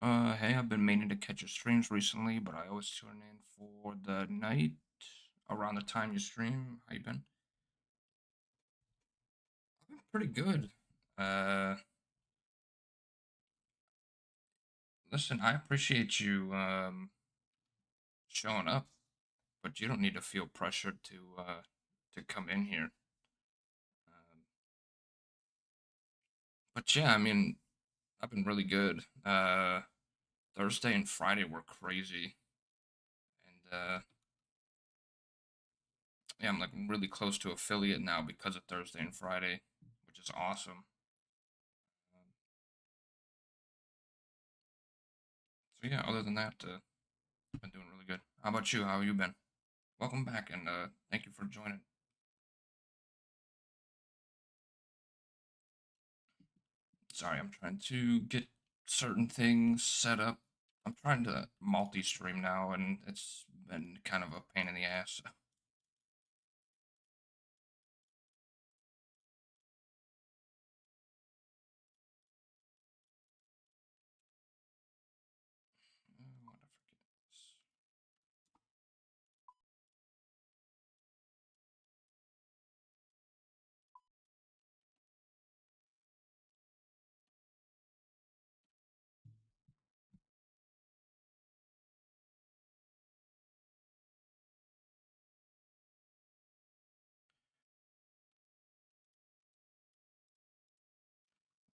Hey, I've been meaning to catch your streams recently, but I always tune in for the night around the time you stream. How you been? I've been pretty good. Uh, Listen, I appreciate you showing up, but you don't need to feel pressured to come in here. Um, but yeah, I mean, I've been really good. Thursday and Friday were crazy, and yeah, I'm like really close to affiliate now because of Thursday and Friday, which is awesome. Um, So yeah, other than that, I've been doing really good. How about you? How have you been? Welcome back, and thank you for joining. Sorry, I'm trying to get certain things set up. I'm trying to multi-stream now, and it's been kind of a pain in the ass. What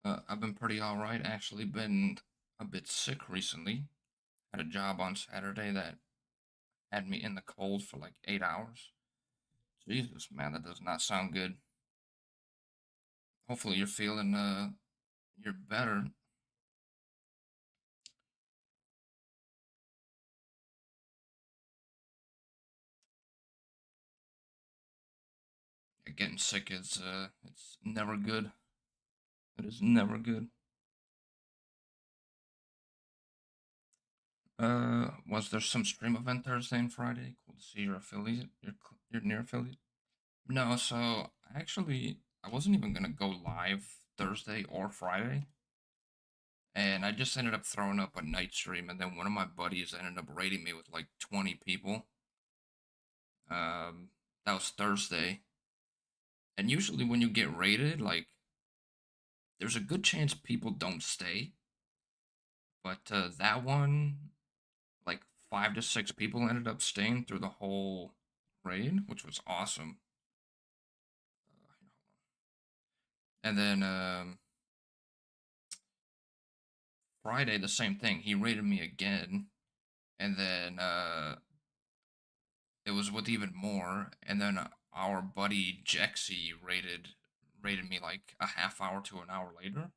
I forget. I've been pretty all right. Actually, been a bit sick recently. Had a job on Saturday that had me in the cold for like 8 hours. Jesus, man, that does not sound good. Hopefully, you're better. Getting sick is it's never good. It is never good. Was there some stream event Thursday and Friday? Cool to see your affiliate. Your near affiliate. No, so actually, I wasn't even gonna go live Thursday or Friday, and I just ended up throwing up a night stream, and then one of my buddies ended up raiding me with like 20 people. That was Thursday, and usually when you get raided, like there's a good chance people don't stay, but that one like 5 to 6 people ended up staying through the whole raid, which was awesome. And then Friday, the same thing. He raided me again, and then it was with even more. And then our buddy Jexy raided me like a half hour to an hour later.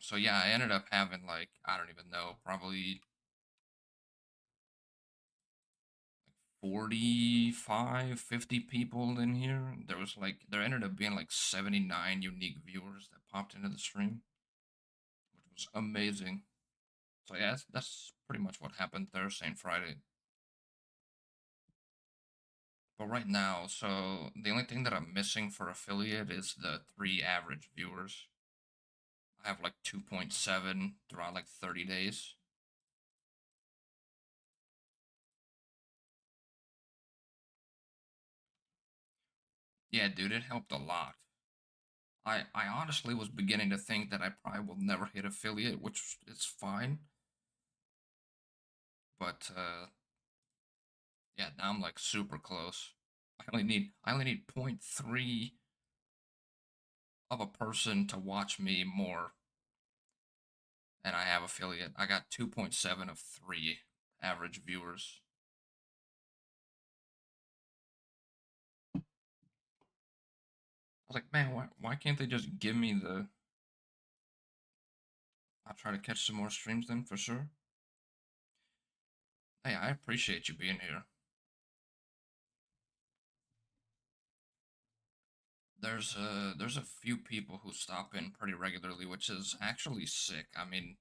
So yeah, I ended up having like I don't even know, probably 45, 50 people in here. There ended up being like 79 unique viewers that popped into the stream, which was amazing. So yeah, that's pretty much what happened Thursday and Friday. But right now, so the only thing that I'm missing for affiliate is the 3 average viewers. I have like 2.7 throughout like 30 days. Yeah, dude, it helped a lot. I honestly was beginning to think that I probably will never hit affiliate, which is fine. But yeah, now I'm like super close. I only need point 0.3 of a person to watch me more, and I have affiliate. I got 2.7 of 3 average viewers. I was like, man, why can't they just give me the? I'll try to catch some more streams then for sure. Hey, I appreciate you being here. There's a few people who stop in pretty regularly, which is actually sick. I mean,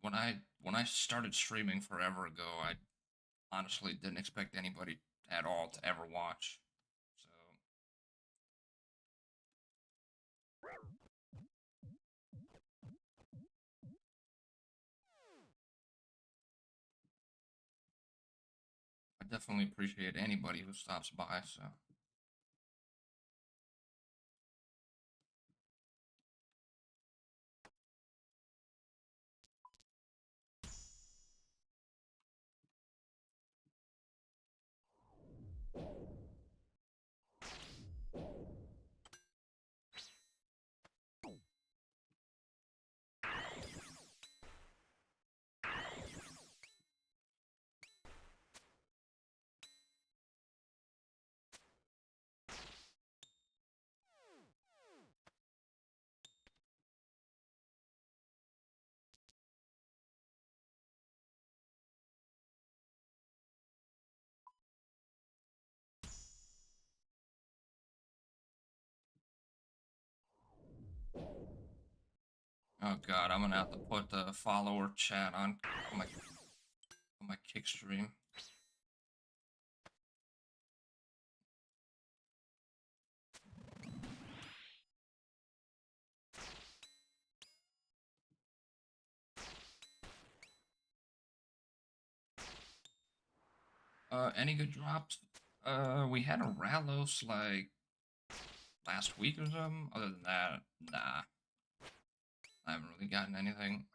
when I started streaming forever ago, I honestly didn't expect anybody at all to ever watch. So definitely appreciate anybody who stops by. So. Oh god, I'm gonna have to put the follower chat on my kick stream. Any good drops? We had a Ralos like last week or something. Other than that, nah, I haven't really gotten anything.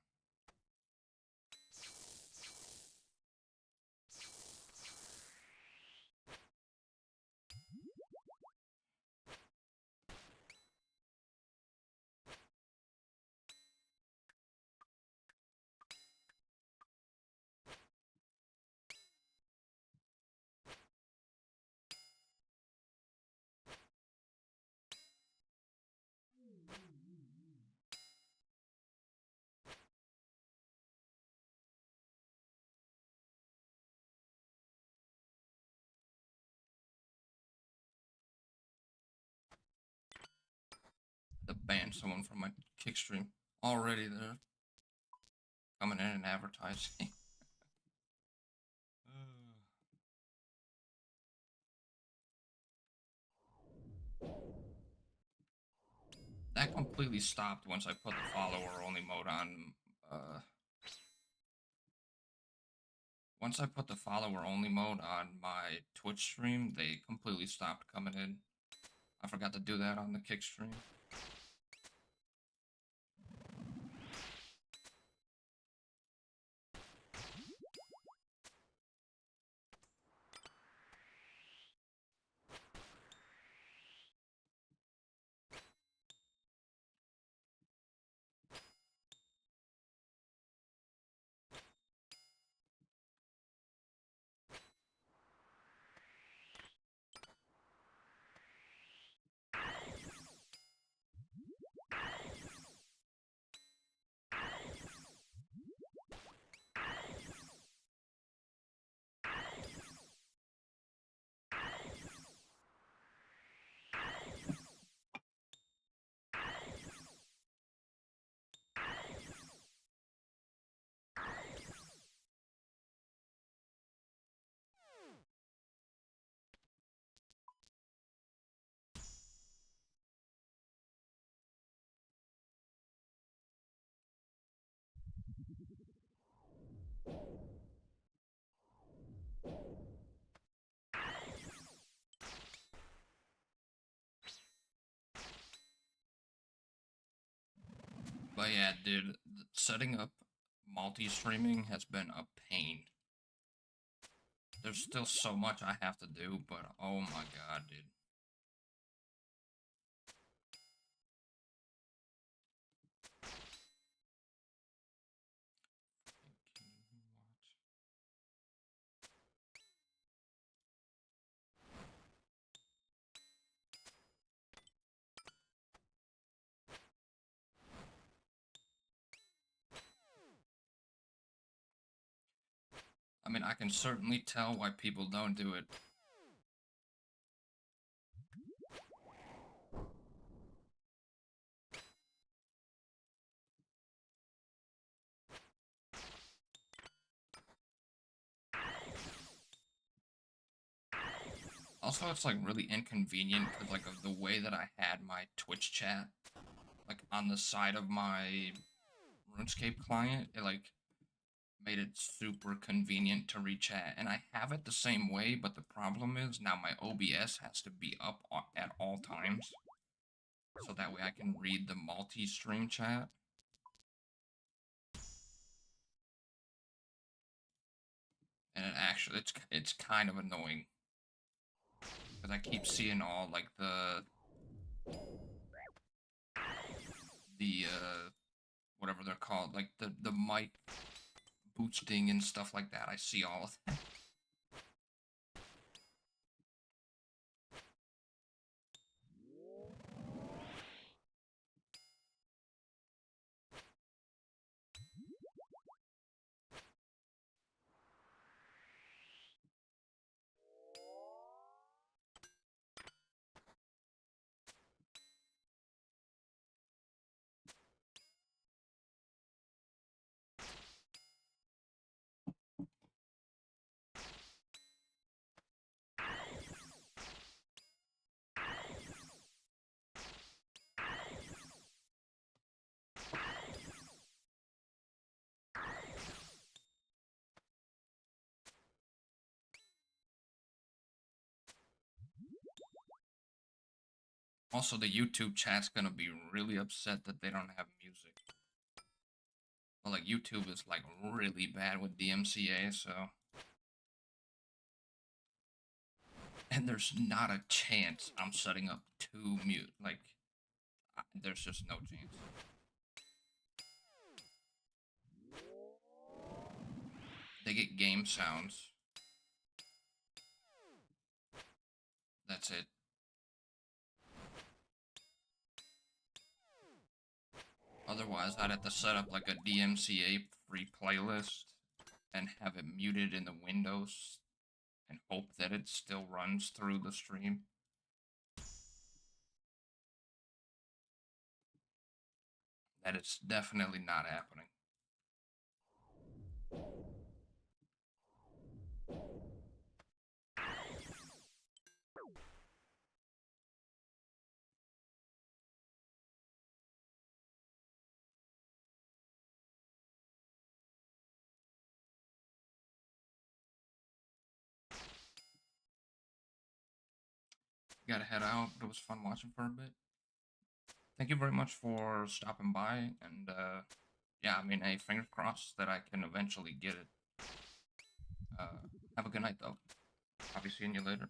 To ban someone from my kick stream. Already they're coming in and advertising. That completely stopped once I put the follower only mode on. Once I put the follower only mode on my Twitch stream, they completely stopped coming in. I forgot to do that on the kick stream. But yeah, dude, setting up multi-streaming has been a pain. There's still so much I have to do, but oh my god, dude. I mean, I can certainly tell why people don't do it. Also, it's like really inconvenient because like of the way that I had my Twitch chat, like on the side of my RuneScape client, it like made it super convenient to rechat, and I have it the same way, but the problem is now my OBS has to be up at all times, so that way I can read the multi-stream chat. And it's kind of annoying because I keep seeing all like the whatever they're called, like the mic boosting and stuff like that. I see all of that. Also, the YouTube chat's gonna be really upset that they don't have music. Well, like YouTube is like really bad with DMCA, so. And there's not a chance I'm setting up two mute. Like, there's just no chance. They get game sounds. That's it. Otherwise, I'd have to set up like a DMCA free playlist and have it muted in the windows and hope that it still runs through the stream. That is definitely not happening. Gotta head out, but it was fun watching for a bit. Thank you very much for stopping by, and yeah, I mean, hey, fingers crossed that I can eventually get it. Have a good night, though. I'll be seeing you later.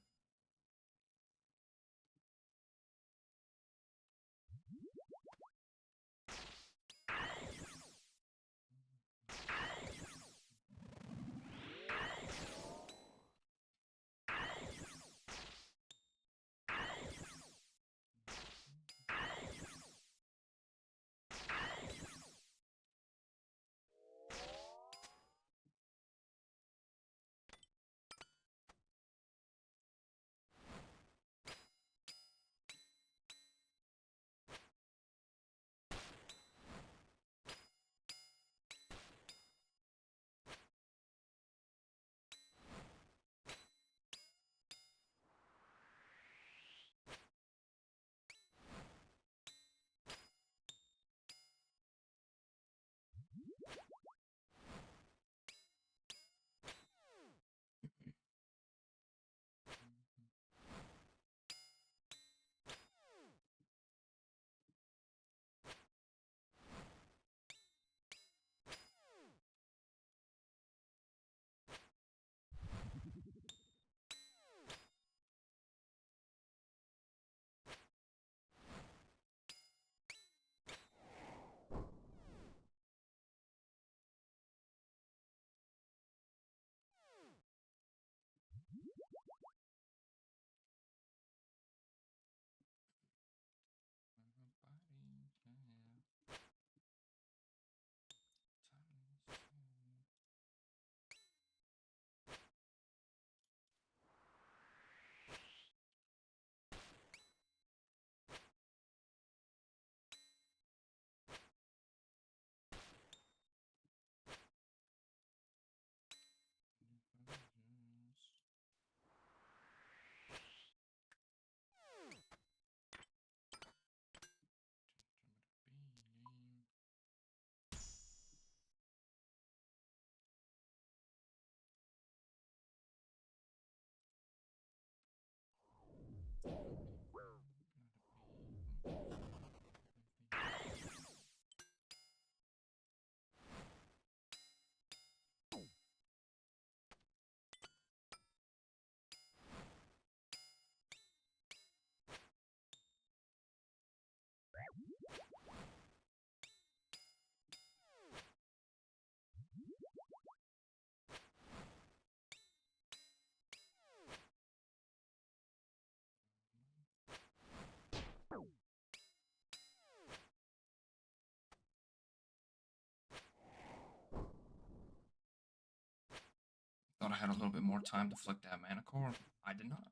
had a little bit more time to flick that mana core. I did not.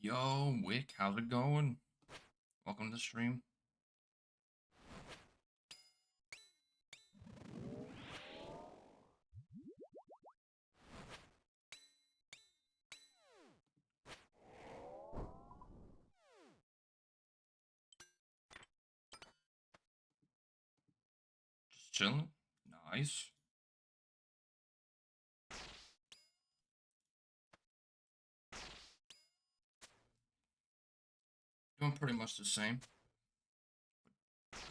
Yo, Wick, how's it going? Welcome to the stream. Just chilling. Nice. Doing pretty much the same.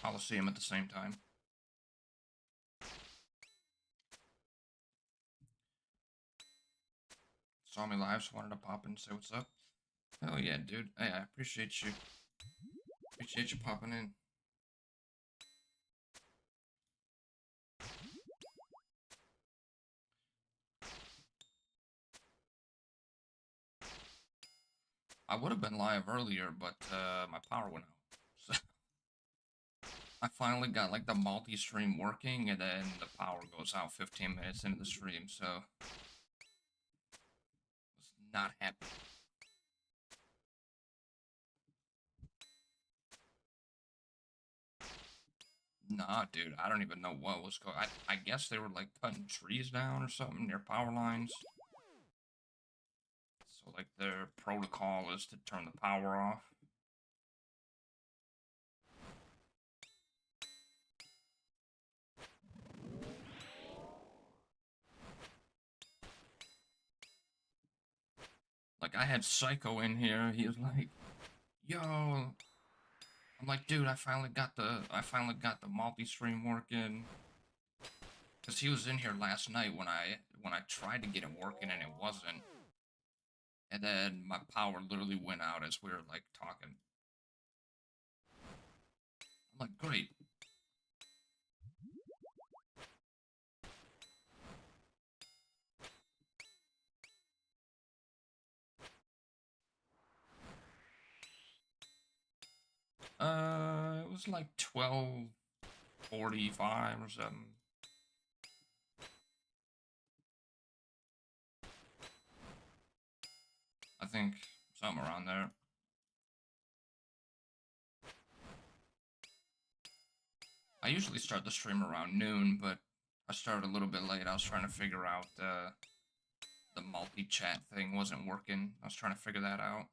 Colosseum at the same time. Saw me live, so wanted to pop in and say what's up. Hell yeah, dude. Hey, I appreciate you. Appreciate you popping in. I would have been live earlier, but my power went out. So I finally got like the multi-stream working, and then the power goes out 15 minutes into the stream, so was not happy. Nah, dude, I don't even know what was going. I guess they were like cutting trees down or something near power lines. So like their protocol is to turn the power off. Like I had Psycho in here. He was like, "Yo," I'm like, "Dude, I finally got the multi-stream working." Cause he was in here last night when I tried to get it working and it wasn't. And then my power literally went out as we were like talking. I'm like, "Great." It was like 12:45 or something. I think something around there. I usually start the stream around noon, but I started a little bit late. I was trying to figure out the multi-chat thing wasn't working. I was trying to figure that out.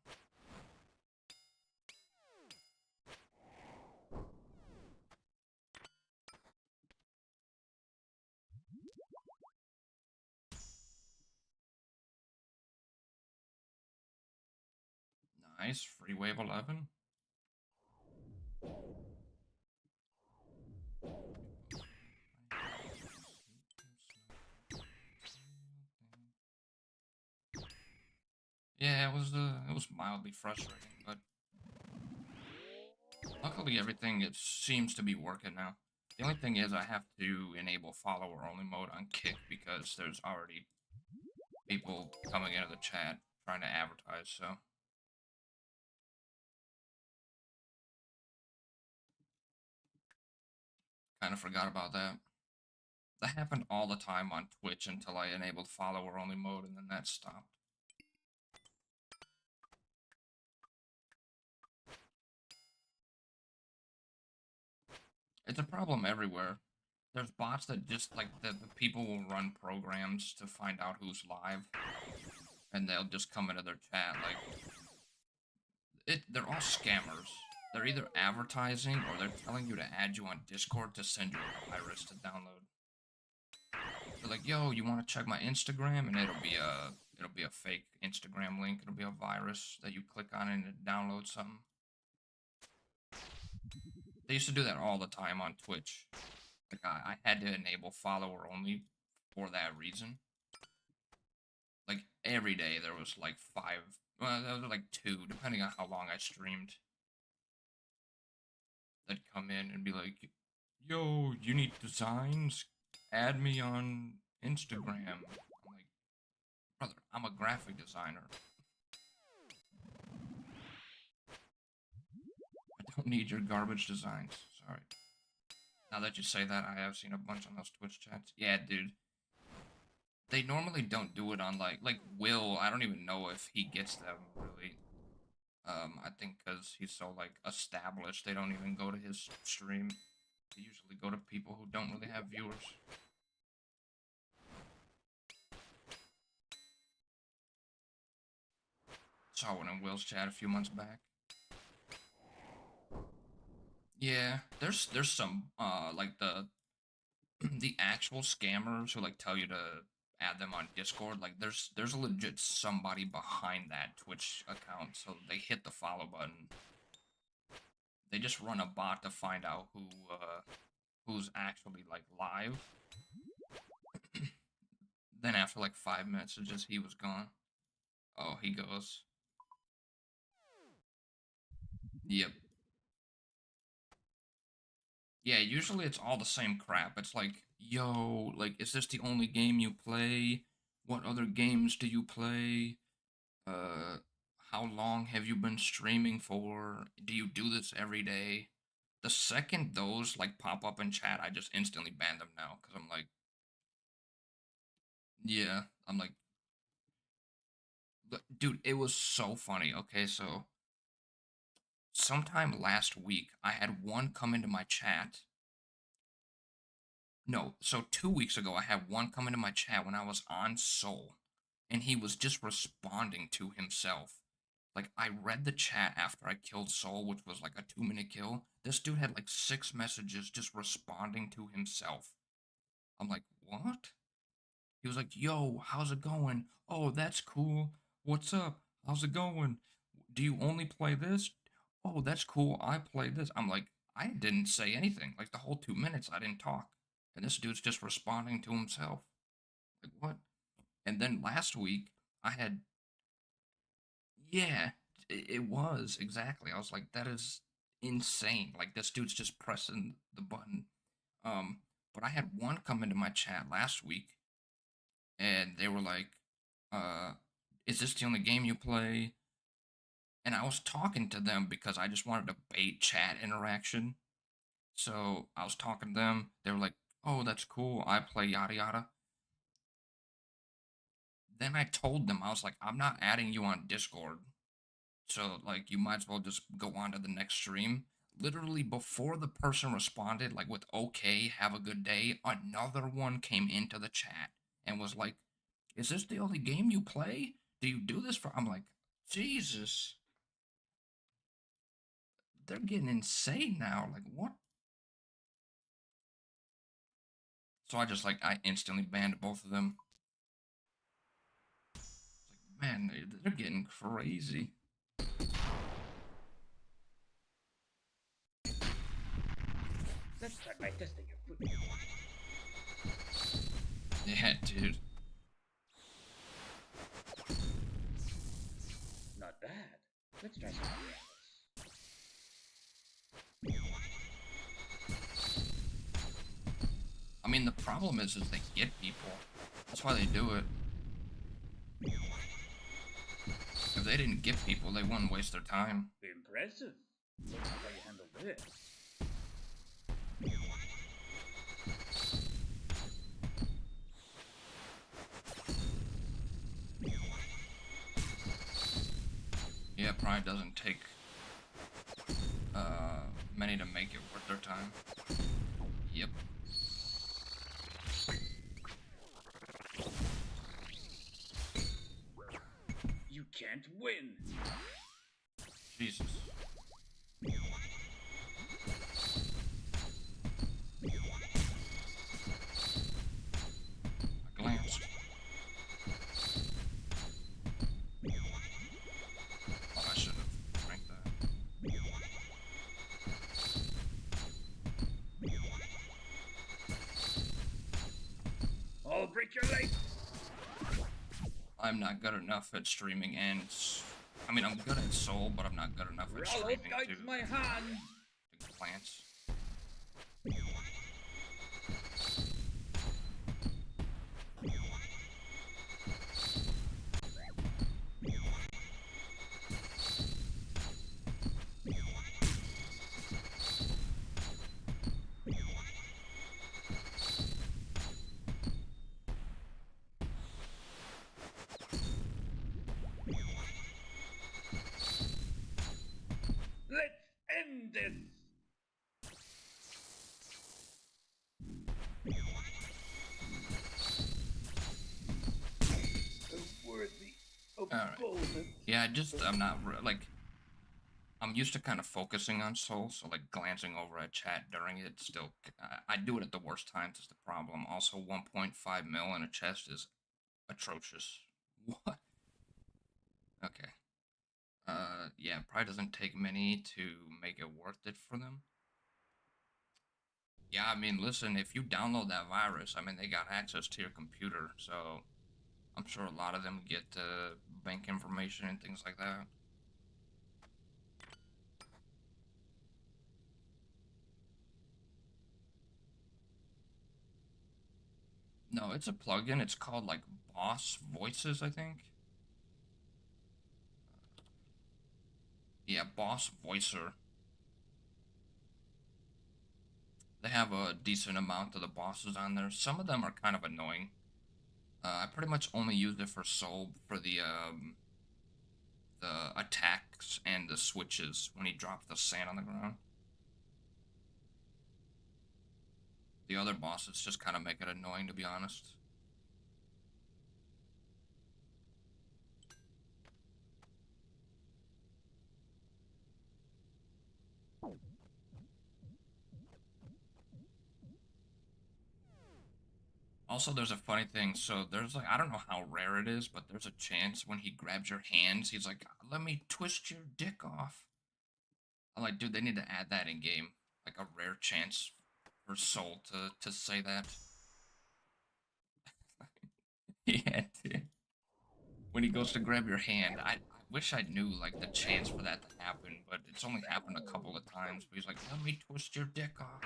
Nice, free wave 11. Yeah, it was mildly frustrating, but luckily everything it seems to be working now. The only thing is I have to enable follower only mode on Kick because there's already people coming into the chat trying to advertise, so kind of forgot about that. That happened all the time on Twitch until I enabled follower only mode and then that stopped. It's a problem everywhere. There's bots that just like the people will run programs to find out who's live and they'll just come into their chat like they're all scammers. They're either advertising or they're telling you to add you on Discord to send you a virus to download. They're like, "Yo, you want to check my Instagram?" and it'll be a fake Instagram link. It'll be a virus that you click on and it downloads something. They used to do that all the time on Twitch. Like I had to enable follower only for that reason. Like every day there was like 5, well, there was like 2, depending on how long I streamed. That'd come in and be like, "Yo, you need designs? Add me on Instagram." I'm like, "Brother, I'm a graphic designer. I don't need your garbage designs. Sorry." Now that you say that, I have seen a bunch on those Twitch chats. Yeah, dude. They normally don't do it on like Will. I don't even know if he gets them really. think because he's so like established, they don't even go to his stream. They usually go to people who don't really have viewers. Saw one in Will's chat a few months back. Yeah, there's some like the actual scammers who like tell you to add them on Discord. Like there's a legit somebody behind that Twitch account, so they hit the follow button. They just run a bot to find out who's actually like live. Then after like 5 minutes, it's just he was gone. Oh, he goes. Yep. Yeah, usually it's all the same crap. It's like, yo, like, is this the only game you play? What other games do you play? Uh, how long have you been streaming for? Do you do this every day? The second those like pop up in chat, I just instantly ban them now because I'm like, yeah, I'm like, dude, it was so funny. Okay, so sometime last week, I had one come into my chat. No, so 2 weeks ago, I had one come into my chat when I was on Soul, and he was just responding to himself. Like, I read the chat after I killed Soul, which was like a 2-minute kill. This dude had like 6 messages just responding to himself. I'm like, what? He was like, yo, how's it going? Oh, that's cool. What's up? How's it going? Do you only play this? Oh, that's cool. I play this. I'm like, I didn't say anything. Like the whole 2 minutes, I didn't talk. And this dude's just responding to himself. Like, what? And then last week, I had, yeah, it was exactly. I was like, that is insane. Like, this dude's just pressing the button. Um, but I had one come into my chat last week, and they were like, uh, is this the only game you play? And I was talking to them because I just wanted to bait chat interaction. So I was talking to them. They were like, oh, that's cool. I play yada yada. Then I told them, I was like, I'm not adding you on Discord. So, like, you might as well just go on to the next stream. Literally, before the person responded, like, with okay, have a good day, another one came into the chat and was like, is this the only game you play? Do you do this for? I'm like, Jesus. They're getting insane now. Like, what? So I just, like, I instantly banned both of them. It's like, man, they're getting crazy. Let's start by testing your foot. Yeah, dude. Not bad. Let's try something else. I mean, the problem is they get people. That's why they do it. If they didn't get people, they wouldn't waste their time. Impressive. Let's see how you handle this. Yeah, it probably doesn't take many to make it worth their time. Yep. You can't win. Jesus. I glanced. Oh, I shouldn't have ranked that. I'll break your leg. I'm not good enough at streaming and I mean, I'm good at Soul, but I'm not good enough at Ralph streaming guides my hand. to glance. this. The worthy opponent. Yeah, I'm not like I'm used to kind of focusing on Soul, so like glancing over at chat during it. Still, I do it at the worst times. Is the problem? Also, 1.5 mil in a chest is atrocious. What? Okay. Yeah, probably doesn't take many to make it worth it for them. Yeah, I mean, listen, if you download that virus, I mean, they got access to your computer, so I'm sure a lot of them get bank information and things like that. No, it's a plugin. It's called like Boss Voices, I think. Yeah, Boss Voicer. They have a decent amount of the bosses on there. Some of them are kind of annoying. I pretty much only use it for Soul for the attacks and the switches when he drops the sand on the ground. The other bosses just kind of make it annoying, to be honest. Also, there's a funny thing. So there's like, I don't know how rare it is, but there's a chance when he grabs your hands, he's like, "Let me twist your dick off." I'm like, dude, they need to add that in game. Like a rare chance for Soul to say that. Yeah, dude. When he goes to grab your hand, I wish I knew like the chance for that to happen, but it's only happened a couple of times. But he's like, "Let me twist your dick off."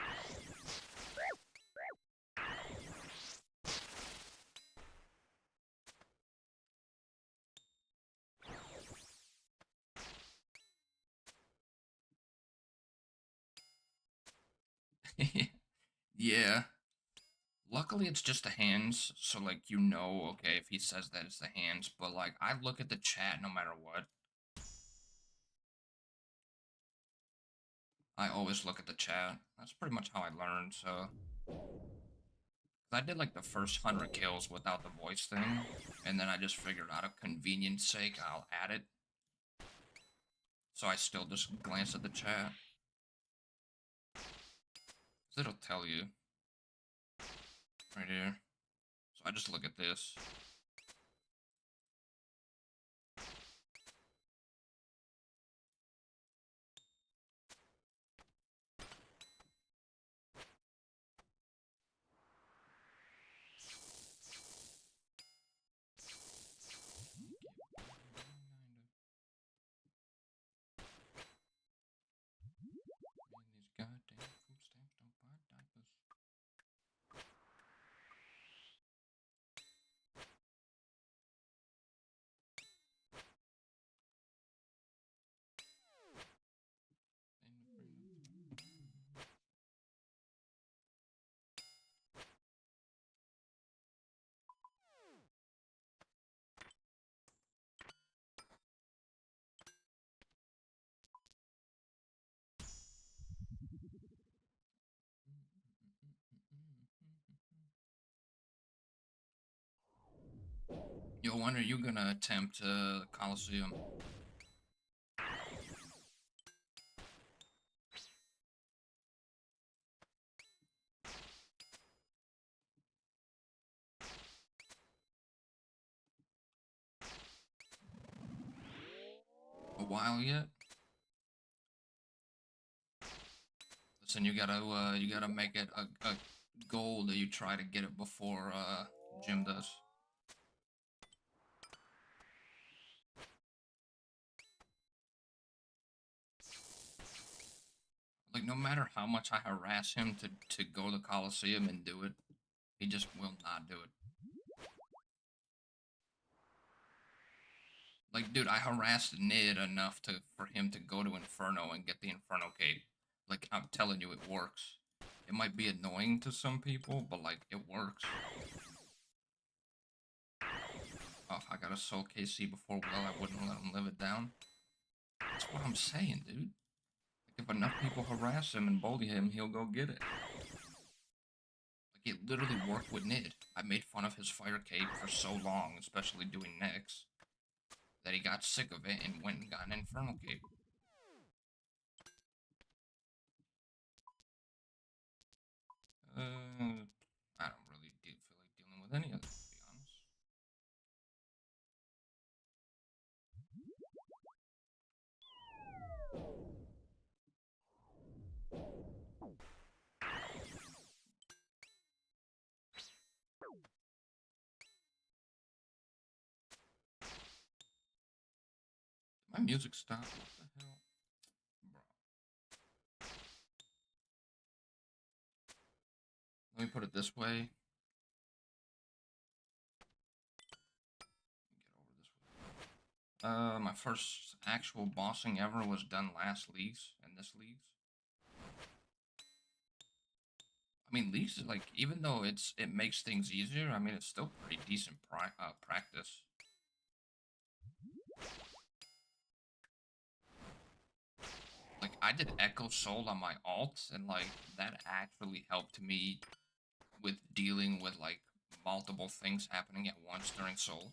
Yeah. Luckily, it's just the hands, so like you know, okay, if he says that it's the hands. But like, I look at the chat no matter what. I always look at the chat. That's pretty much how I learned. So I did like the first 100 kills without the voice thing, and then I just figured out of convenience sake I'll add it. So I still just glance at the chat. So it'll tell you right here. So I just look at this. Man, these goddamn food stamps don't buy diapers. Yo, when are you gonna attempt the Colosseum? A while yet? Listen, you gotta make it a goal that you try to get it before Jim does. Like no matter how much I harass him to go to the Colosseum and do it, he just will not do it. Like, dude, I harassed Nid enough for him to go to Inferno and get the Inferno Cape. Like, I'm telling you, it works. It might be annoying to some people, but like, it works. Oh, if I got a Soul KC before Will, I wouldn't let him live it down. That's what I'm saying, dude. If enough people harass him and bully him, he'll go get it. Like, it literally worked with Nid. I made fun of his fire cape for so long, especially doing Nyx, that he got sick of it and went and got an infernal cape. I don't really feel like dealing with any of them, to be honest. My music stopped. What the hell? Bro. Let me put it this way. Get over this way. My first actual bossing ever was done last leagues, and this leagues. I mean, leagues is like, even though it makes things easier, I mean, it's still pretty decent practice. Like, I did Echo Soul on my alt, and like that actually helped me with dealing with like multiple things happening at once during Soul.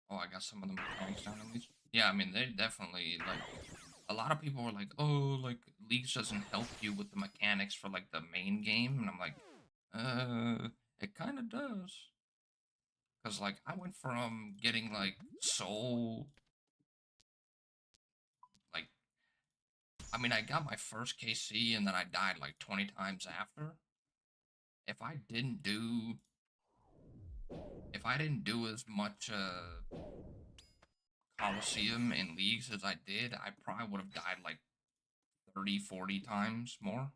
Oh, I got some of the mechanics down at least. Yeah, I mean, they definitely, like, a lot of people are like, oh, like, Leagues doesn't help you with the mechanics for, like, the main game. And I'm like, it kind of does. Because, like, I went from getting, like, Soul, like, I mean, I got my first KC and then I died, like, 20 times after. If I didn't do, if I didn't do as much, Colosseum in Leagues as I did, I probably would have died, like, 30, 40 times more.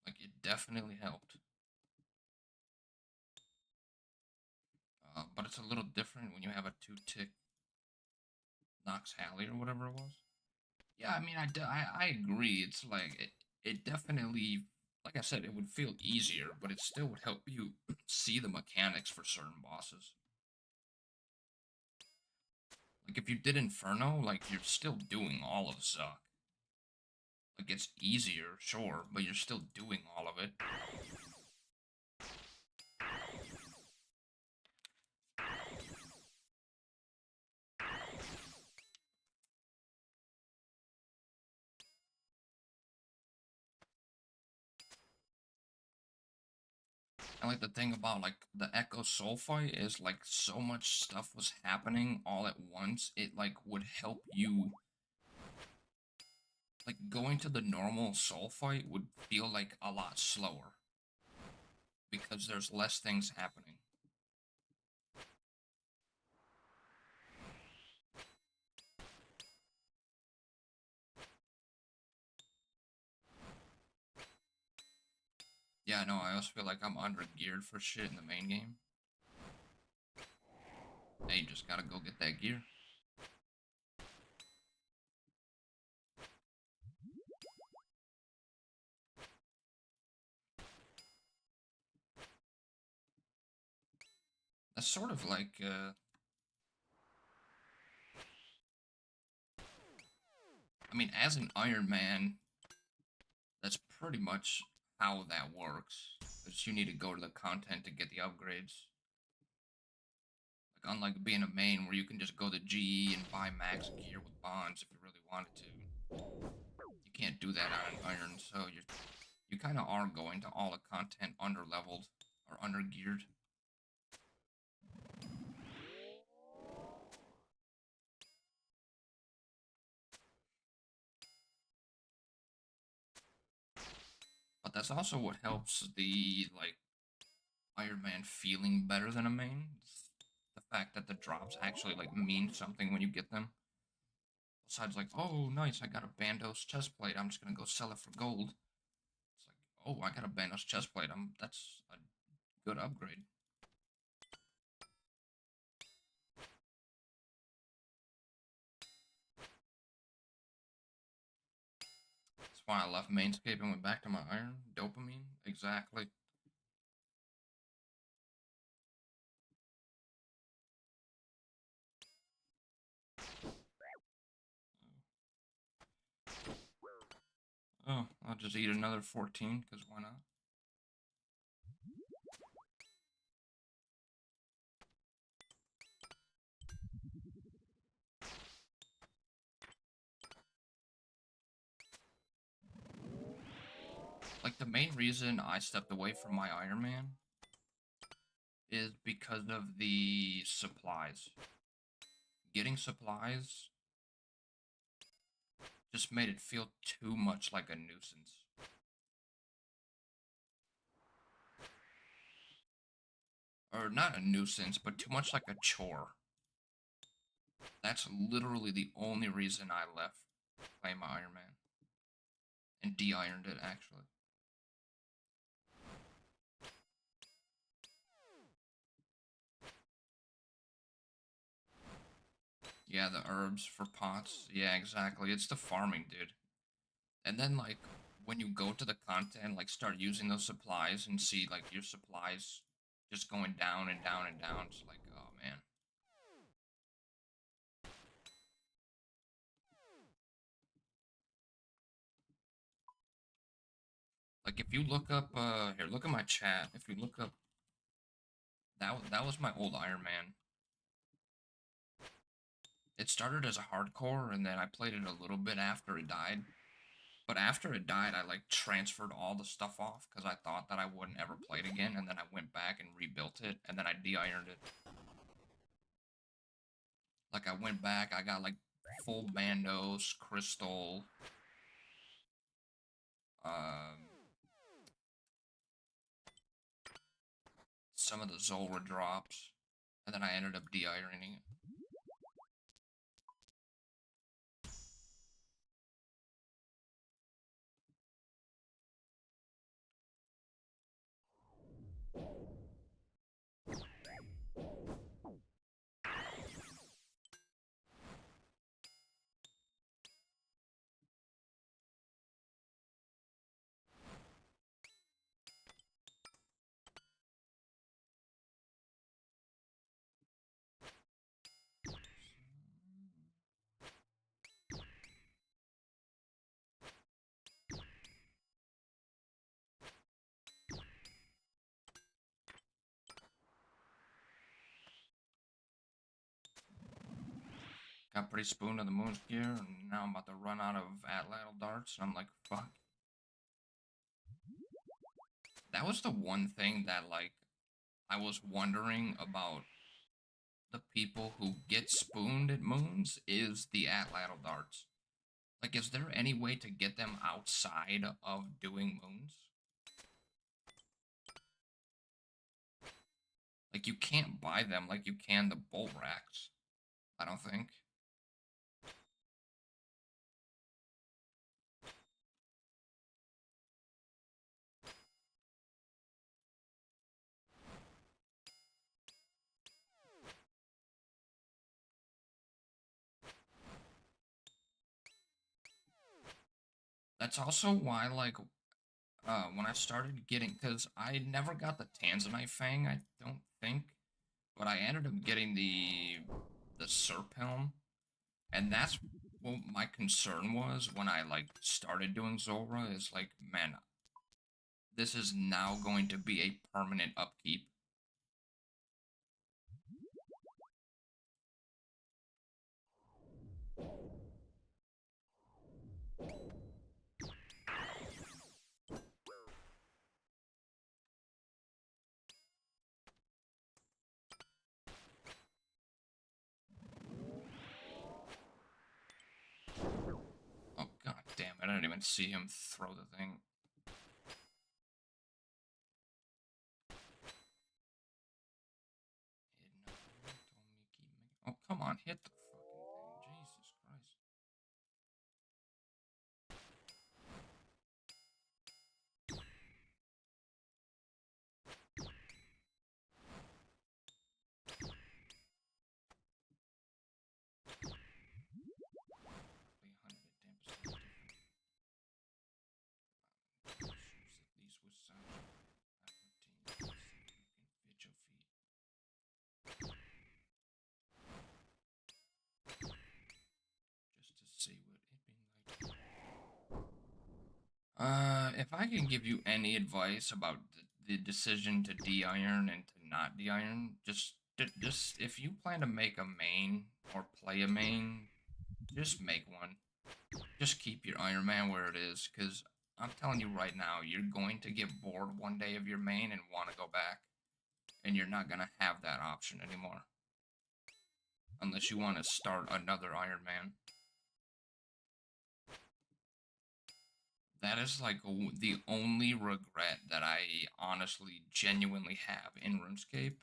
Like, it definitely helped. But it's a little different when you have a 2-tick Nox Halley or whatever it was. Yeah, I mean, I agree. It's like, it definitely, like I said, it would feel easier, but it still would help you see the mechanics for certain bosses. Like, if you did Inferno, like, you're still doing all of Zuck. Like, it's easier, sure, but you're still doing all of it. And like the thing about like the Echo Soul fight is like so much stuff was happening all at once. It like would help you, like going to the normal Soul fight would feel like a lot slower because there's less things happening. Yeah, no, I also feel like I'm under geared for shit in the main game. Hey, you just gotta go get that gear. That's sort of like, I mean, as an Iron Man, that's pretty much how that works. Because you need to go to the content to get the upgrades. Like, unlike being a main where you can just go to GE and buy max gear with bonds if you really wanted to. You can't do that on an Iron, so you kind of are going to all the content under leveled or under geared. But that's also what helps the like Iron Man feeling better than a main. It's the fact that the drops actually like mean something when you get them. Besides like, oh nice, I got a Bandos chestplate. I'm just gonna go sell it for gold. It's like, oh, I got a Bandos chestplate. That's a good upgrade. why I left Mainscape and went back to my Iron. Dopamine, exactly. Oh, I'll just eat another 14, because why not? Like, the main reason I stepped away from my Iron Man is because of the supplies. Getting supplies just made it feel too much like a nuisance. Or not a nuisance, but too much like a chore. That's literally the only reason I left playing my Iron Man. And de-ironed it, actually. Yeah, the herbs for pots. Yeah, exactly. It's the farming, dude. And then, like, when you go to the content, like, start using those supplies and see, like, your supplies just going down and down and down. It's like, oh, man. Like, if you look up, here, look at my chat. If you look up, that was my old Iron Man. It started as a hardcore, and then I played it a little bit after it died. But after it died, I, like, transferred all the stuff off, because I thought that I wouldn't ever play it again, and then I went back and rebuilt it, and then I de-ironed it. Like, I went back, I got, like, full Bandos, Crystal, um, some of the Zulrah drops, and then I ended up de-ironing it. Got pretty spooned on the Moon's gear, and now I'm about to run out of Atlatl darts, and I'm like, fuck. That was the one thing that, like, I was wondering about the people who get spooned at Moons is the Atlatl darts. Like, is there any way to get them outside of doing Moons? Like, you can't buy them like you can the bolt racks, I don't think. That's also why, like, when I started getting, because I never got the Tanzanite Fang, I don't think, but I ended up getting the Serp Helm, and that's what my concern was when I, like, started doing Zulrah, is like, man, this is now going to be a permanent upkeep. Oh, god damn it, I didn't even see him throw the thing. Oh, come on, hit the fucking thing. Jesus Christ. If I can give you any advice about the decision to de-iron and to not de-iron, just if you plan to make a main or play a main, just make one. Just keep your Iron Man where it is, because I'm telling you right now, you're going to get bored one day of your main and want to go back, and you're not gonna have that option anymore, unless you want to start another Iron Man. That is like the only regret that I honestly, genuinely have in RuneScape.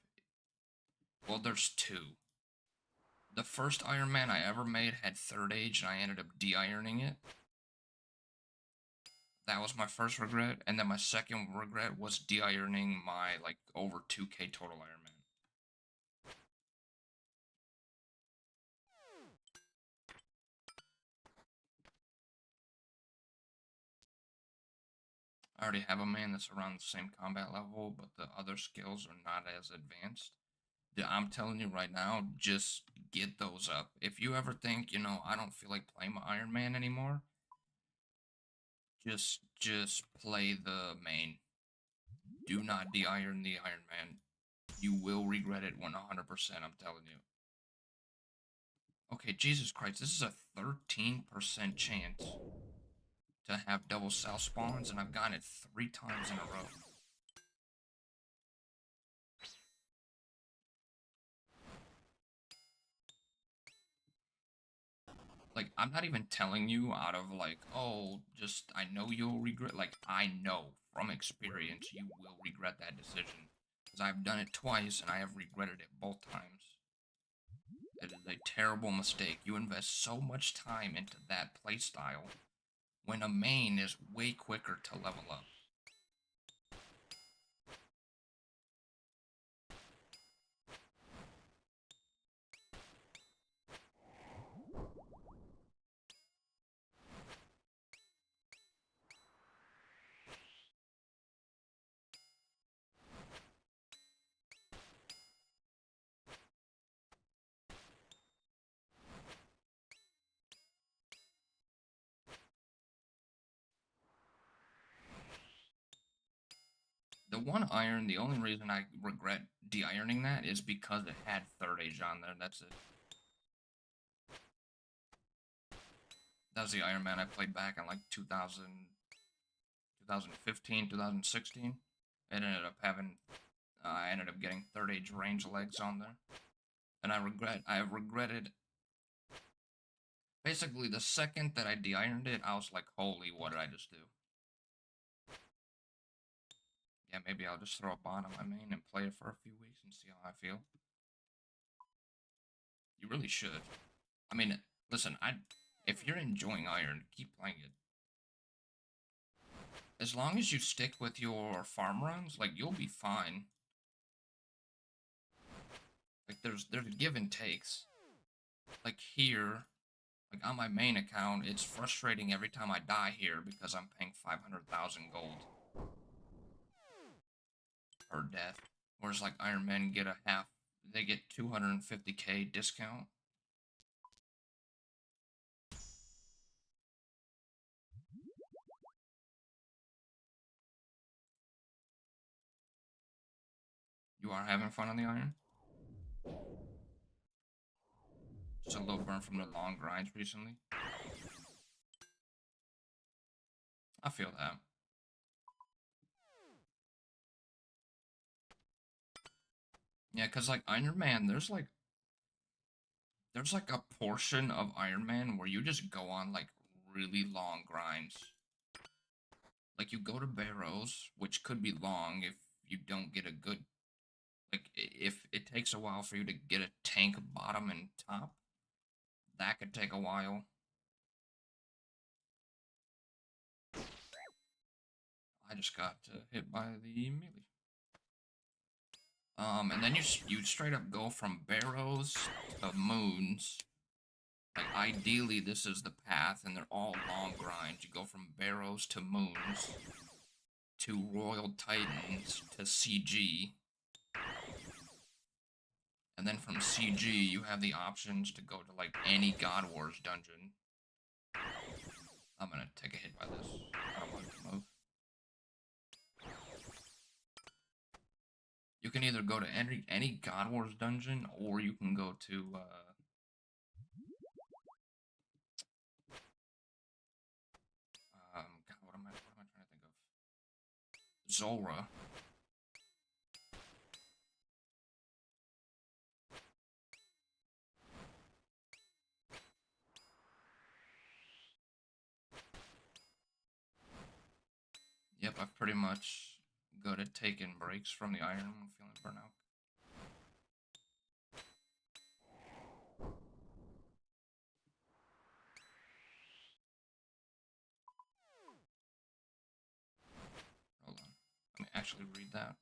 Well, there's two. The first Iron Man I ever made had third age, and I ended up de-ironing it. That was my first regret, and then my second regret was de-ironing my like over 2K total Iron Man. I already have a man that's around the same combat level, but the other skills are not as advanced. I'm telling you right now, just get those up. If you ever think, I don't feel like playing my Iron Man anymore, just play the main. Do not de-iron the Iron Man. You will regret it 100%, I'm telling you. Okay, Jesus Christ, this is a 13% chance to have double south spawns, and I've gotten it 3 times in a row. Like, I'm not even telling you out of like, oh, just I know you'll regret. Like, I know from experience you will regret that decision, because I've done it twice and I have regretted it both times. It is a terrible mistake. You invest so much time into that playstyle when a main is way quicker to level up. The one iron, the only reason I regret de-ironing that is because it had third age on there. That's it. That was the Iron Man I played back in like 2015, 2016. It ended up having, I ended up getting third age range legs on there. And I have regretted, basically the second that I de-ironed it, I was like, holy, what did I just do? Yeah, maybe I'll just throw a bot on my main and play it for a few weeks and see how I feel. You really should. I mean, listen, if you're enjoying Iron, keep playing it. As long as you stick with your farm runs, like, you'll be fine. Like, there's give and takes. Like, here, like, on my main account, it's frustrating every time I die here because I'm paying 500,000 gold per death. Whereas, like, Iron Men get they get 250k discount. You are having fun on the Iron? Just a little burn from the long grinds recently. I feel that. Yeah, because, like, Iron Man, there's like a portion of Iron Man where you just go on like really long grinds. Like, you go to Barrows, which could be long if you don't get a good, like, if it takes a while for you to get a tank bottom and top, that could take a while. I just got hit by the melee. And then you straight up go from Barrows to Moons. Like, ideally, this is the path, and they're all long grinds. You go from Barrows to Moons to Royal Titans to CG. And then from CG, you have the options to go to, like, any God Wars dungeon. I'm gonna take a hit by this. I don't want to move. You can either go to any God Wars dungeon, or you can go to God, what am I trying to think of? Zora. Yep, I've pretty much good at taking breaks from the iron when feeling burnout. Hold on. Let me actually read that.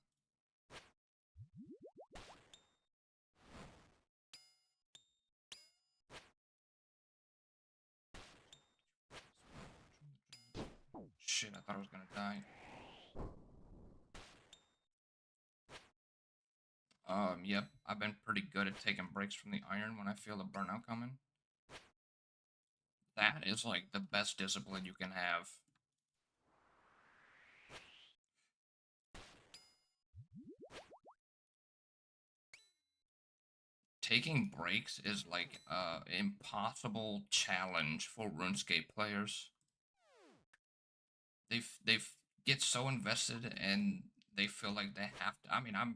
Shit, I thought I was gonna die. Yep, I've been pretty good at taking breaks from the iron when I feel the burnout coming. That is like the best discipline you can have. Taking breaks is like impossible challenge for RuneScape players. They've get so invested and they feel like they have to. I mean, I'm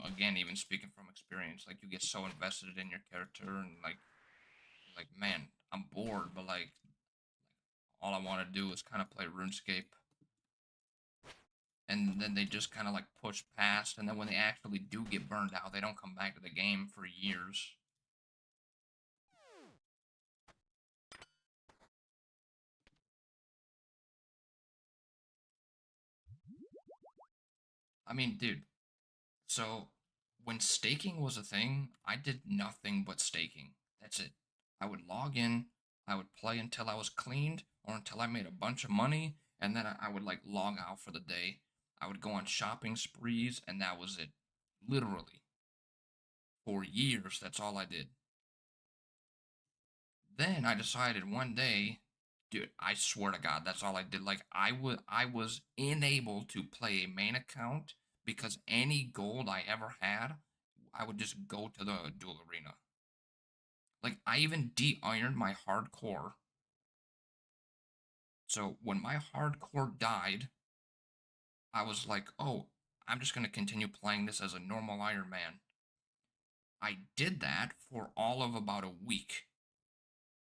again even speaking from experience. Like you get so invested in your character and like man, I'm bored, but like all I want to do is kind of play RuneScape. And then they just kind of like push past, and then when they actually do get burned out, they don't come back to the game for years. I mean, dude, so when staking was a thing, I did nothing but staking. That's it. I would log in, I would play until I was cleaned or until I made a bunch of money, and then I would like log out for the day. I would go on shopping sprees, and that was it. Literally. For years, that's all I did. Then I decided one day, dude, I swear to God, that's all I did. Like I was unable to play a main account because any gold I ever had, I would just go to the dual arena. Like I even de-ironed my hardcore. So when my hardcore died, I was like, oh, I'm just gonna continue playing this as a normal Iron Man. I did that for all of about a week.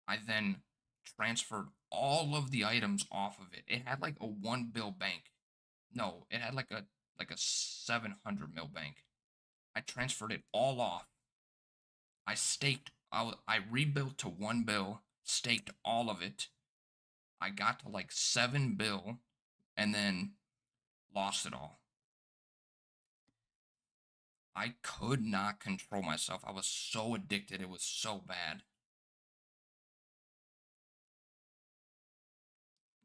I then transferred all of the items off of it. It had like a 1 bill bank. No, it had like a 700 mil bank. I transferred it all off. I staked. I rebuilt to 1 bill, staked all of it. I got to like 7 bill, and then lost it all. I could not control myself. I was so addicted. It was so bad.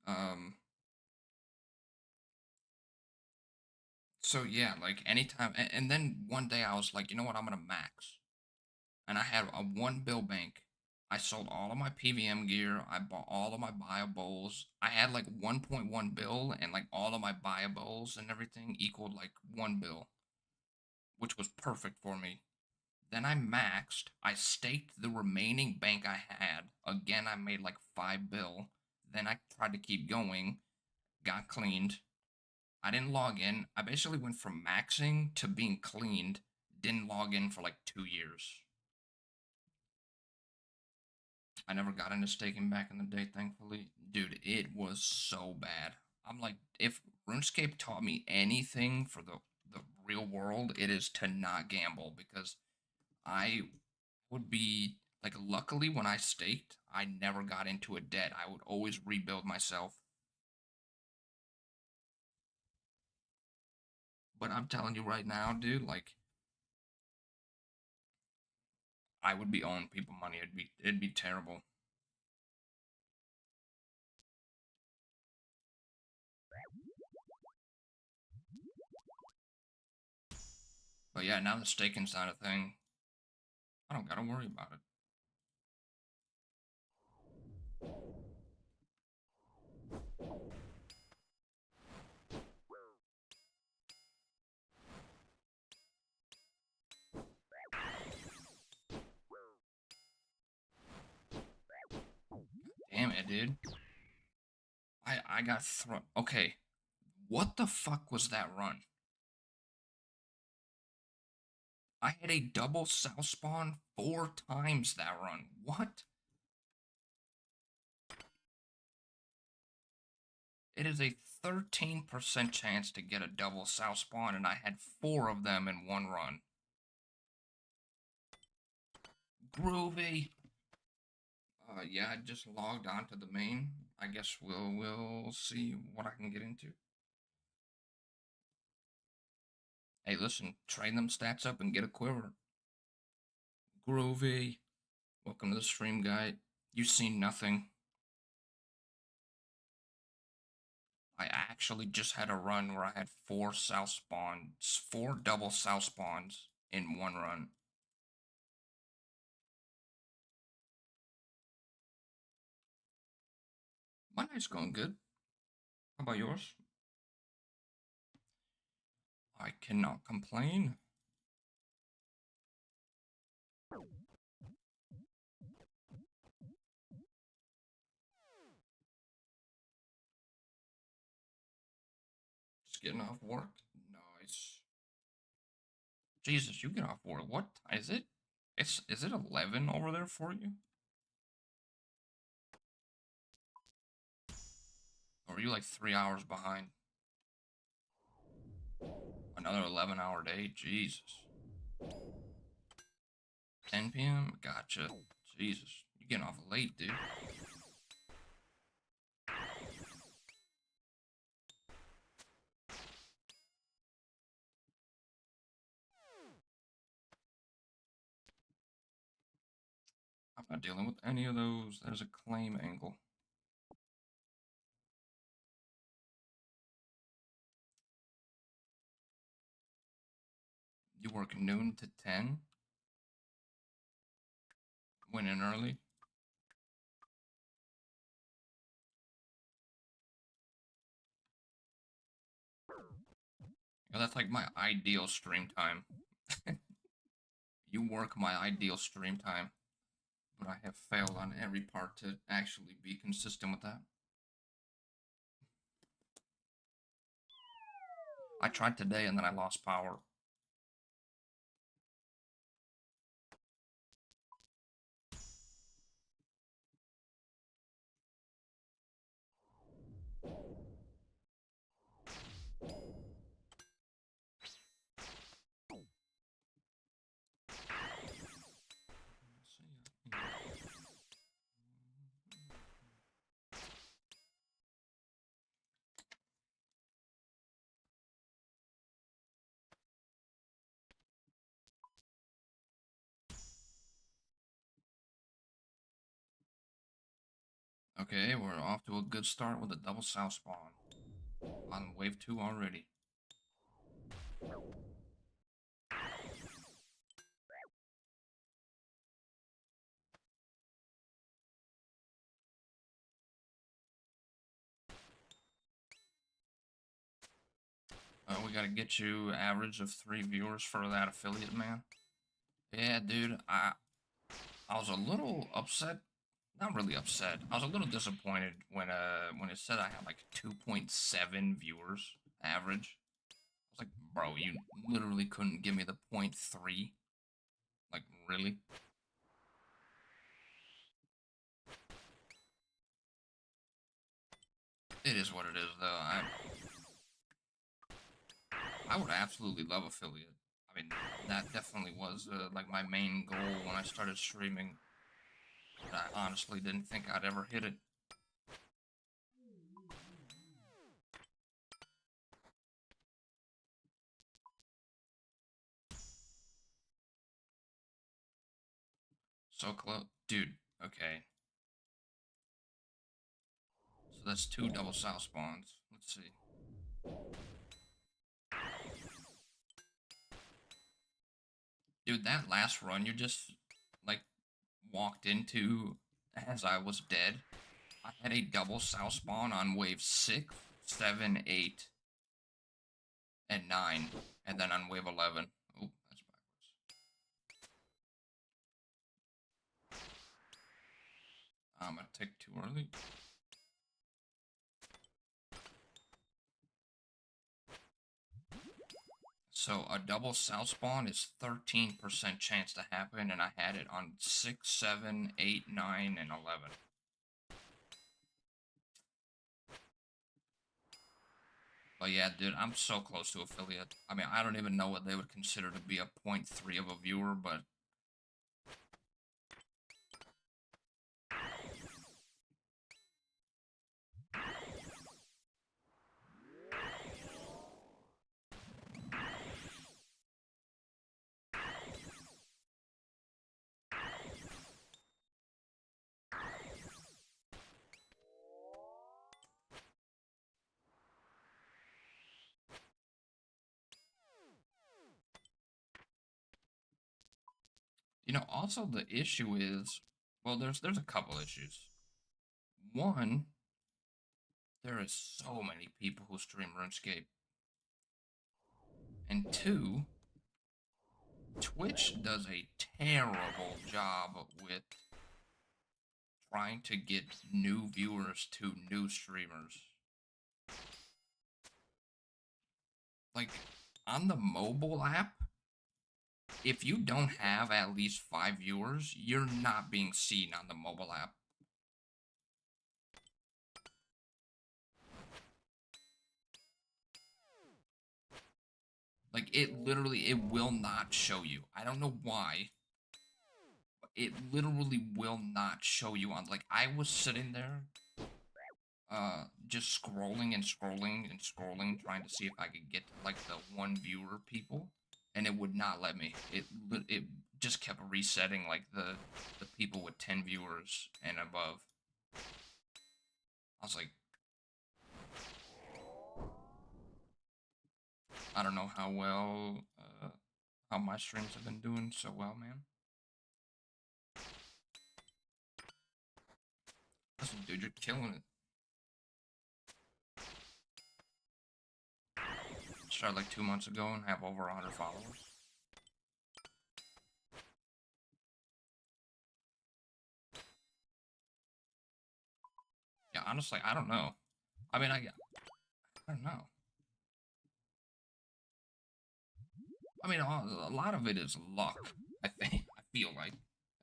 Um, so yeah, like anytime, and then one day I was like, you know what, I'm gonna max. And I had a 1 bill bank. I sold all of my PVM gear. I bought all of my bio bowls. I had like 1.1 bill, and like all of my bio bowls and everything equaled like 1 bill, which was perfect for me. Then I maxed. I staked the remaining bank I had. Again, I made like 5 bill. Then I tried to keep going, got cleaned. I didn't log in. I basically went from maxing to being cleaned. Didn't log in for like 2 years. I never got into staking back in the day, thankfully. Dude, it was so bad. I'm like, if RuneScape taught me anything for the real world, it is to not gamble because I would be like, luckily when I staked, I never got into a debt. I would always rebuild myself. But I'm telling you right now, dude, like I would be owing people money. It'd be terrible. But yeah, now that staking's not a thing, I don't gotta worry about it. dude. I got thrown. Okay, what the fuck was that run? I had a double south spawn 4 times that run. What? It is a 13% chance to get a double south spawn, and I had 4 of them in one run. Groovy. Yeah, I just logged on to the main. I guess we'll see what I can get into. Hey, listen, train them stats up and get a quiver. Groovy. Welcome to the stream, guy. You seen nothing. I actually just had a run where I had 4 south spawns, 4 double south spawns in one run. My night's going good. How about yours? I cannot complain. Just getting off work. Nice. Jesus, you get off work. What is it? Is it 11 over there for you? Or are you like 3 hours behind? Another 11-hour day? Jesus. 10 p.m.? Gotcha. Jesus. You getting off late, dude. I'm not dealing with any of those. There's a claim angle. You work noon to 10? Went in early? Yeah, that's like my ideal stream time. You work my ideal stream time. But I have failed on every part to actually be consistent with that. I tried today and then I lost power. Okay, we're off to a good start with a double south spawn. On wave 2 already. We gotta get you average of 3 viewers for that affiliate, man. Yeah, dude, I was a little upset. Not really upset. I was a little disappointed when it said I had like 2.7 viewers average. I was like, bro, you literally couldn't give me the 0.3. Like, really? It is what it is, though. I would absolutely love affiliate. I mean, that definitely was like my main goal when I started streaming. But I honestly didn't think I'd ever hit it. So close, dude. Okay, so that's 2 double south spawns. Let's see. Dude, that last run you just like walked into as I was dead. I had a double south spawn on wave 6, 7, 8, and 9, and then on wave 11. Oh, that's backwards. I'm gonna take too early. So a double south spawn is 13% chance to happen, and I had it on 6, 7, 8, 9, and 11. But yeah, dude, I'm so close to affiliate. I mean, I don't even know what they would consider to be a 0.3 of a viewer, but also the issue is, well, there's a couple issues. One, there is so many people who stream RuneScape. And two, Twitch does a terrible job with trying to get new viewers to new streamers. Like, on the mobile app, if you don't have at least 5 viewers, you're not being seen on the mobile app. Like, it literally, it will not show you. I don't know why. But it literally will not show you on, like, I was sitting there, just scrolling and scrolling and scrolling, trying to see if I could get to, like, the 1 viewer people, and it would not let me. It just kept resetting, like, the people with 10 viewers and above. I was like, I don't know how my streams have been doing so well, man. Listen, dude, you're killing it. Started like 2 months ago and have over 100 followers. Yeah, honestly, I don't know. I mean, I don't know. I mean, a lot of it is luck, I think. I feel like.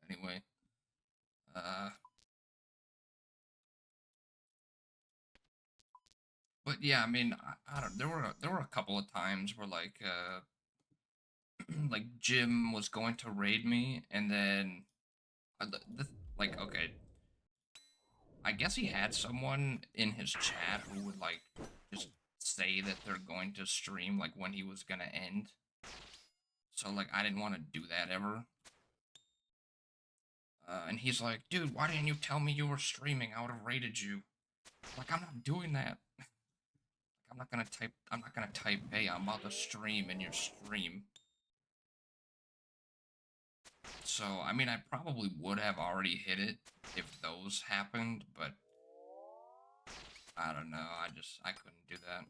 Anyway. But yeah, I mean, I don't. There were a couple of times where like Jim was going to raid me, and then like, okay, I guess he had someone in his chat who would like just say that they're going to stream like when he was gonna end. So like I didn't want to do that ever. And he's like, dude, why didn't you tell me you were streaming? I would have raided you. Like, I'm not doing that. I'm not gonna type, hey, I'm about to stream in your stream. So, I mean, I probably would have already hit it if those happened, but I don't know. I couldn't do that.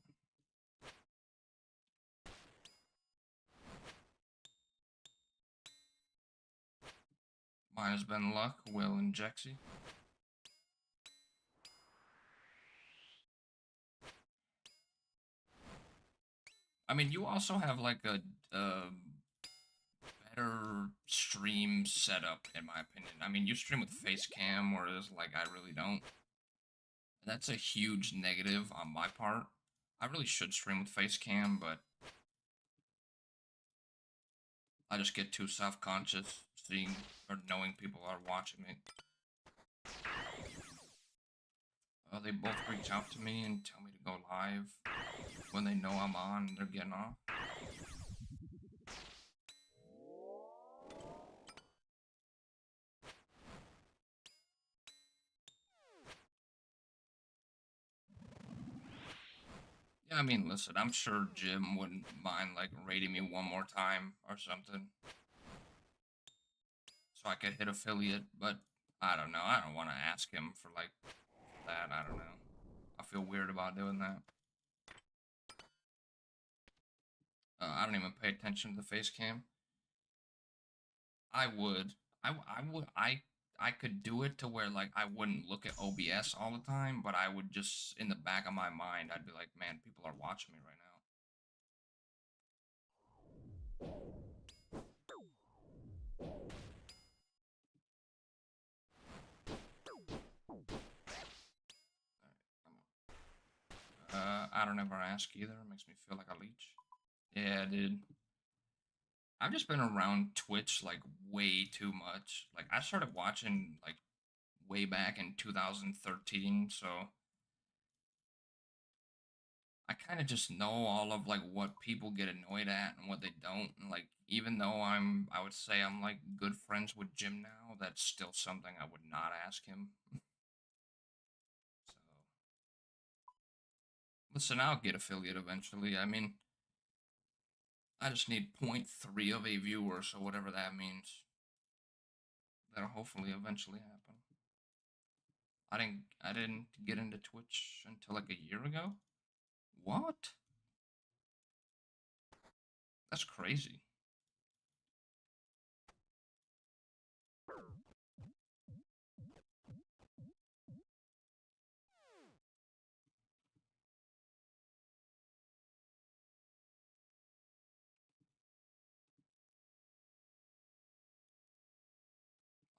Mine has been luck, Will, and Jexy. I mean, you also have like a better stream setup, in my opinion. I mean, you stream with face cam, whereas like I really don't. That's a huge negative on my part. I really should stream with face cam, but I just get too self-conscious seeing or knowing people are watching me. They both reach out to me and tell me to go live when they know I'm on and they're getting off. Yeah, I mean, listen, I'm sure Jim wouldn't mind like rating me one more time or something, so I could hit affiliate. But I don't know. I don't want to ask him for like that. I don't know. I feel weird about doing that. I don't even pay attention to the face cam. I would. I would. I could do it to where like I wouldn't look at OBS all the time, but I would just in the back of my mind I'd be like, man, people are watching me right now. I don't ever ask either. It makes me feel like a leech. Yeah, dude. I've just been around Twitch like way too much. Like I started watching like way back in 2013, so I kind of just know all of like what people get annoyed at and what they don't. And like even though I would say I'm like good friends with Jim now, that's still something I would not ask him. So listen, I'll get affiliate eventually. I mean, I just need point 0.3 of a viewer, so whatever that means. That'll hopefully eventually happen. I didn't get into Twitch until like a year ago. What? That's crazy.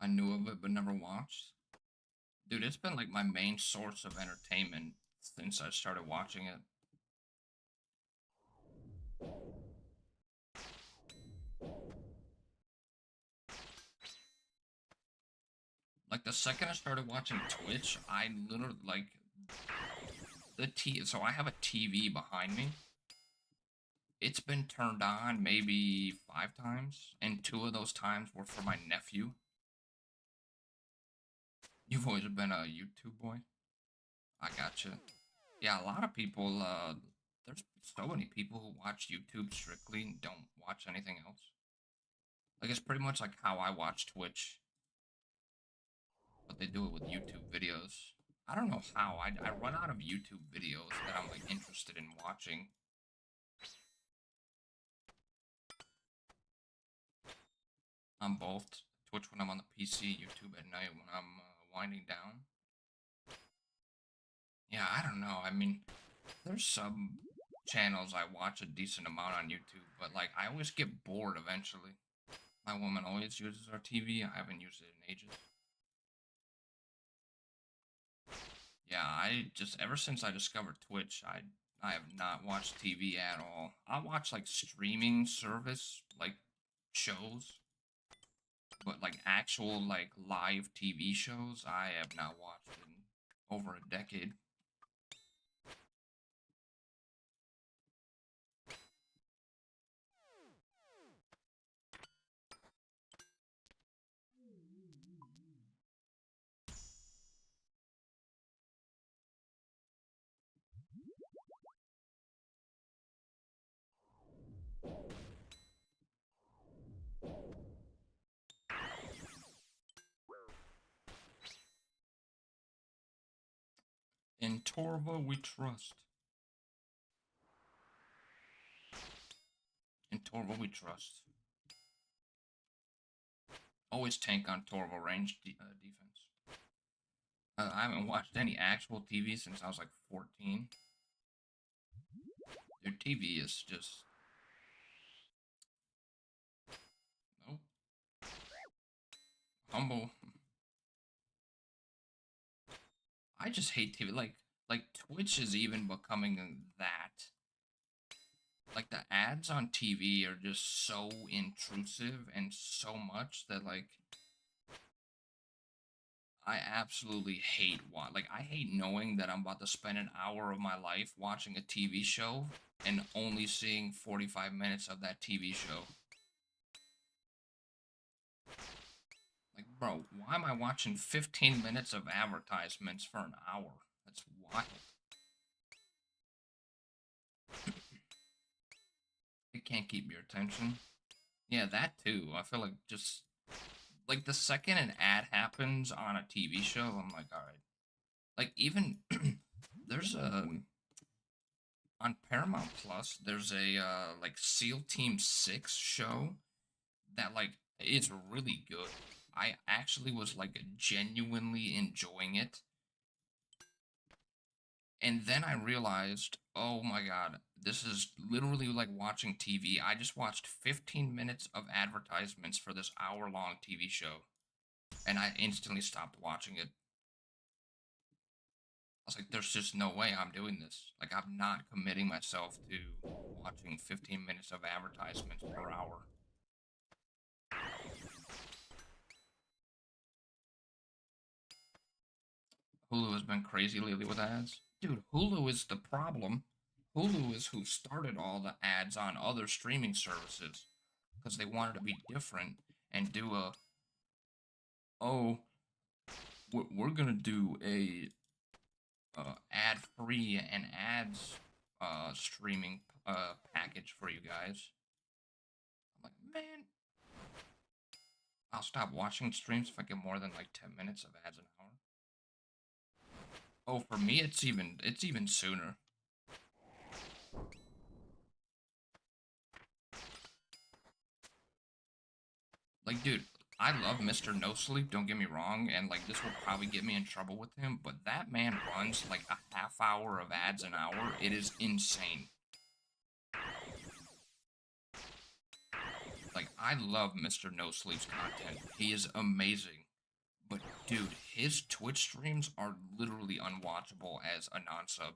I knew of it but never watched. Dude, it's been like my main source of entertainment since I started watching it. Like the second I started watching Twitch, I literally like so I have a TV behind me. It's been turned on maybe 5 times, and 2 of those times were for my nephew. You've always been a YouTube boy. I gotcha. Yeah, a lot of people, there's so many people who watch YouTube strictly and don't watch anything else. Like, it's pretty much like how I watch Twitch, but they do it with YouTube videos. I don't know how. I run out of YouTube videos that I'm, like, interested in watching. On both Twitch when I'm on the PC, YouTube at night when I'm winding down. Yeah, I don't know. I mean, there's some channels I watch a decent amount on YouTube, but, like, I always get bored eventually. My woman always uses our TV. I haven't used it in ages. Yeah, I just ever since I discovered Twitch, I have not watched TV at all. I watch like streaming service like shows, but like actual like live TV shows, I have not watched in over a decade. In Torva we trust. In Torva we trust. Always tank on Torva range defense. I haven't watched any actual TV since I was like 14. Their TV is just nope. Humble. I just hate TV. Like Twitch is even becoming that. Like the ads on TV are just so intrusive and so much that like I absolutely hate like I hate knowing that I'm about to spend an hour of my life watching a TV show and only seeing 45 minutes of that TV show. Like, bro, why am I watching 15 minutes of advertisements for an hour? That's wild. It can't keep your attention. Yeah, that too. I feel like just like the second an ad happens on a TV show, I'm like, all right. Like even there's a on Paramount Plus, there's a like SEAL Team 6 show that like it's really good. I actually was like genuinely enjoying it. And then I realized, oh my God, this is literally like watching TV. I just watched 15 minutes of advertisements for this hour-long TV show, and I instantly stopped watching it. I was like, there's just no way I'm doing this. Like, I'm not committing myself to watching 15 minutes of advertisements per hour. Hulu has been crazy lately with ads. Dude, Hulu is the problem. Hulu is who started all the ads on other streaming services because they wanted to be different and do a, oh, we're gonna do a ad-free and ads streaming package for you guys. I'm like, man, I'll stop watching streams if I get more than like 10 minutes of ads an hour. Oh, for me, it's even sooner. Like, dude, I love Mr. No Sleep, don't get me wrong, and like this will probably get me in trouble with him, but that man runs like a half hour of ads an hour. It is insane. Like, I love Mr. No Sleep's content. He is amazing. But dude, his Twitch streams are literally unwatchable as a non-sub.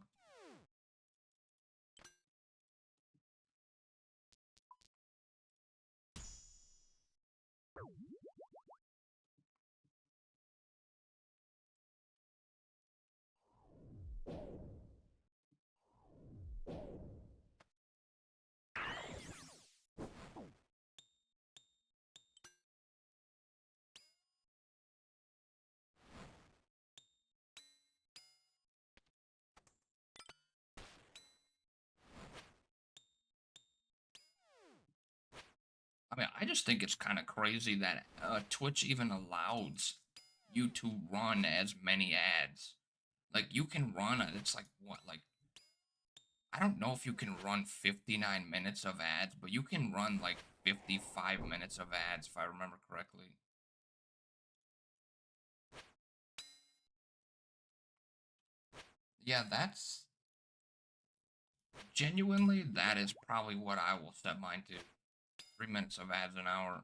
I mean, I just think it's kind of crazy that Twitch even allows you to run as many ads. Like, you can run, it's like, what, like, I don't know if you can run 59 minutes of ads, but you can run like 55 minutes of ads, if I remember correctly. Yeah, that's genuinely, that is probably what I will set mine to. 3 minutes of ads an hour.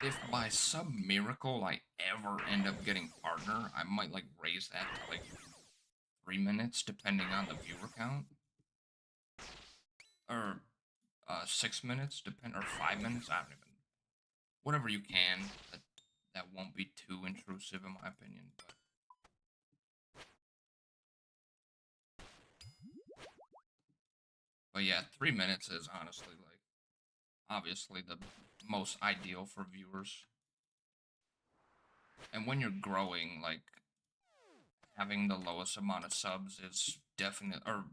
If by some miracle I ever end up getting partner, I might like raise that to like 3 minutes, depending on the viewer count, or 6 minutes, or 5 minutes. I don't even. Whatever you can, that won't be too intrusive in my opinion. But yeah, 3 minutes is honestly like obviously the most ideal for viewers. And when you're growing, like having the lowest amount of subs is definite, or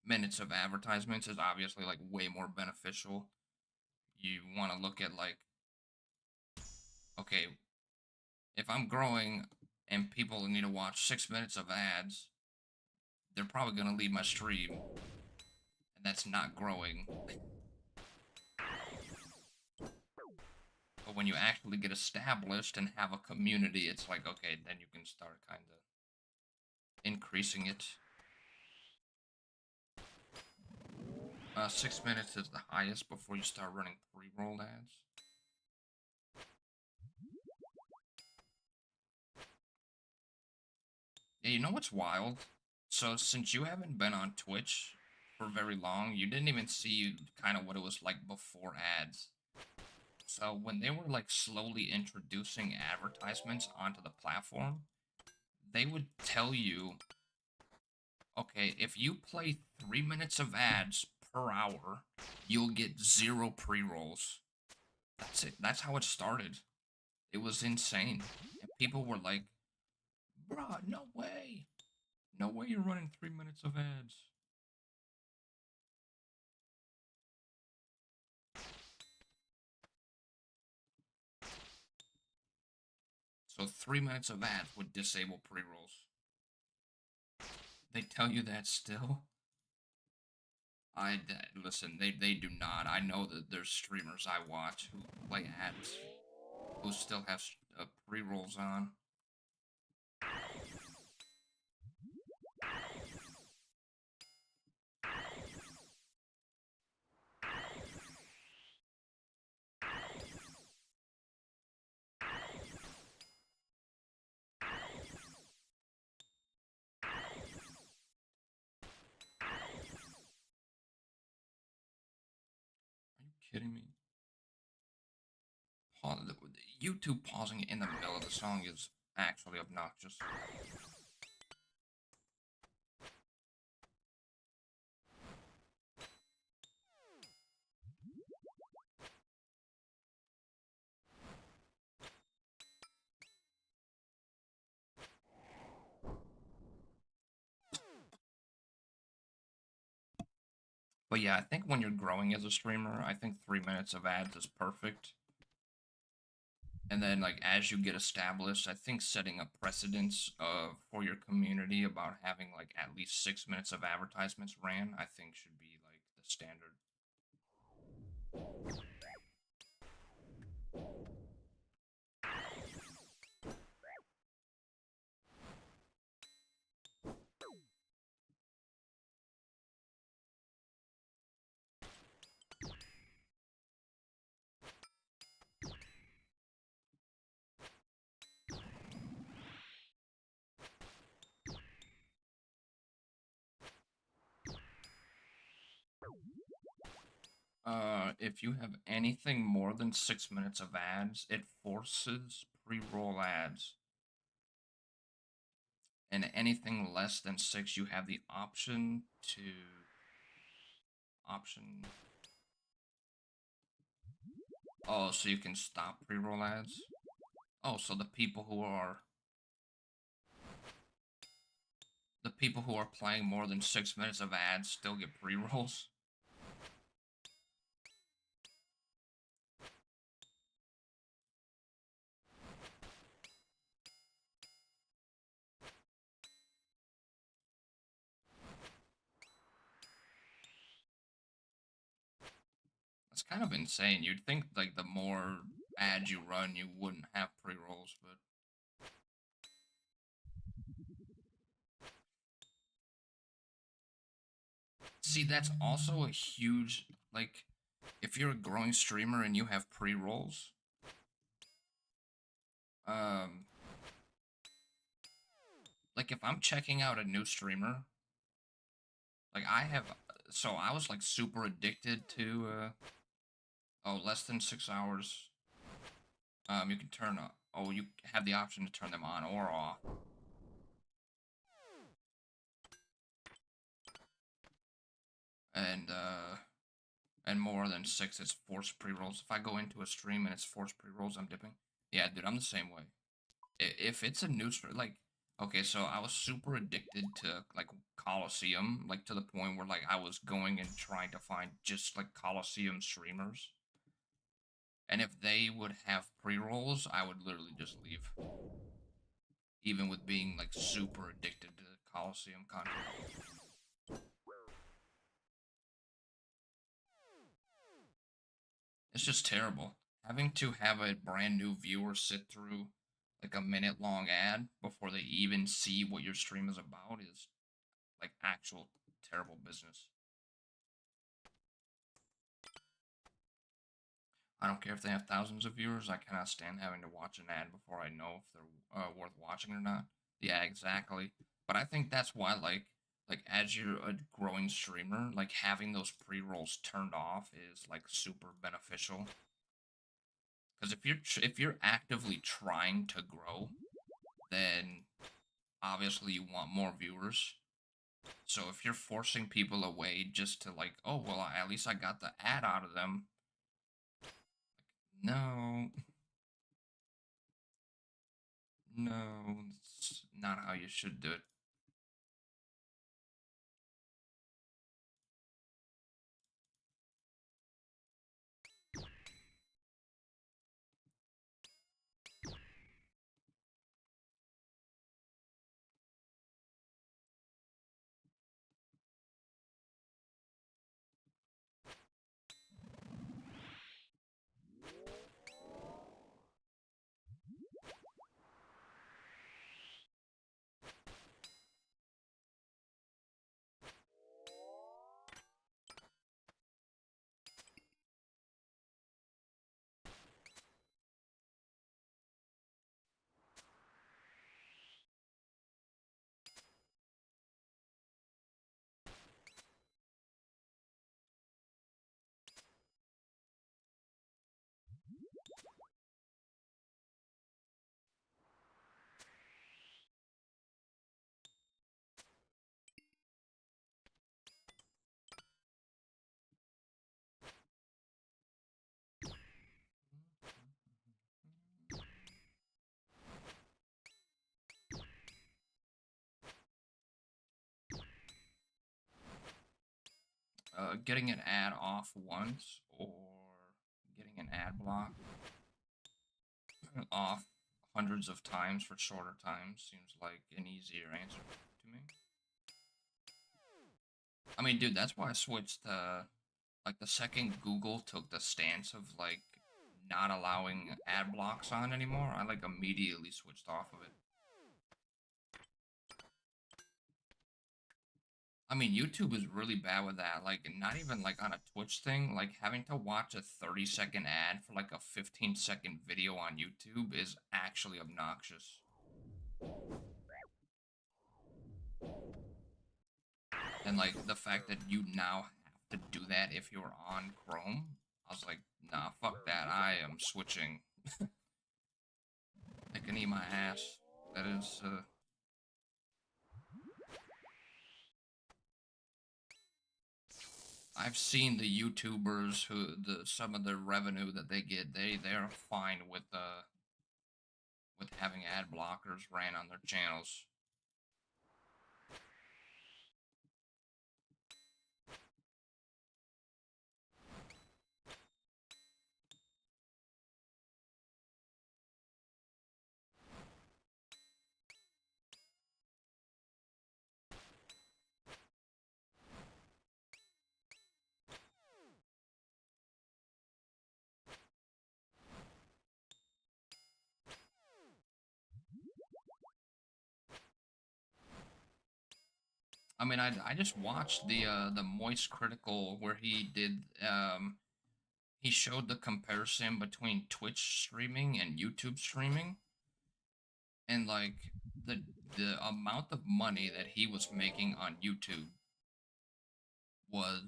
minutes of advertisements is obviously like way more beneficial. You want to look at like, okay, if I'm growing and people need to watch 6 minutes of ads, they're probably gonna leave my stream, and that's not growing. But when you actually get established and have a community, it's like, okay, then you can start kind of increasing it. 6 minutes is the highest before you start running pre-rolled ads. Yeah, you know what's wild? So since you haven't been on Twitch for very long, you didn't even see kind of what it was like before ads. So when they were like slowly introducing advertisements onto the platform, they would tell you, okay, if you play 3 minutes of ads per hour, you'll get 0 pre-rolls. That's it. That's how it started. It was insane. And people were like, bruh, no way. No way you're running 3 minutes of ads. So 3 minutes of ads would disable pre-rolls. They tell you that still? Listen. They do not. I know that there's streamers I watch who play ads who still have pre rolls on. Are you kidding me? YouTube pausing in the middle of the song is actually obnoxious. But yeah, I think when you're growing as a streamer, I think 3 minutes of ads is perfect. And then, like, as you get established, I think setting a precedence for your community about having like at least 6 minutes of advertisements ran, I think should be like the standard. If you have anything more than 6 minutes of ads, it forces pre-roll ads. And anything less than 6, you have the option to option. Oh, so you can stop pre-roll ads. Oh, so the people who are playing more than 6 minutes of ads still get pre-rolls. That's kind of insane. You'd think like the more ads you run, you wouldn't have pre-rolls, but see, that's also a huge, like, if you're a growing streamer and you have pre-rolls, um, like if I'm checking out a new streamer, like so I was like super addicted to, less than 6 hours. You can turn, you have the option to turn them on or off. And more than 6, it's forced pre-rolls. If I go into a stream and it's forced pre-rolls, I'm dipping. Yeah, dude, I'm the same way. If it's a new stream, like, okay, so I was super addicted to like Colosseum, like to the point where like I was going and trying to find just like Colosseum streamers. And if they would have pre-rolls, I would literally just leave. Even with being like super addicted to Colosseum content. It's just terrible. Having to have a brand new viewer sit through like a minute-long ad before they even see what your stream is about is like actual terrible business. I don't care if they have thousands of viewers. I cannot stand having to watch an ad before I know if they're worth watching or not. Yeah, exactly. But I think that's why, like as you're a growing streamer, like having those pre-rolls turned off is like super beneficial. Because if you're actively trying to grow, then obviously you want more viewers. So if you're forcing people away just to like, oh well, at least I got the ad out of them. No, no, it's not how you should do it. getting an ad off once or getting an ad block off hundreds of times for shorter times seems like an easier answer to me. I mean, dude, that's why I switched to, like, the second Google took the stance of, like, not allowing ad blocks on anymore, I, like, immediately switched off of it. I mean, YouTube is really bad with that, like, not even, like, on a Twitch thing, like, having to watch a 30-second ad for, like, a 15-second video on YouTube is actually obnoxious. And, like, the fact that you now have to do that if you're on Chrome, I was like, nah, fuck that, I am switching. I can eat my ass. That is, I've seen the YouTubers who some of the revenue that they get, they're fine with having ad blockers ran on their channels. I mean, I just watched the Moist Critical where he did he showed the comparison between Twitch streaming and YouTube streaming, and like the amount of money that he was making on YouTube was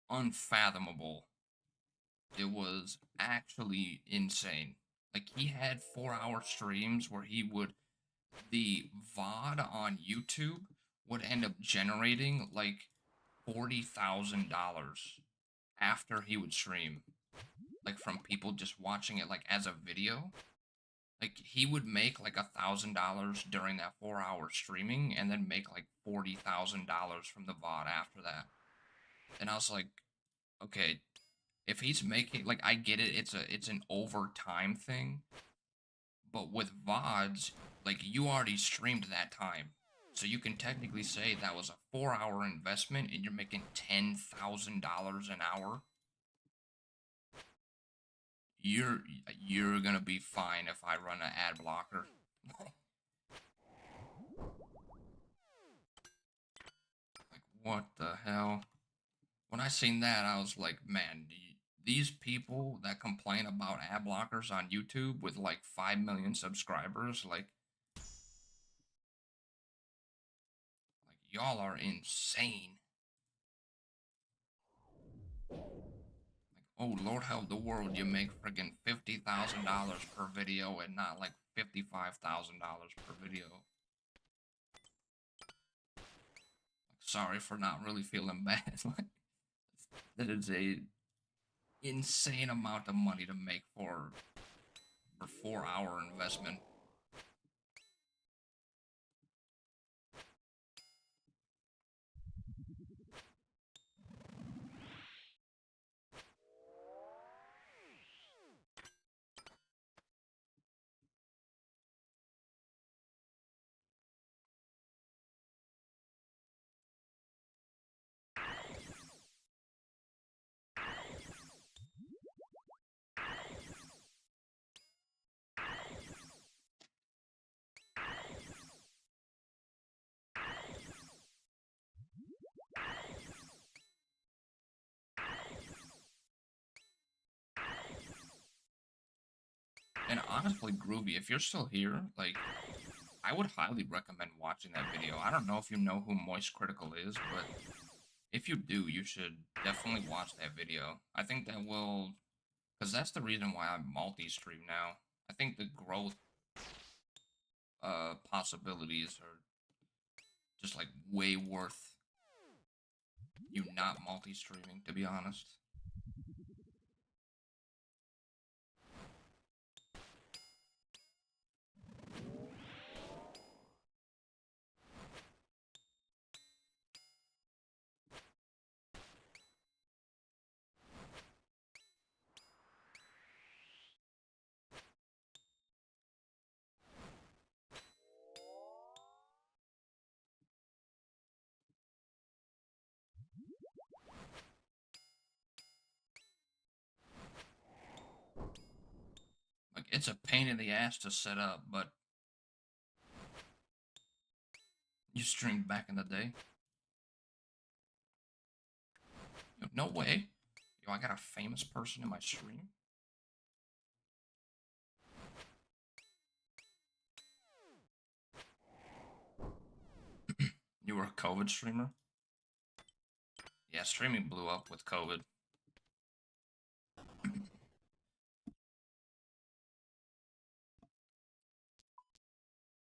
unfathomable. It was actually insane. Like, he had 4-hour streams where he would, the VOD on YouTube would end up generating like $40,000 after he would stream, like, from people just watching it like as a video. Like, he would make like $1,000 during that 4-hour streaming and then make like $40,000 from the VOD after that. And I was like, okay, if he's making, like, I get it, it's an overtime thing, but with VODs, like, you already streamed that time. So you can technically say that was a 4-hour investment and you're making $10,000 an hour. You're gonna be fine if I run an ad blocker. Like, what the hell? When I seen that, I was like, man, these people that complain about ad blockers on YouTube with like 5 million subscribers, like y'all are insane. Like, oh, Lord help the world, you make friggin' $50,000 per video and not like $55,000 per video. Like, sorry for not really feeling bad. Like, that is a insane amount of money to make for 4-hour investment. And honestly, Groovy, if you're still here, like, I would highly recommend watching that video. I don't know if you know who Moist Critical is, but if you do, you should definitely watch that video. I think that will, because that's the reason why I multi-stream now. I think the growth possibilities are just like way worth you not multi-streaming, to be honest. it's a pain in the ass to set up, but you streamed back in the day. Yo, no way. Yo, I got a famous person in my stream. You were a COVID streamer? Yeah, streaming blew up with COVID.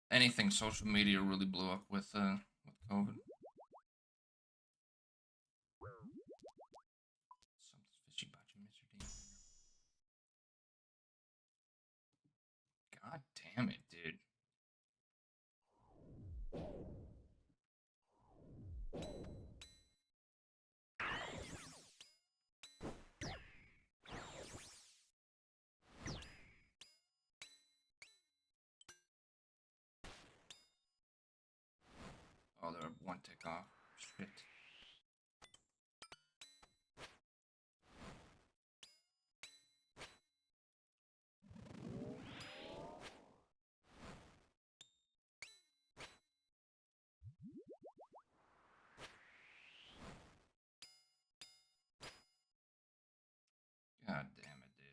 Anything social media really blew up with COVID. Something's fishy about you, Mr. Dean. God damn it, dude. Oh, they're one tick off. Shit. God damn it, dude.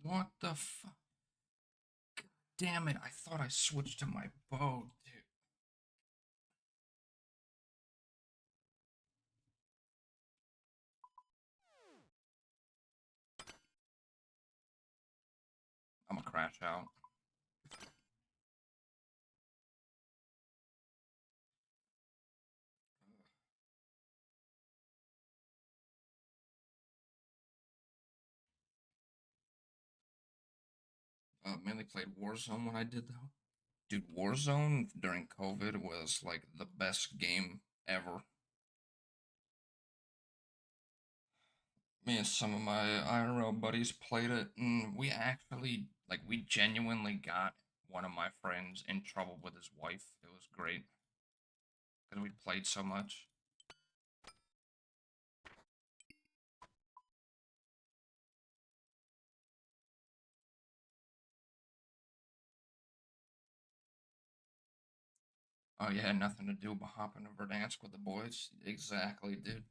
What the fuck? Damn it, I thought I switched to my bow, dude. I'm gonna crash out. Mainly played Warzone when I did though. Dude, Warzone during COVID was like the best game ever. Me and some of my IRL buddies played it, and we genuinely got one of my friends in trouble with his wife. It was great because we played so much. Oh yeah, nothing to do but hopping over Verdansk with the boys. Exactly, dude.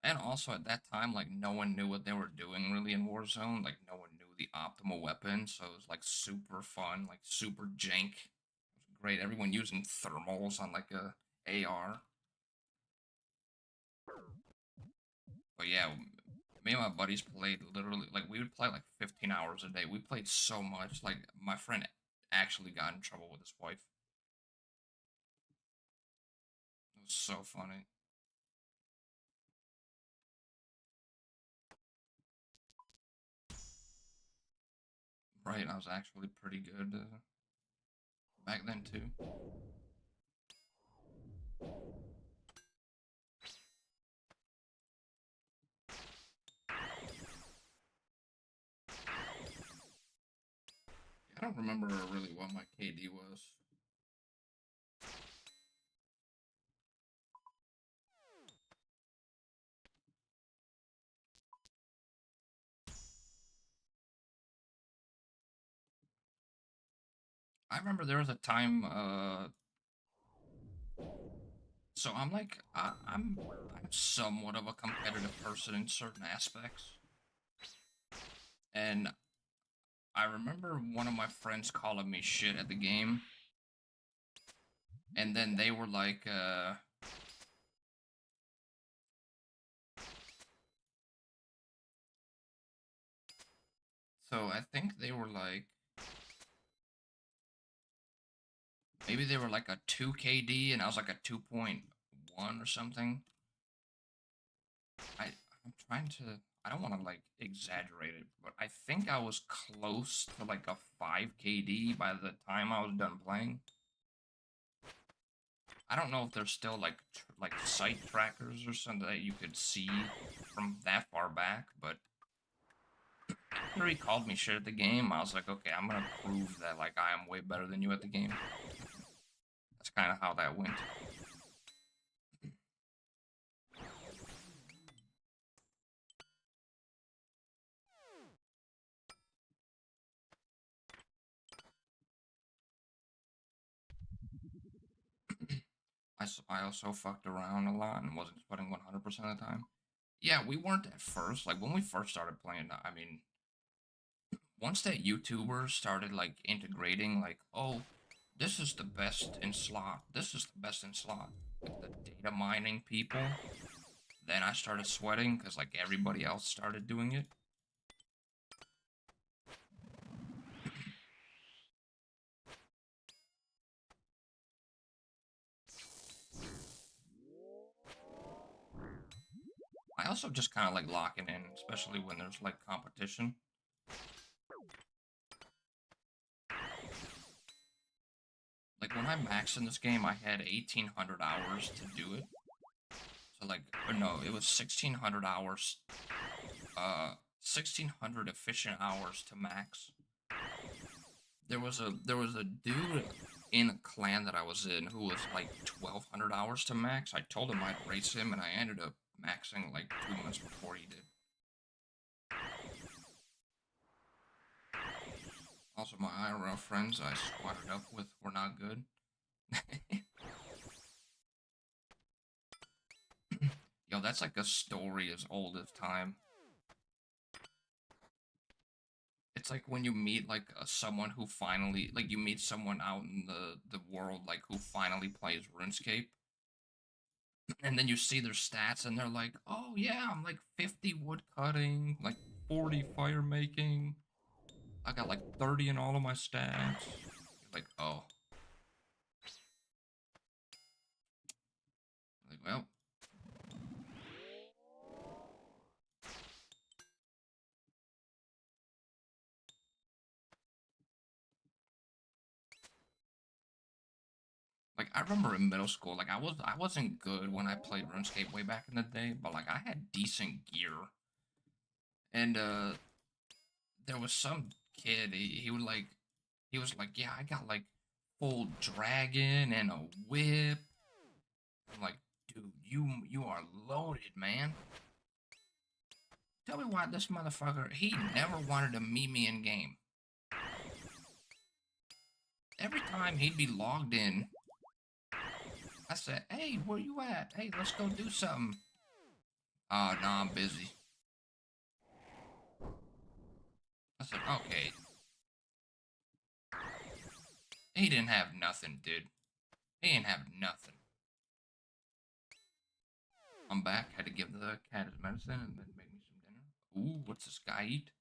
And also at that time, like no one knew what they were doing really in Warzone. Like no one knew the optimal weapon, so it was like super fun, like super jank. It was great. Everyone using thermals on like a AR. But yeah, me and my buddies played literally like we would play like 15 hours a day. We played so much. Like my friend actually got in trouble with his wife. It was so funny. Right, I was actually pretty good back then too. I don't remember really what my KD was. I remember there was a time. So I'm like, I'm somewhat of a competitive person in certain aspects, and I remember one of my friends calling me shit at the game, and then they were like, so I think they were like, maybe they were like a 2 KD, and I was like a 2.1 or something. I'm trying to. I don't want to like exaggerate it, but I think I was close to like a 5 KD by the time I was done playing. I don't know if there's still like site trackers or something that you could see from that far back, but after he called me shit at the game, I was like, okay, I'm gonna prove that like I am way better than you at the game. That's kind of how that went. I also fucked around a lot and wasn't putting 100% of the time. Yeah, we weren't at first. Like when we first started playing, I mean, once that YouTubers started like integrating, like, oh, this is the best in slot, this is the best in slot, like the data mining people, then I started sweating because like everybody else started doing it. I also just kind of like locking in, especially when there's like competition. Like when I maxed in this game, I had 1,800 hours to do it. So like, or no, it was 1,600 hours. 1,600 efficient hours to max. There was a dude in a clan that I was in who was like 1,200 hours to max. I told him I'd race him, and I ended up maxing like 2 months before he did. Also, my IRL friends I squatted up with were not good. Yo, that's like a story as old as time. It's like when you meet like someone who finally like you meet someone out in the world like who finally plays RuneScape, and then you see their stats and they're like, "Oh yeah, I'm like 50 wood cutting, like 40 fire making. I got like 30 in all of my stats." You're like, "Oh." Like, well, like I remember in middle school, like I wasn't good when I played RuneScape way back in the day, but like I had decent gear. And there was some kid, he was like, "Yeah, I got like full dragon and a whip." I'm like, "Dude, you are loaded, man." Tell me why this motherfucker, he never wanted to meet me in game. Every time he'd be logged in, I said, "Hey, where you at? Hey, let's go do something." "Oh, no, I'm busy." I said, "Okay." He didn't have nothing, dude. He didn't have nothing. I'm back. Had to give the cat his medicine and then make me some dinner. Ooh, what's this guy eat?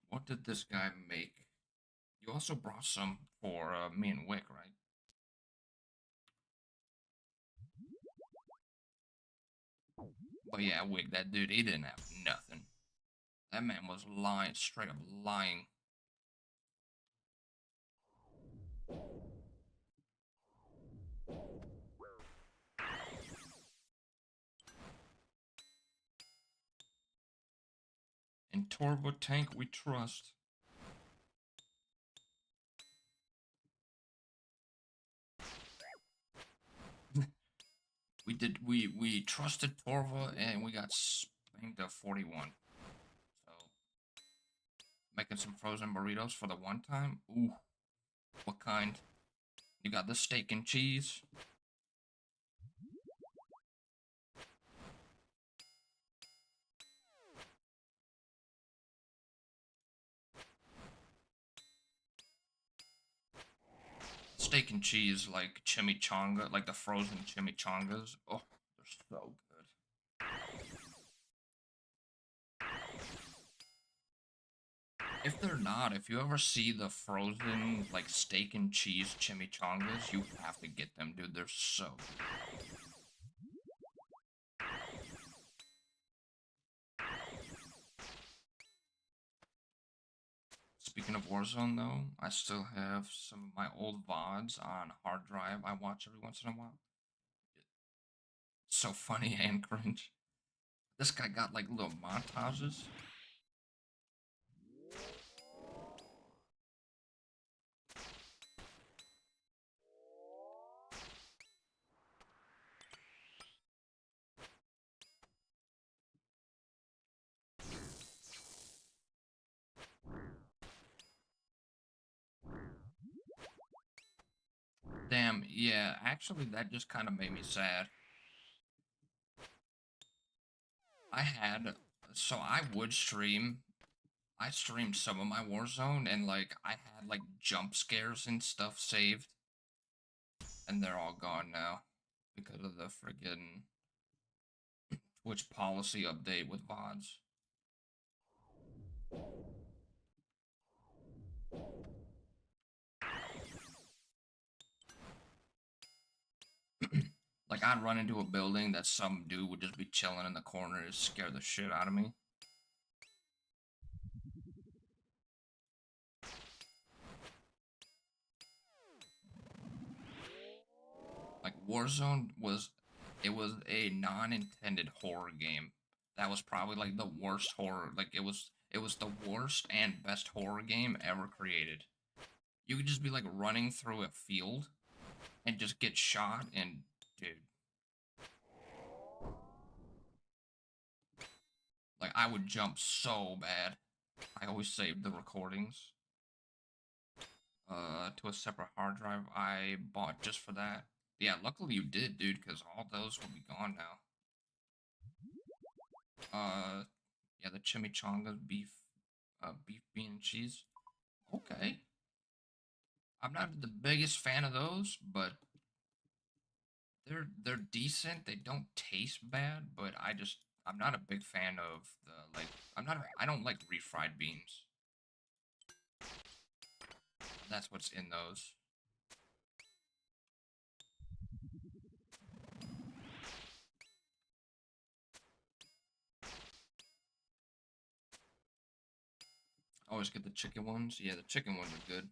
What did this guy make? You also brought some for me and Wick, right? But yeah, Wick, that dude, he didn't have nothing. That man was lying, straight up lying. In Turbo Tank, we trust. We trusted Torva and we got spanked to 41. So making some frozen burritos for the one time. Ooh, what kind? You got the steak and cheese. Steak and cheese, like chimichanga, like the frozen chimichangas. Oh, they're so good. If they're not, if you ever see the frozen, like steak and cheese chimichangas, you have to get them, dude. They're so good. Speaking of Warzone, though, I still have some of my old VODs on hard drive I watch every once in a while. So funny and cringe. This guy got like little montages. Damn, yeah, actually, that just kind of made me sad. I had, so I would stream. I streamed some of my Warzone, and like, I had like jump scares and stuff saved, and they're all gone now because of the friggin' Twitch policy update with VODs. Like, I'd run into a building that some dude would just be chilling in the corner and scare the shit out of me. Like, Warzone was, it was a non-intended horror game. That was probably like the worst horror, like it was the worst and best horror game ever created. You could just be like running through a field and just get shot and dude. Like, I would jump so bad. I always saved the recordings to a separate hard drive I bought just for that. Yeah, luckily you did, dude, because all those will be gone now. Yeah, the chimichangas, beef, bean, and cheese. Okay. I'm not the biggest fan of those, but they're decent. They don't taste bad, but I'm not a big fan of the like I don't like refried beans. That's what's in those. Always get the chicken ones. Yeah, the chicken ones are good.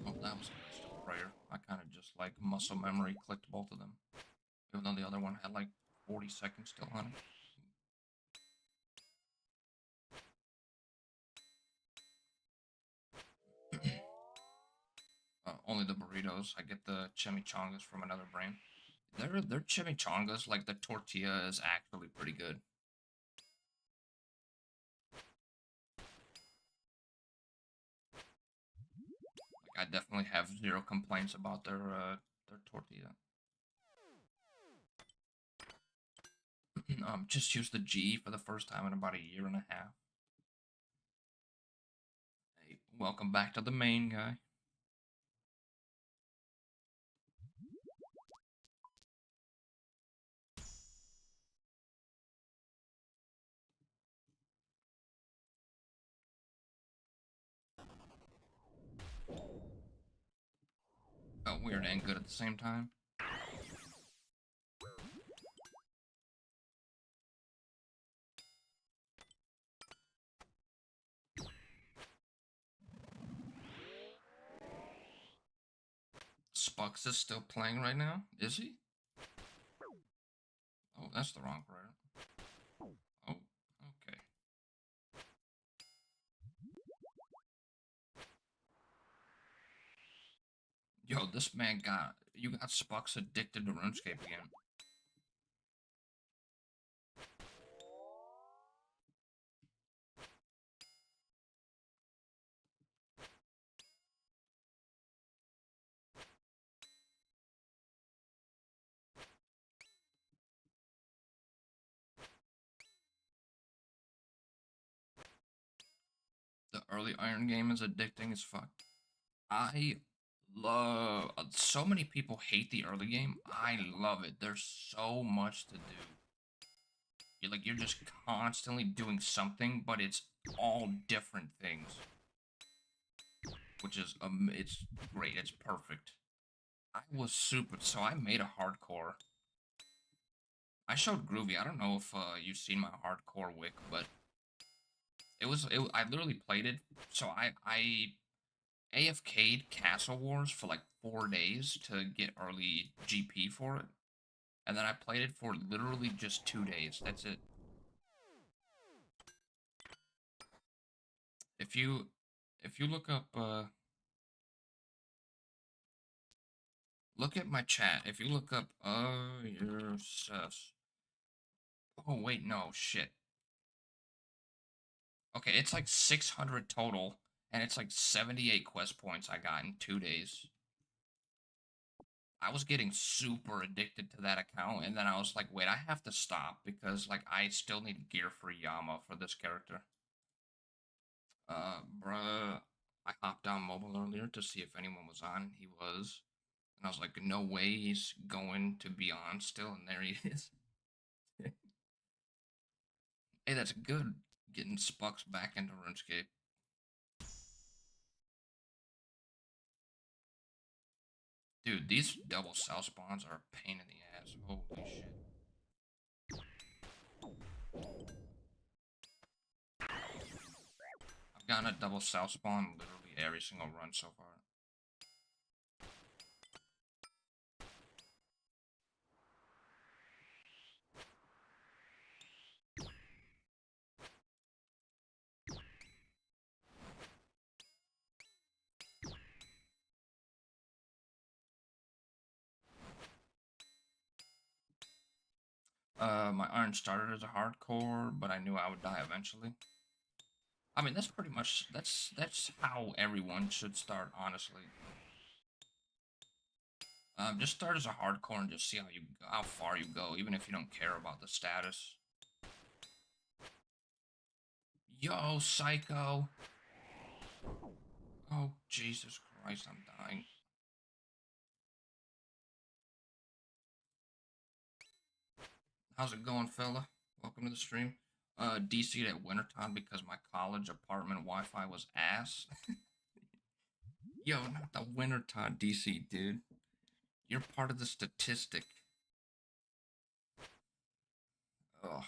Oh, that was a waste of a prayer. I kind of just like muscle memory clicked both of them, even though the other one had like 40 seconds still on it. Only the burritos. I get the chimichangas from another brand. Their chimichangas, like the tortilla, is actually pretty good. Like, I definitely have zero complaints about their tortilla. Just used the G for the first time in about a year and a half. Hey, welcome back to the main guy. Felt weird and good at the same time. Spucks is still playing right now? Is he? Oh, that's the wrong prayer. Oh, okay. Yo, this man you got Spucks addicted to RuneScape again. The early Iron game is addicting as fuck. I love. So many people hate the early game. I love it. There's so much to do. You're just constantly doing something, but it's all different things, which is it's great. It's perfect. I was super. So I made a hardcore. I showed Groovy. I don't know if you've seen my hardcore wick, but I literally played it. So I AFK'd Castle Wars for like 4 days to get early GP for it, and then I played it for literally just 2 days. That's it. If you if you look at my chat. If you look up your sus. Oh wait, no shit. Okay, it's like 600 total, and it's like 78 quest points I got in 2 days. I was getting super addicted to that account, and then I was like, wait, I have to stop because like I still need gear for Yama for this character. Bruh, I hopped on mobile earlier to see if anyone was on. He was, and I was like, no way he's going to be on still, and there he is. Hey, that's good. Getting Spucks back into RuneScape. Dude, these double cell spawns are a pain in the ass. Holy shit. I've gotten a double cell spawn literally every single run so far. My iron started as a hardcore, but I knew I would die eventually. I mean, that's pretty much that's how everyone should start, honestly. Just start as a hardcore and just see how far you go, even if you don't care about the status. Yo, psycho! Oh Jesus Christ, I'm dying. How's it going, fella? Welcome to the stream. DC'd at wintertime because my college apartment Wi-Fi was ass. Yo, not the wintertime DC, dude. You're part of the statistic. Ugh.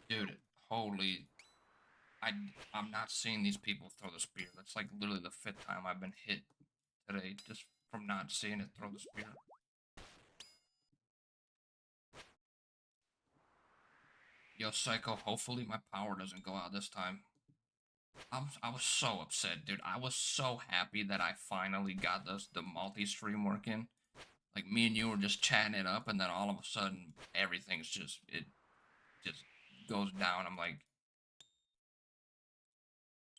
Dude, holy. I, I'm not seeing these people throw the spear. That's like literally the 5th time I've been hit today just from not seeing it throw the spear. Yo, Psycho, hopefully my power doesn't go out this time. I was so upset, dude. I was so happy that I finally got the multi-stream working. Like, me and you were just chatting it up, and then all of a sudden, everything's it just goes down. I'm like,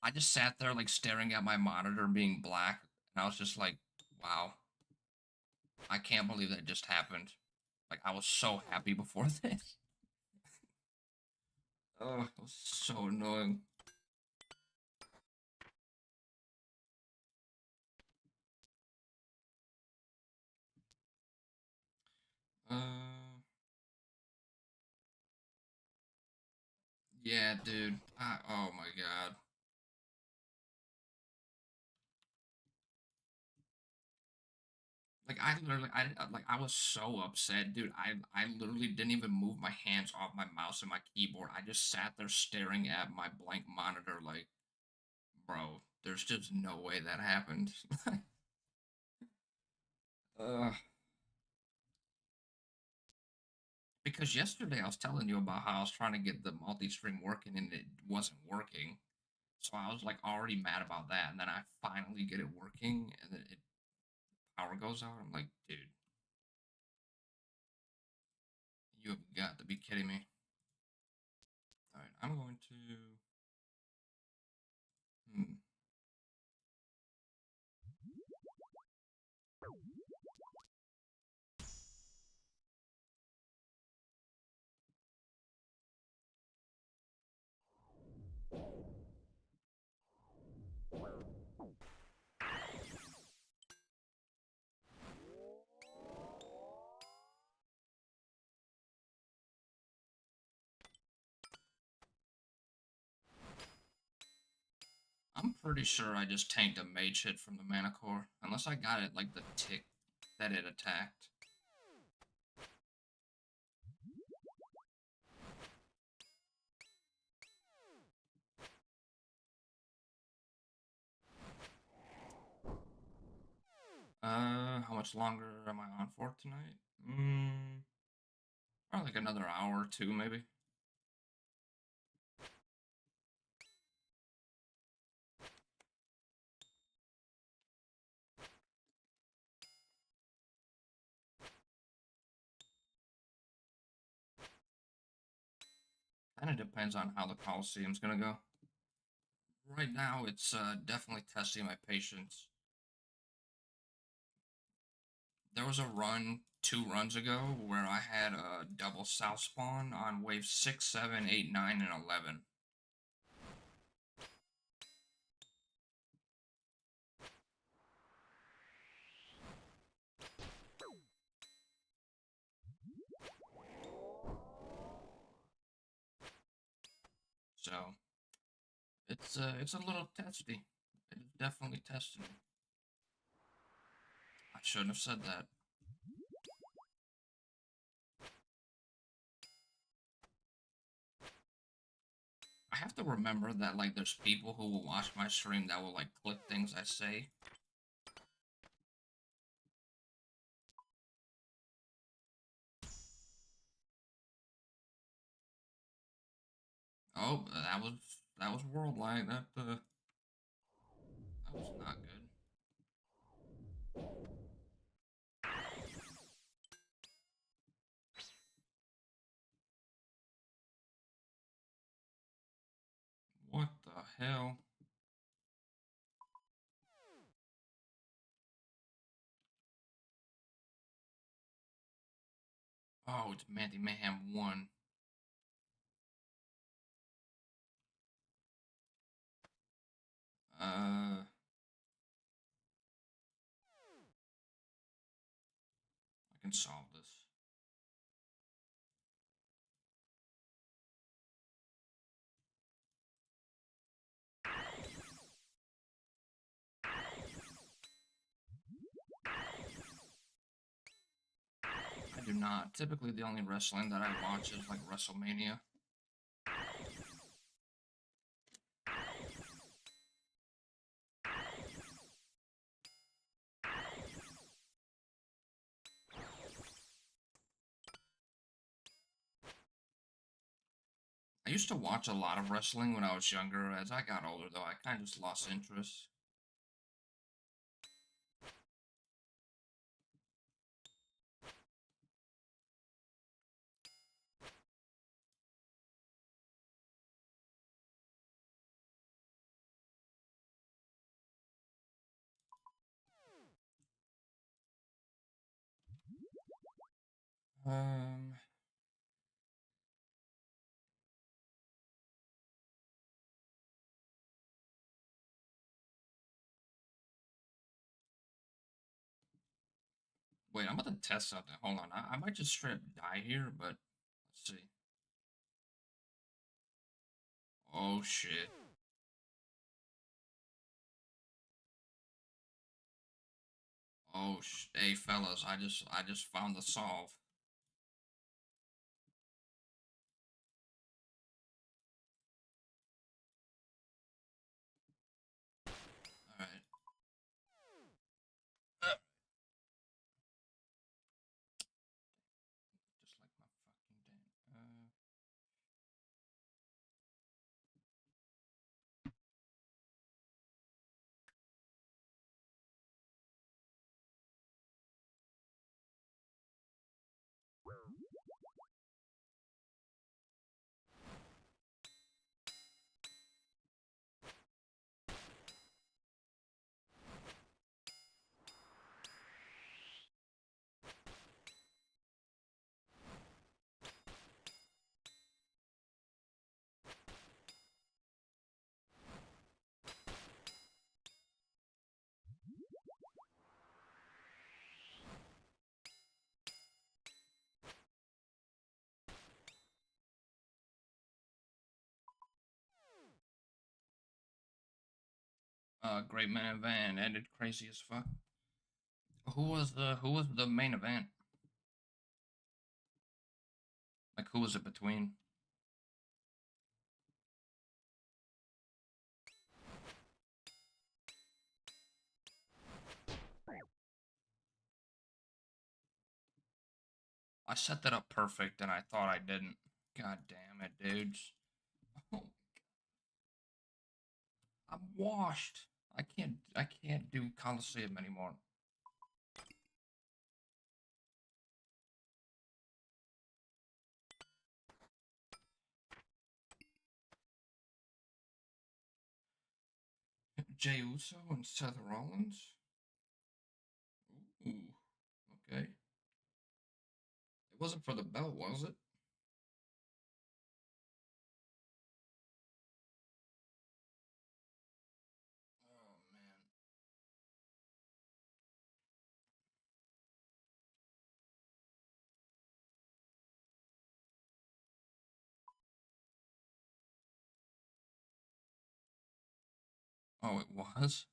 I just sat there, like, staring at my monitor being black, and I was just like, wow, I can't believe that just happened. Like, I was so happy before this. Oh, it was so annoying. Yeah, dude. Oh my god. Like I was so upset, dude. I literally didn't even move my hands off my mouse and my keyboard. I just sat there staring at my blank monitor, like, bro, there's just no way that happened. uh, because yesterday I was telling you about how I was trying to get the multi-stream working and it wasn't working. So I was like already mad about that, and then I finally get it working, and then power goes out. I'm like, dude, you have got to be kidding me. All right, I'm going to. Hmm. pretty sure I just tanked a mage hit from the mana core. Unless I got it like the tick that it attacked. How much longer am I on for tonight? Probably like another hour or two, maybe. Kind of depends on how the Colosseum's gonna go. Right now, it's definitely testing my patience. There was a run 2 runs ago where I had a double south spawn on wave 6, 7, 8, 9, and 11. So it's a little testy. It's definitely testing me. I shouldn't have said that. I have to remember that like there's people who will watch my stream that will like clip things I say. Oh, that was worldwide. That was not good. What the hell? Oh, it's Mandy Mayhem 1. I can solve this. I do not. Typically, the only wrestling that I watch is like WrestleMania. I used to watch a lot of wrestling when I was younger. As I got older, though, I kind of just lost interest. Um, Wait, I'm about to test something. Hold on. I might just straight up die here, but let's see. Oh shit. Hey fellas, I just found the solve. All right. Uh, just like my fucking damn. Great main event ended crazy as fuck. Who was the main event? Like who was it between? I set that up perfect and I thought I didn't. God damn it, dudes. Oh, I'm washed. I can't do Colosseum anymore. Jey Uso and Seth Rollins? Ooh, okay. It wasn't for the belt, was it? Oh man. Oh, it was?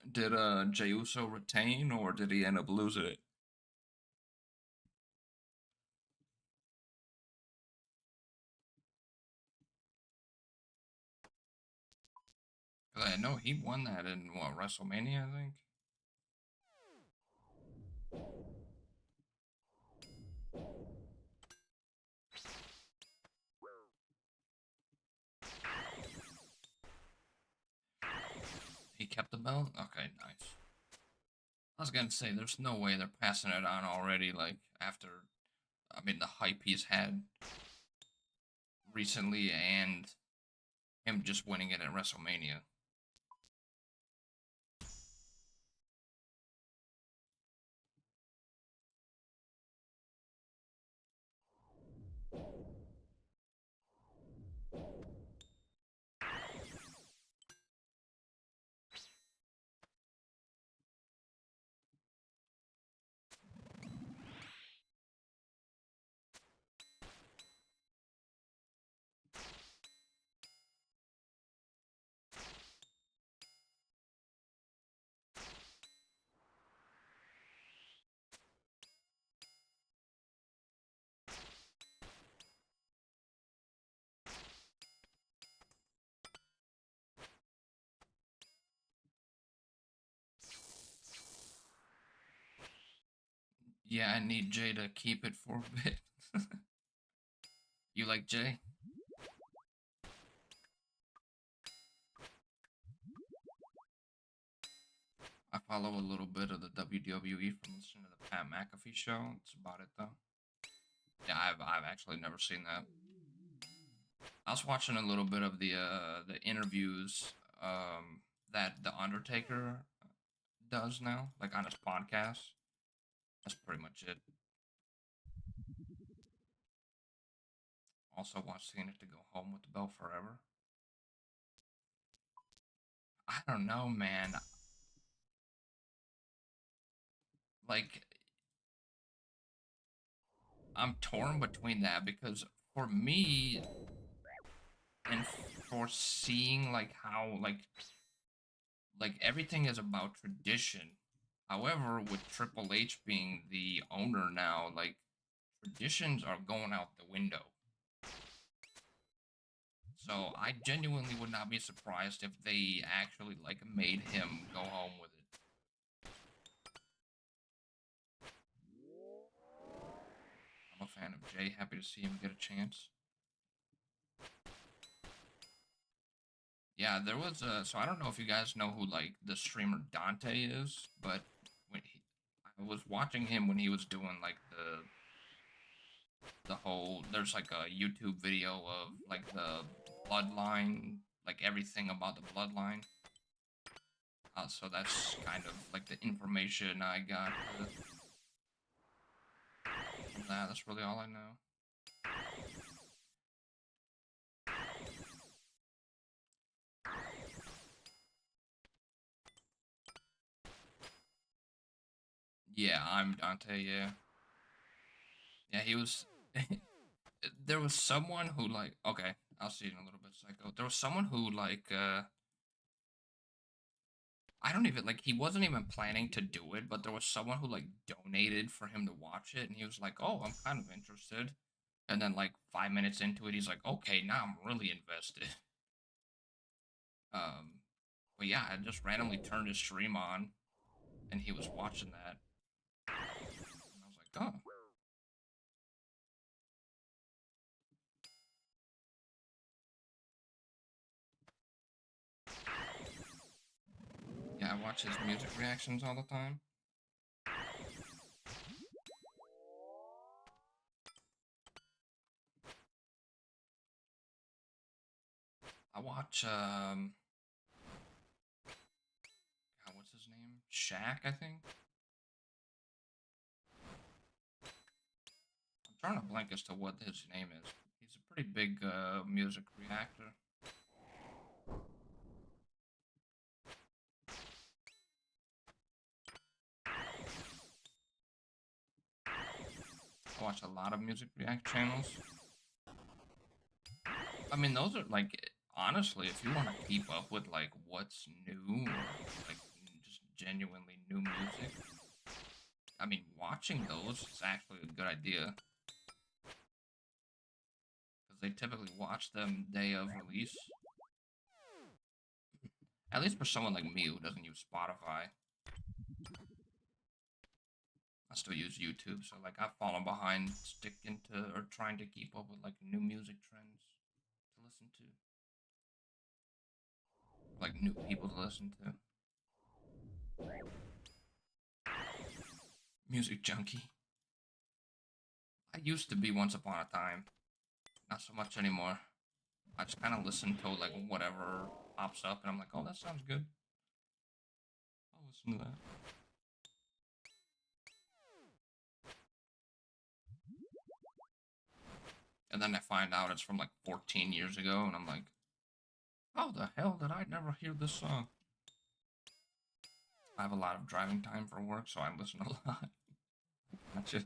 Did Jey Uso retain or did he end up losing it? 'Cause I know he won that in what, WrestleMania, I think? He kept the belt? Okay, nice. I was gonna say, there's no way they're passing it on already, like, after, I mean, the hype he's had recently and him just winning it at WrestleMania. Yeah, I need Jay to keep it for a bit. You like Jay? I follow a little bit of the WWE from listening to the Pat McAfee show. That's about it, though. Yeah, I've actually never seen that. I was watching a little bit of the interviews that the Undertaker does now, like on his podcast. That's pretty much it. Also watched Cena to go home with the belt forever. I don't know, man. Like I'm torn between that because for me and for seeing like how like everything is about tradition. However, with Triple H being the owner now, like traditions are going out the window. So I genuinely would not be surprised if they actually like made him go home with it. I'm a fan of Jay, happy to see him get a chance. Yeah, there was so I don't know if you guys know who like the streamer Dante is, but when I was watching him when he was doing like the whole there's like a YouTube video of like the bloodline, like everything about the bloodline. So that's kind of like the information I got from that. That's really all I know. Yeah, I'm Dante. Yeah, yeah. He was. There was someone who like. Okay, I'll see you in a little bit, Psycho. There was someone who like. I don't even like. He wasn't even planning to do it, but there was someone who like donated for him to watch it, and he was like, "Oh, I'm kind of interested." And then like 5 minutes into it, he's like, "Okay, now I'm really invested." Um, but yeah, I just randomly turned his stream on, and he was watching that, and I was like, "Oh." Yeah, I watch his music reactions all the time. I watch God, what's his name? Shaq, I think. I'm trying to blank as to what his name is. He's a pretty big music reactor. I watch a lot of music react channels. I mean, those are like honestly, if you want to keep up with like what's new or like just genuinely new music, I mean, watching those is actually a good idea because they typically watch them day of release. At least for someone like me who doesn't use Spotify, I still use YouTube. So like I've fallen behind sticking to or trying to keep up with like new music trends to listen to, like new people to listen to. Music junkie. I used to be once upon a time, not so much anymore. I just kind of listen to like whatever pops up, and I'm like, oh, that sounds good. I'll listen to that. And then I find out it's from like 14 years ago, and I'm like, how the hell did I never hear this song? I have a lot of driving time for work, so I listen a lot. Gotcha.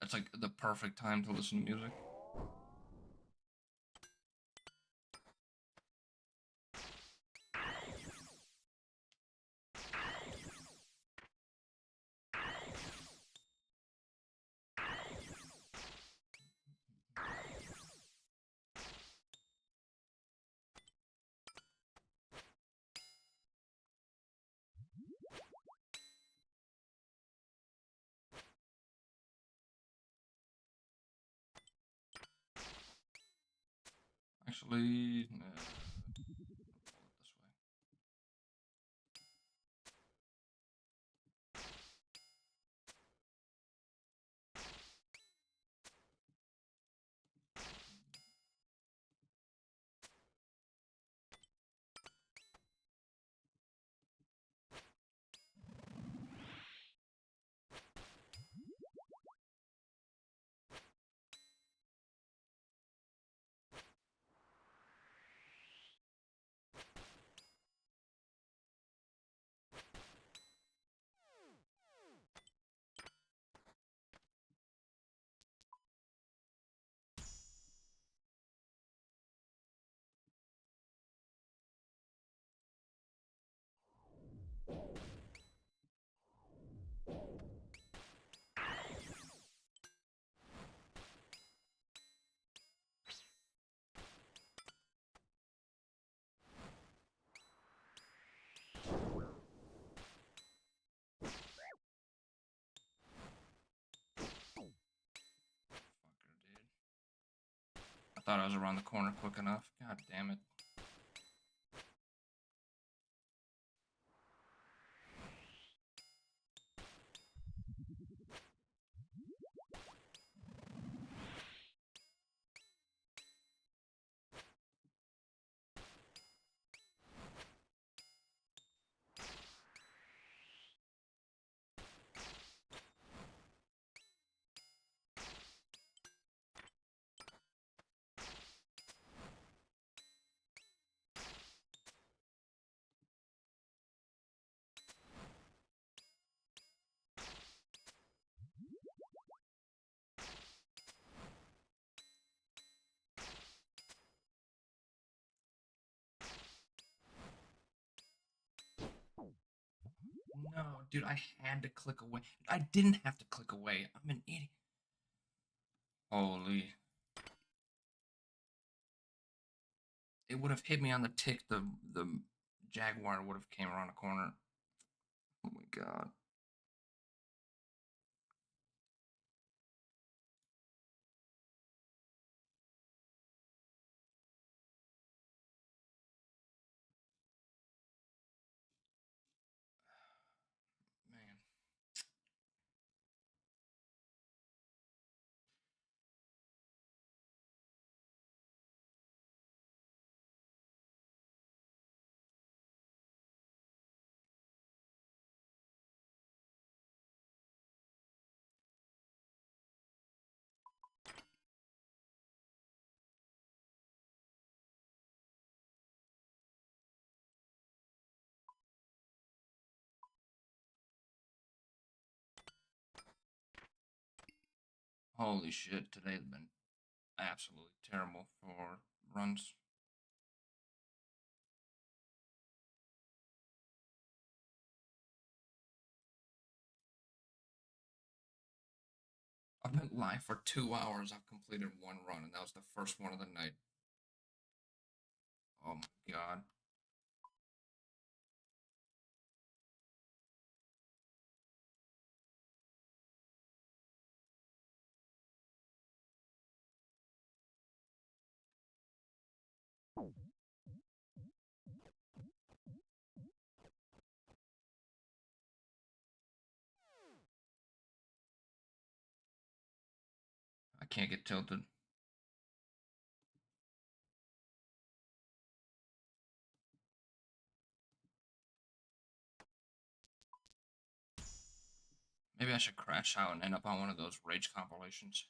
It's like the perfect time to listen to music. Actually, pull it this way. Fucker, dude. I thought I was around the corner quick enough. God damn it. No, dude, I had to click away. I didn't have to click away. I'm an idiot. Holy. It would have hit me on the tick. The Jaguar would have came around the corner. Oh my god. Man. Holy shit, today has been absolutely terrible for runs. I've been live for 2 hours. I've completed one run, and that was the first one of the night. Oh my god. I can't get tilted. Maybe I should crash out and end up on one of those rage compilations.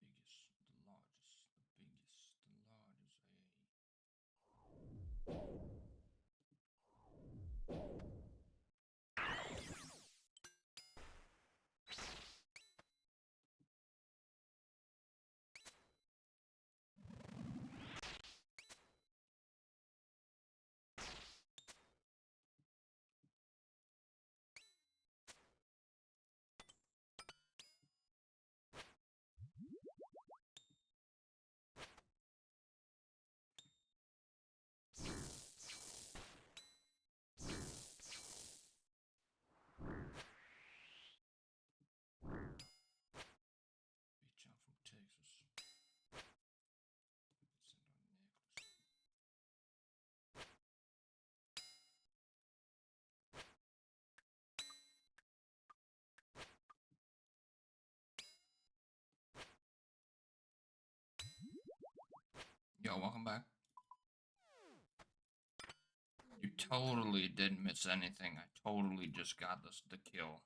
Biggest, the largest, the biggest, the largest. Bitch, I'm from Texas. Send on necklace. Yo, welcome back. You totally didn't miss anything. I totally just got the kill.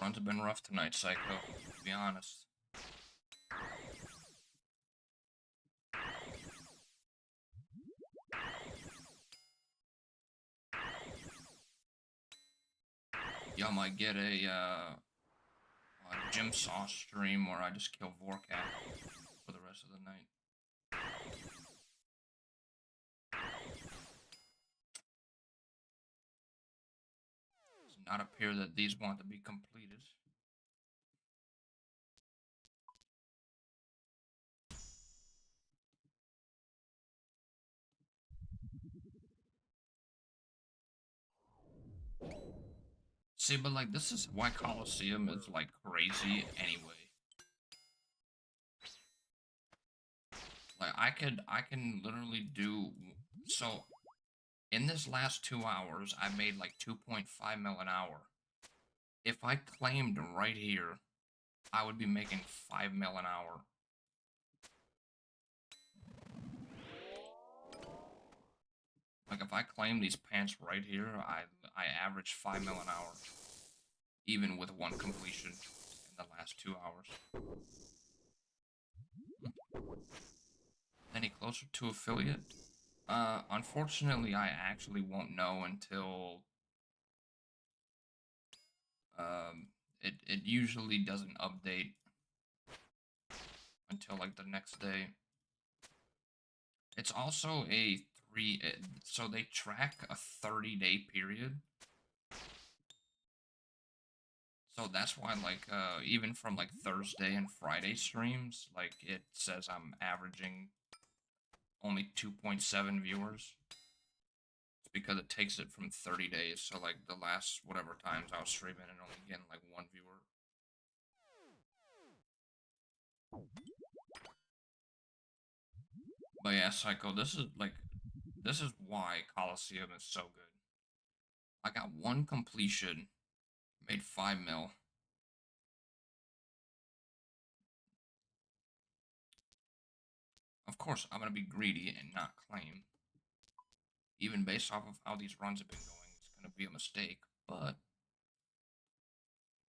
Runs have been rough tonight, Psycho, to be honest. Y'all might get a, Gym Sauce stream where I just kill Vorcat for the rest of the night. Does not appear that these want to be completed. See, but like this is why Colosseum is like crazy anyway. Like I can literally do so in this last 2 hours I made like 2.5 mil an hour. If I claimed right here, I would be making 5 mil an hour. Like if I claim these pants right here, I average 5 mil an hour, even with one completion in the last 2 hours. Any closer to affiliate? Unfortunately, I actually won't know until it usually doesn't update until like the next day. It's also a so they track a 30-day period. So that's why, like, even from like Thursday and Friday streams, like it says I'm averaging only 2.7 viewers. It's because it takes it from 30 days. So like the last whatever times I was streaming and only getting like 1 viewer. But yeah, Psycho, this is why Colosseum is so good. I got one completion, made 5 mil. Of course, I'm gonna be greedy and not claim. Even based off of how these runs have been going, it's gonna be a mistake. But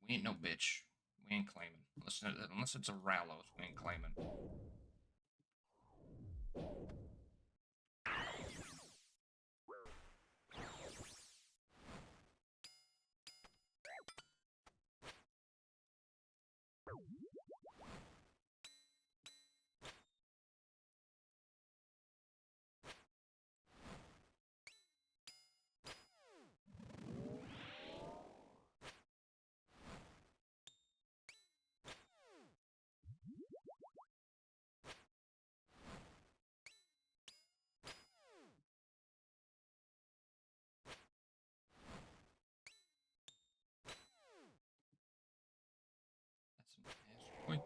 we ain't no bitch. We ain't claiming. Unless it's a Rallos, we ain't claiming. That's an ass quick.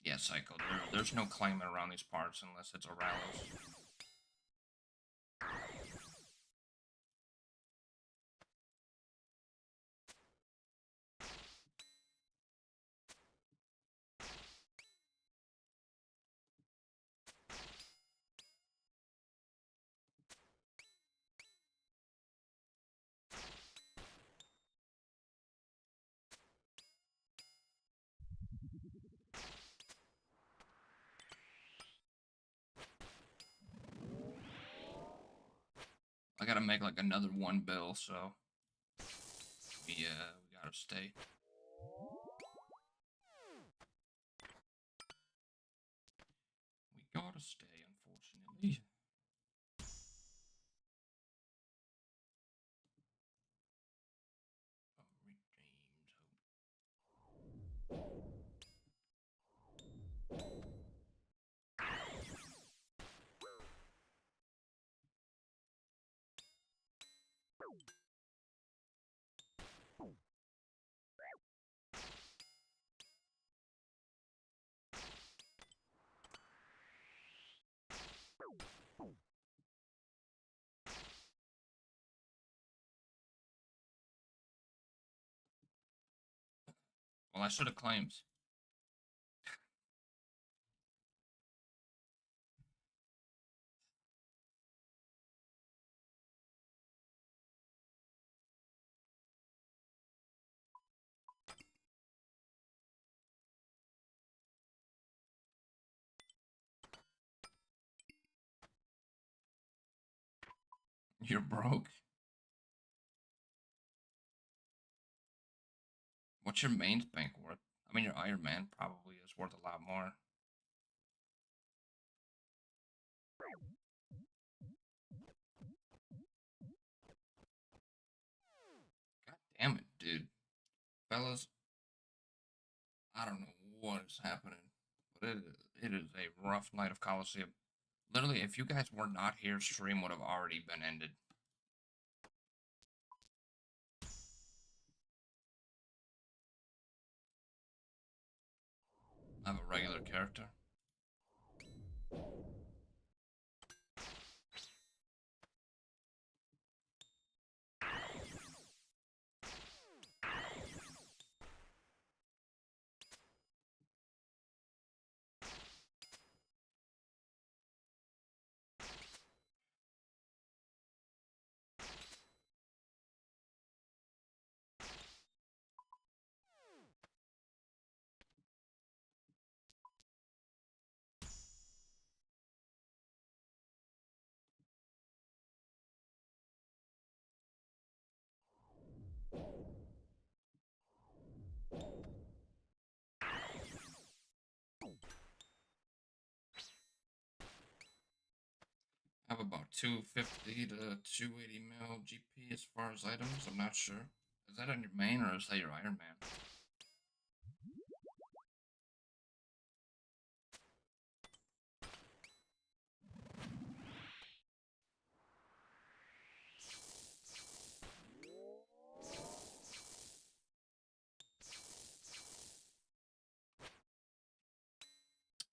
Yeah, Psycho. There's no claiming around these parts unless it's a Rallos. I gotta make like another 1 bill, so we gotta stay. We gotta stay, unfortunately. Well, I should have claimed. You're broke? What's your main bank worth? I mean, your Iron Man probably is worth a lot more. God damn it, dude. Fellas, I don't know what is happening, but it is a rough night of Colosseum. Literally, if you guys were not here, stream would have already been ended. I have a regular character. I have about 250 to 280 mil GP as far as items. I'm not sure. Is that on your main or is that your Iron Man?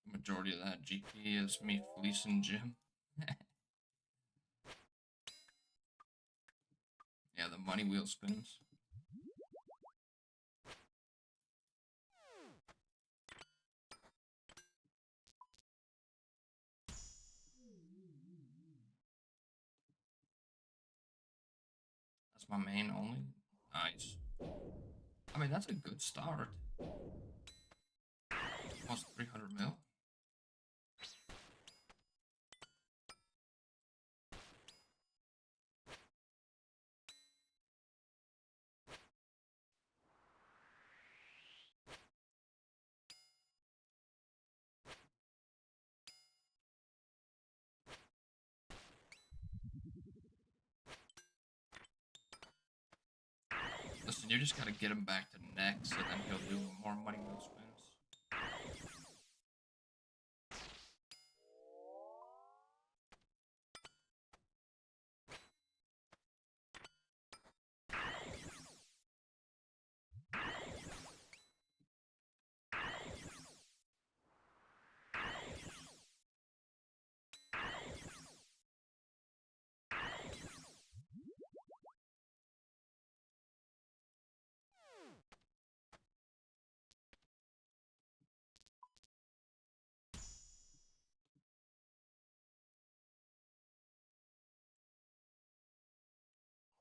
The majority of that GP is me fleecing Jim. Yeah, the money wheel spins. That's my main only. Nice. I mean, that's a good start. Almost 300 mil. Listen, you just gotta get him back to next, and then he'll do more money wheel spins.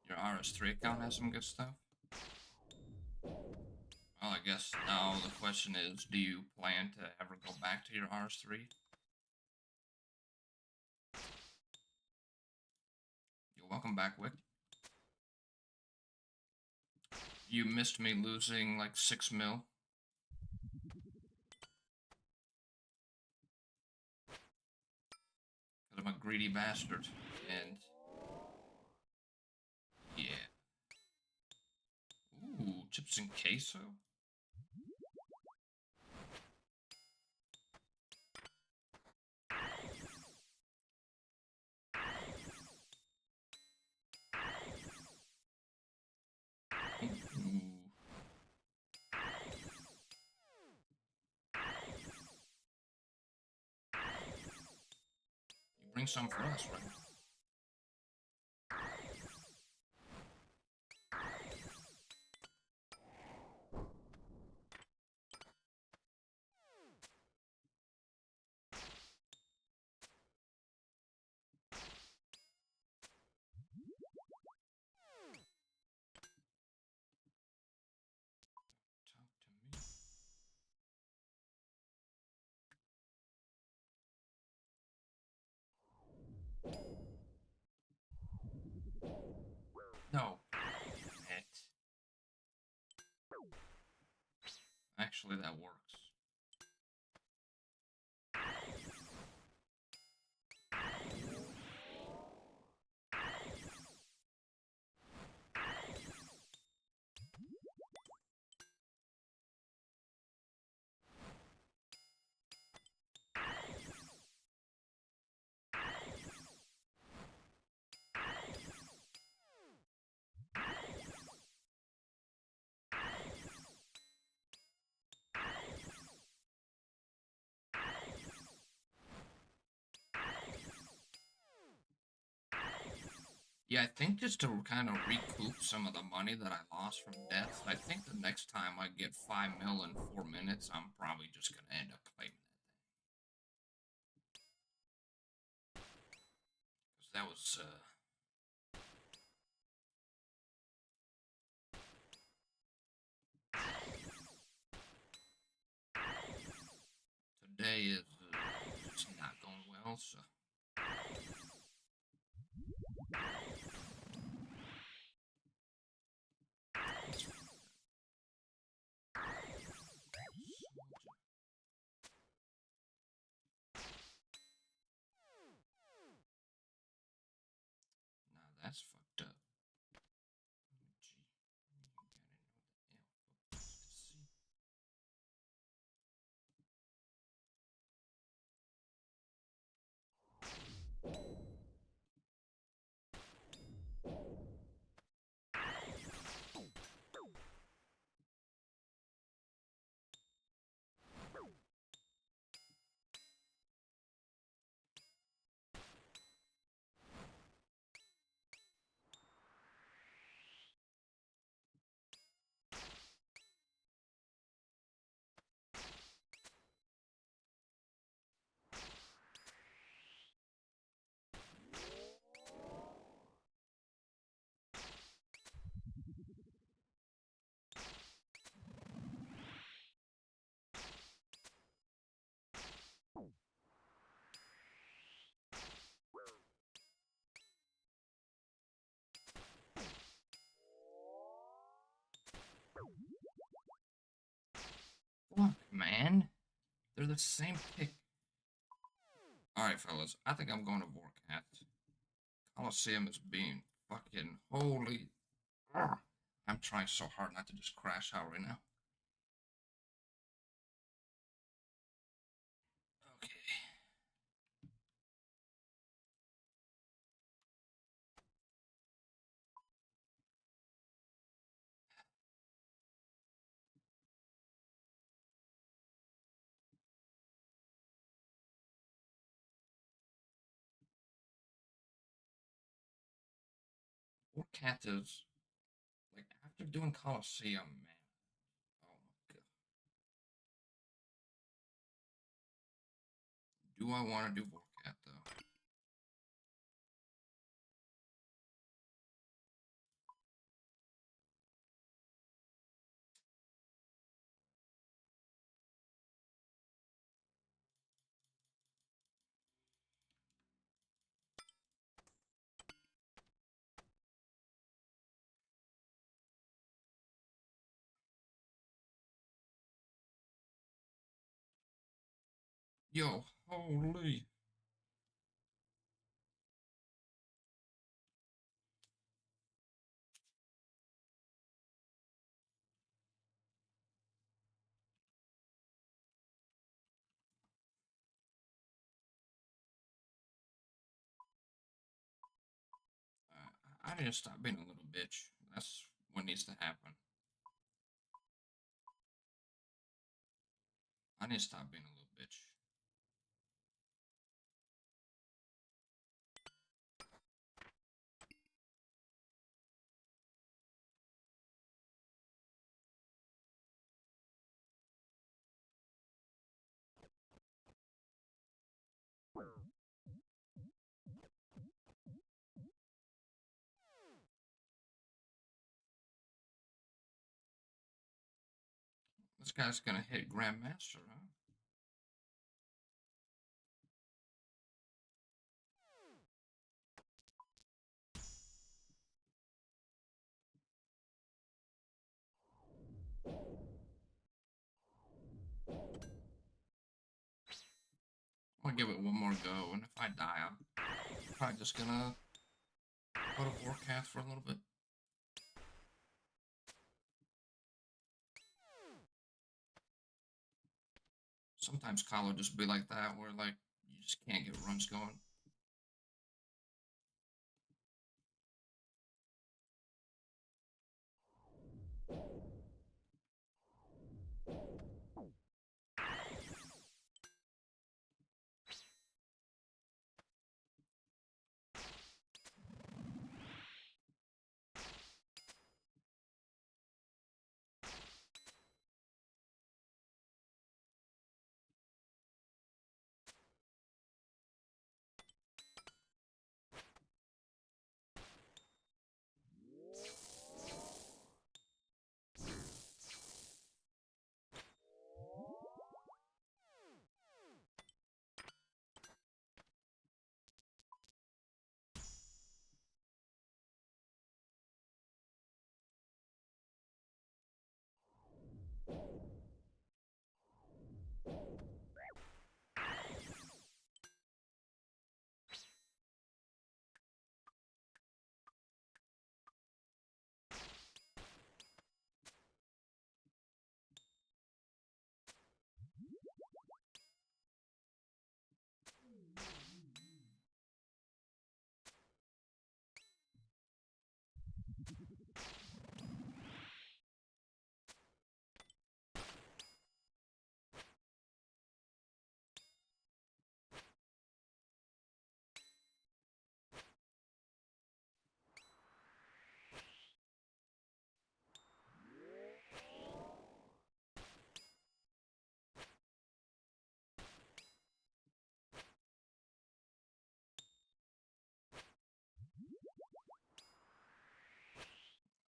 Your RS3 account has some good stuff. Well, I guess now the question is, do you plan to ever go back to your RS3? You're welcome back, Wick. You missed me losing like 6 mil. Because I'm a greedy bastard. And yeah. Ooh, chips and queso? Ooh. You bring some for us, right? Talk to me. actually that works. Yeah, I think just to kind of recoup some of the money that I lost from deaths, I think the next time I get 5 mil in 4 minutes, I'm probably just going to end up claiming that thing. Because that was, today is just not going well, so. Nah, that's fucked up. Gee, you gotta know the L to see. Fuck, man. They're the same pick. Alright, fellas. I think I'm going to Vorkat. Colosseum is being fucking holy. Ugh. I'm trying so hard not to just crash out right now. Okay. Vorkat is like after doing Colosseum, man. Oh my god. Do I want to do Vorkat though? Yo, holy. I need to stop being a little bitch. That's what needs to happen. I need to stop being a little bitch. This guy's gonna hit Grandmaster, huh? I'm gonna give it one more go, and if I die, I'm probably just gonna go to Warcath for a little bit. Sometimes Colo just be like that, where like you just can't get runs going.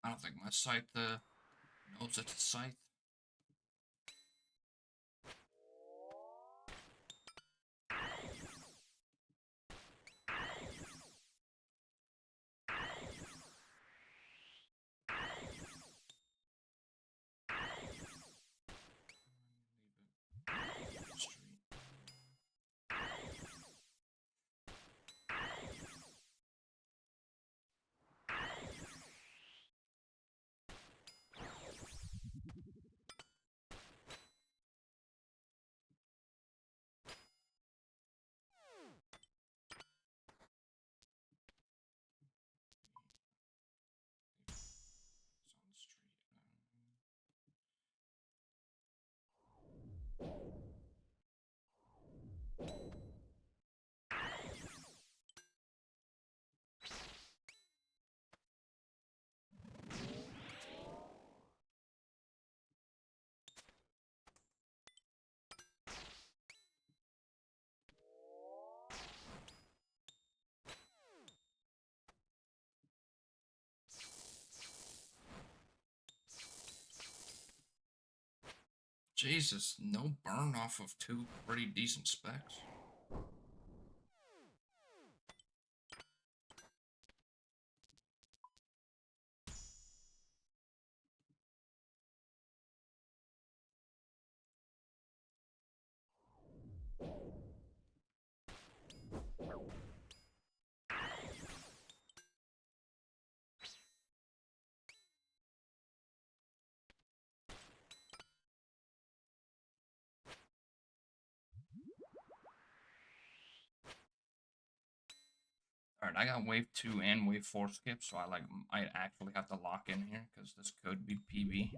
I don't think my scythe knows it's a scythe. It's on the street. Jesus, no burn off of two pretty decent specs. Alright, I got wave 2 and wave 4 skips, so I might actually have to lock in here, because this could be PB.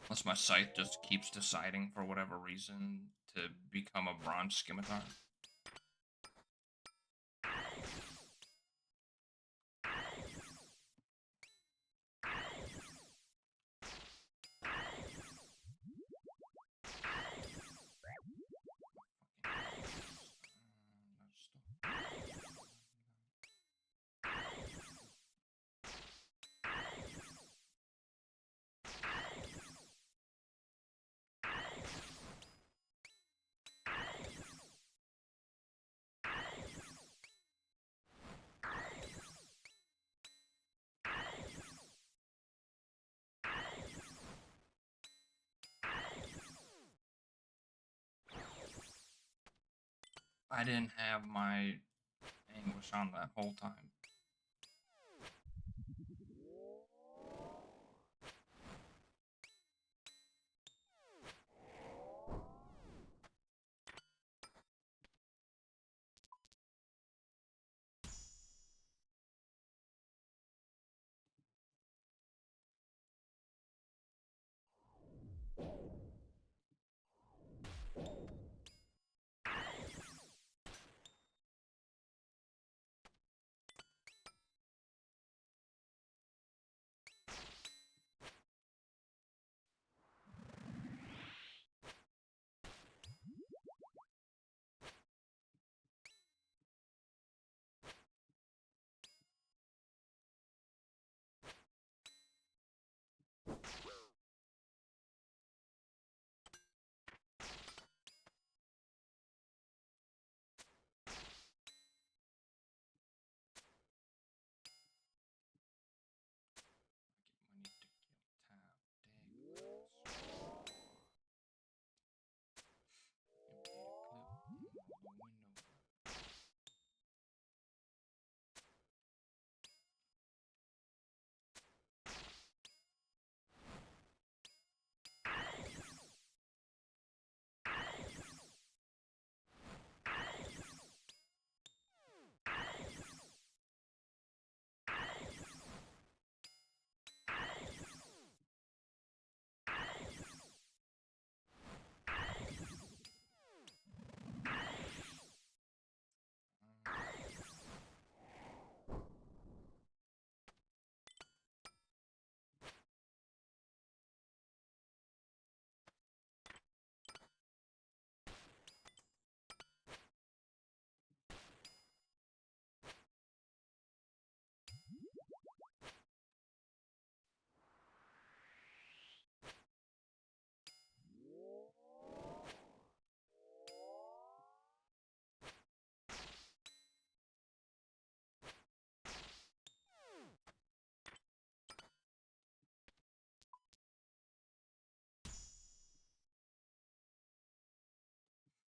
Unless my scythe just keeps deciding for whatever reason to become a bronze scimitar. I didn't have my English on that whole time. I need to kill tab.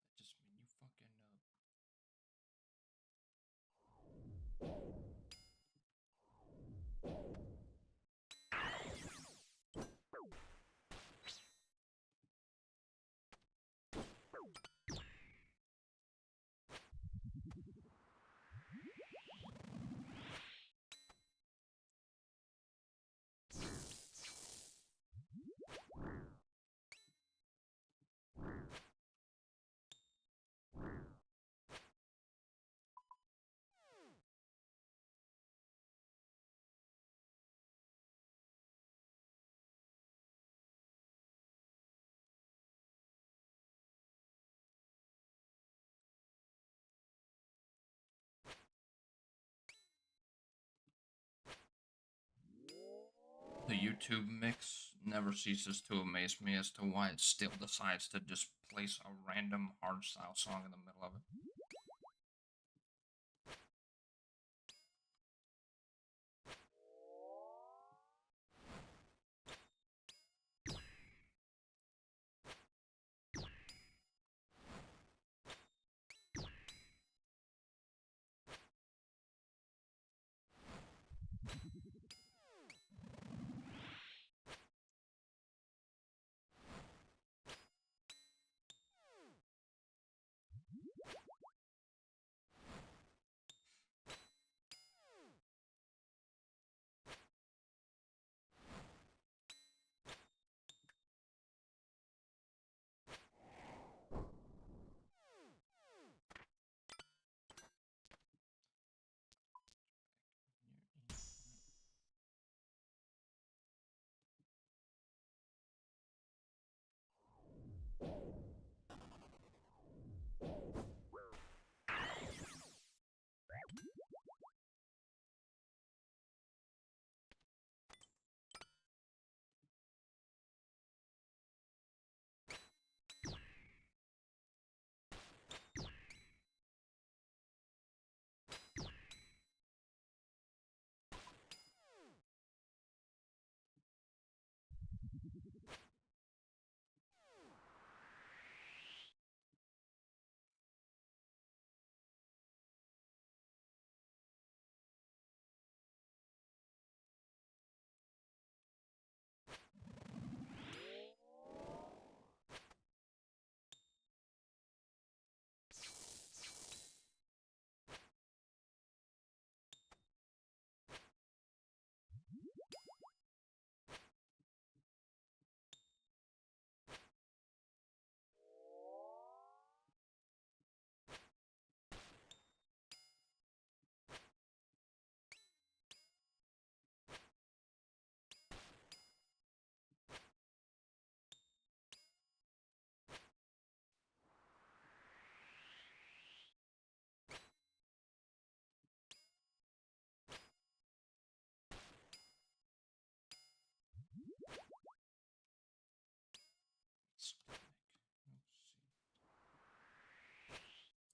That just mean you fucking up. The YouTube mix never ceases to amaze me as to why it still decides to just place a random hardstyle song in the middle of it.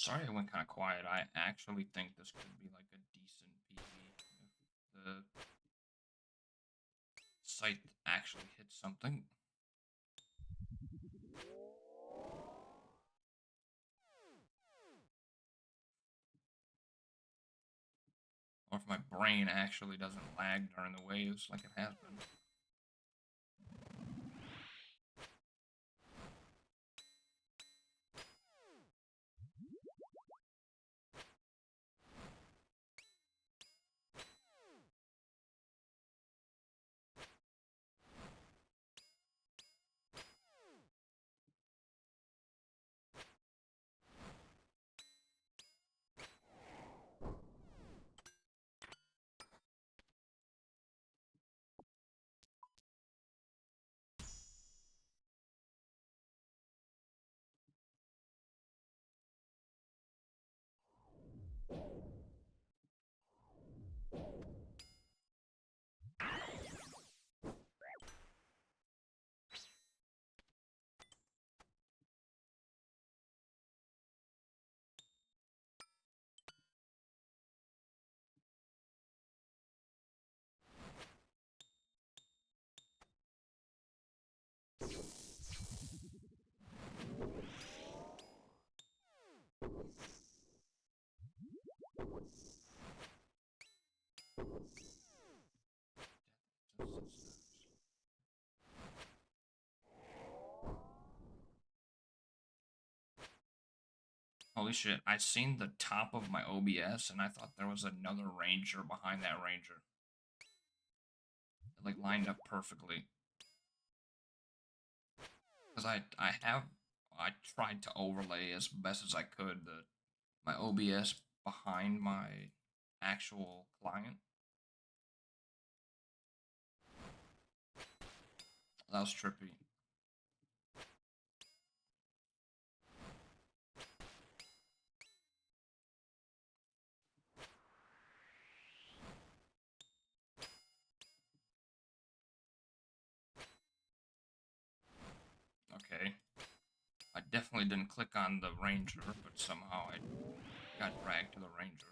Sorry I went kind of quiet. I actually think this could be like a decent PV if the site actually hits something. Or if my brain actually doesn't lag during the waves like it has been. Holy shit, I seen the top of my OBS and I thought there was another ranger behind that ranger. It like lined up perfectly. Because I tried to overlay as best as I could my OBS behind my actual client. That was trippy. Okay. I definitely didn't click on the ranger, but somehow I got dragged to the ranger.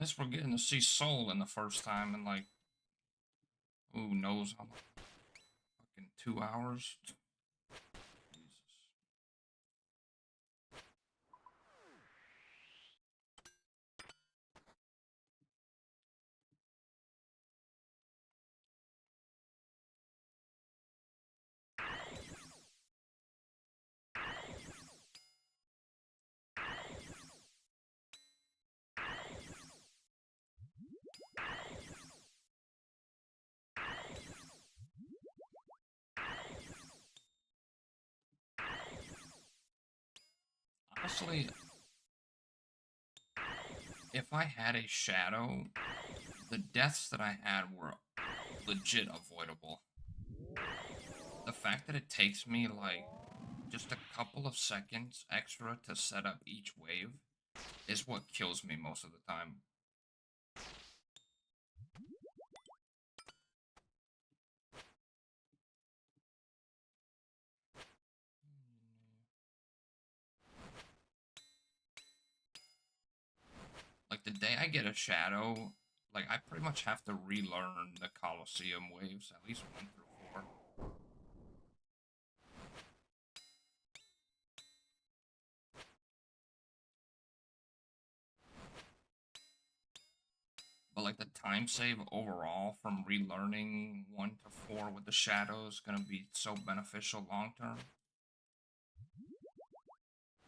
guess we're getting to see Soul in the first time in like, who knows how long? Fucking 2 hours? Jesus. Honestly, if I had a shadow, the deaths that I had were legit avoidable. The fact that it takes me like just a couple of seconds extra to set up each wave is what kills me most of the time. Like the day I get a shadow, like I pretty much have to relearn the Colosseum waves, at least 1 through 4. But like the time save overall from relearning 1 to 4 with the shadow is gonna be so beneficial long term.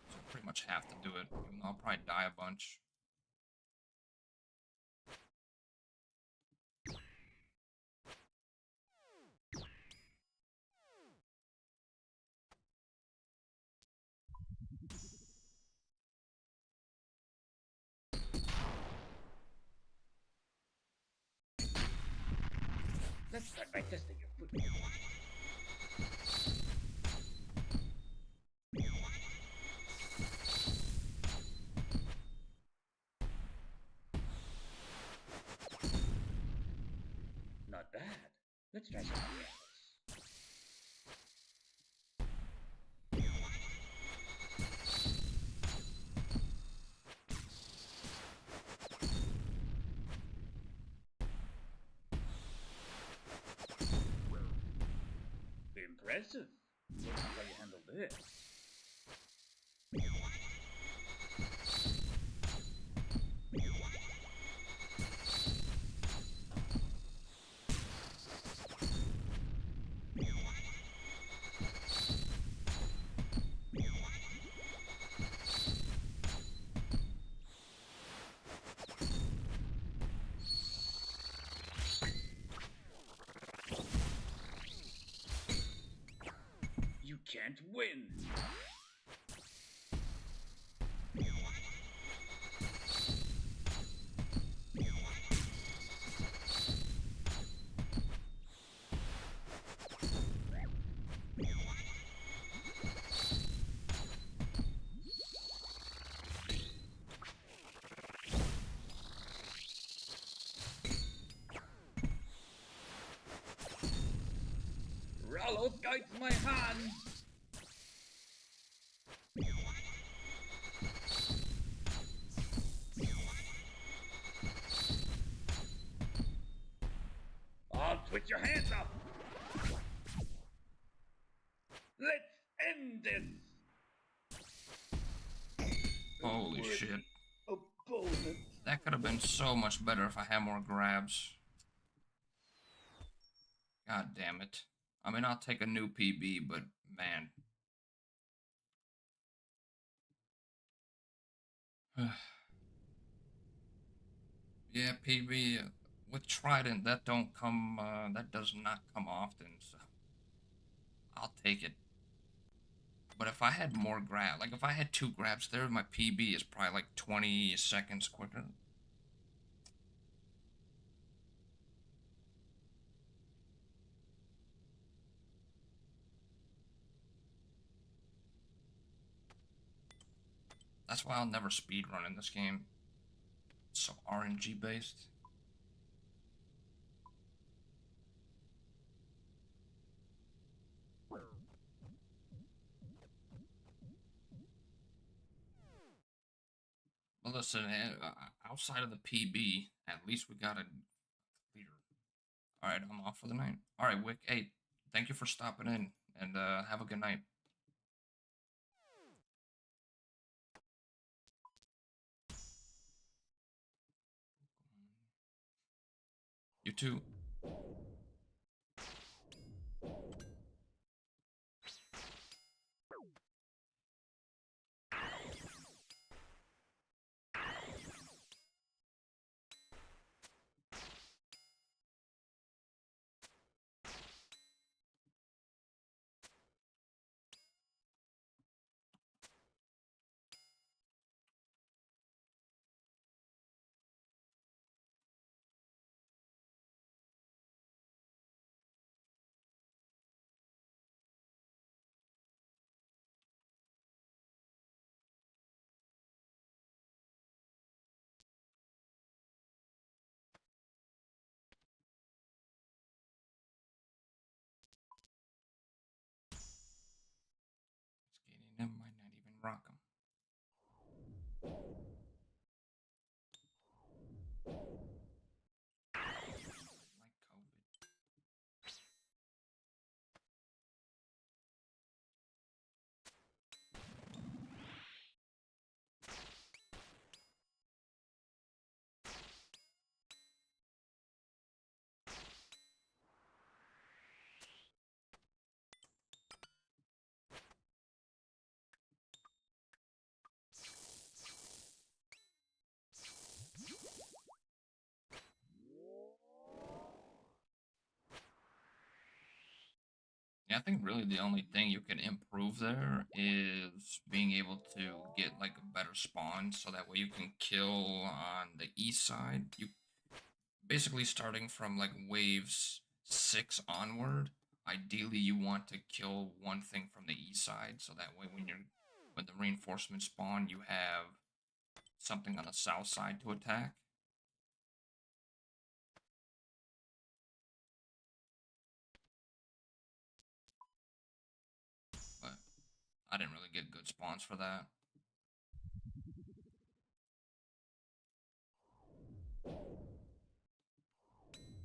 So I pretty much have to do it, even though I'll probably die a bunch. Let's start by testing your footwork. Not bad. Let's try something else. Impressive. Let's see how you handle this. You can't win. Rallo guides my hand. I'll put your hands up. Let's end this. Holy shit. Opponent. That could have been so much better if I had more grabs. God damn it. I mean, I'll take a new PB, but man. Yeah, PB with Trident that that does not come often, so I'll take it. But if I had more grab, like if I had 2 grabs there, my PB is probably like 20 seconds quicker. That's why I'll never speedrun in this game. It's so RNG based. But Listen, outside of the PB, at least we got a clear. All right, I'm off for the night. All right, Wick. Hey, thank you for stopping in, and have a good night. You too. Skating him might not even rock him. Like COVID. Yeah, I think really the only thing you can improve there is being able to get like a better spawn, so that way you can kill on the east side. You basically starting from like waves 6 onward. Ideally, you want to kill one thing from the east side, so that way when the reinforcements spawn, you have something on the south side to attack. But I didn't really get good spawns for that. Just gonna fucking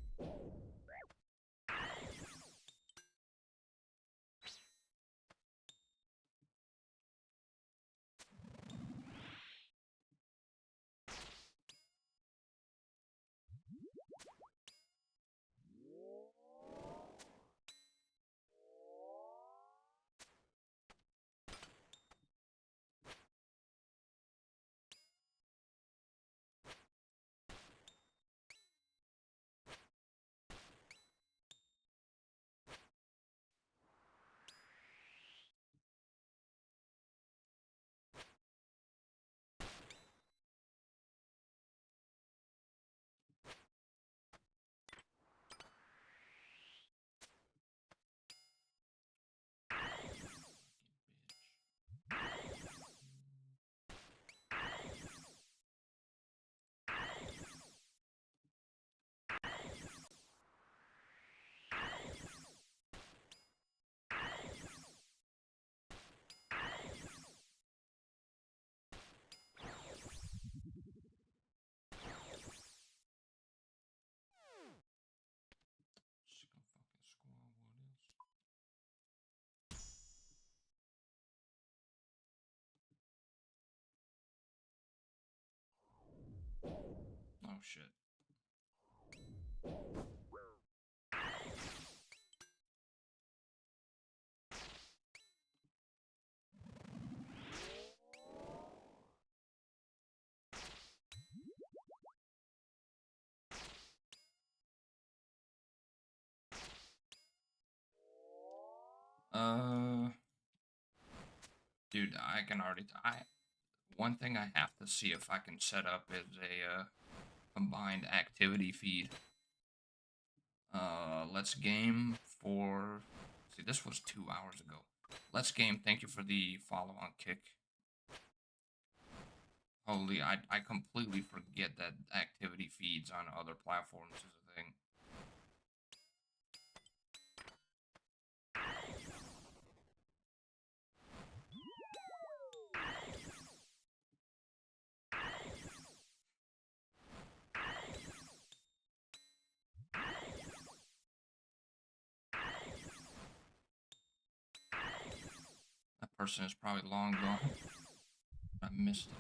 squall what is. Oh shit. Uh, dude, I can already. One thing I have to see if I can set up is a combined activity feed. Let's game for. See, this was 2 hours ago. Let's game. Thank you for the follow on kick. Holy, I completely forget that activity feeds on other platforms is a thing. person is probably long gone. I missed it.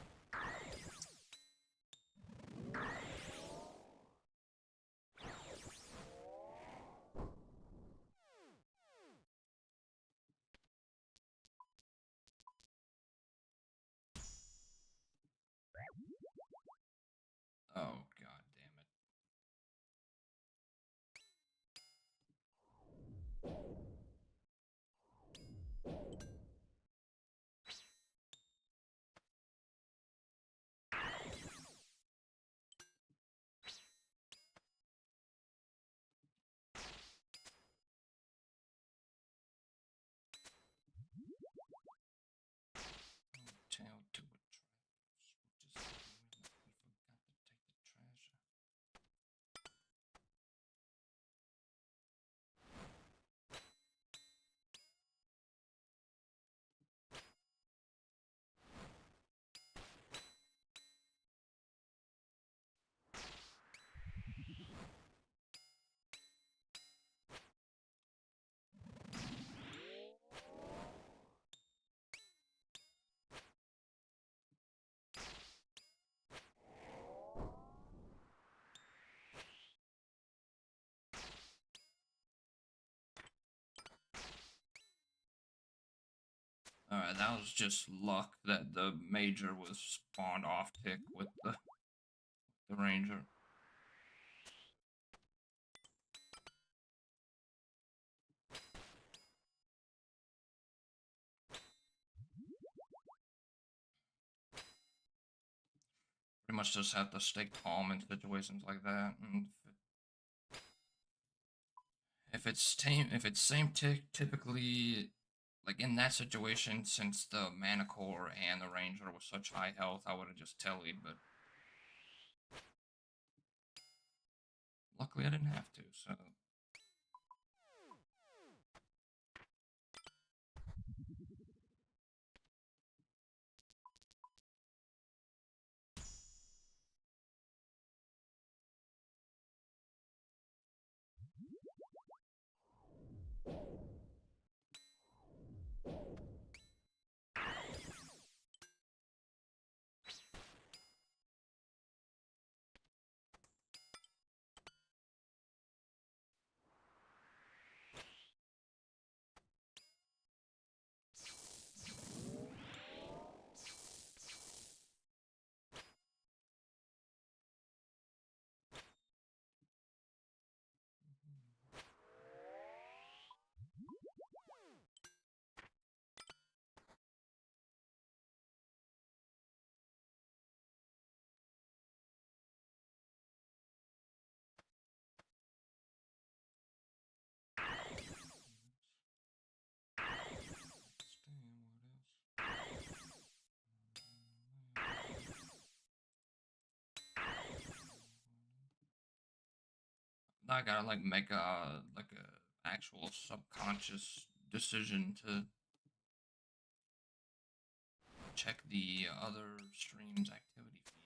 Oh, god damn it. Tail to a trash. Just we forgot to take the trash out. Alright, that was just luck that the major was spawned off tick with the ranger. Pretty much just have to stay calm in situations like that. And if it's same tick, typically, like in that situation, since the mana core and the ranger was such high health, I would have just tellied. But luckily, I didn't have to. So. I gotta like make a actual subconscious decision to check the other streams activity feeds.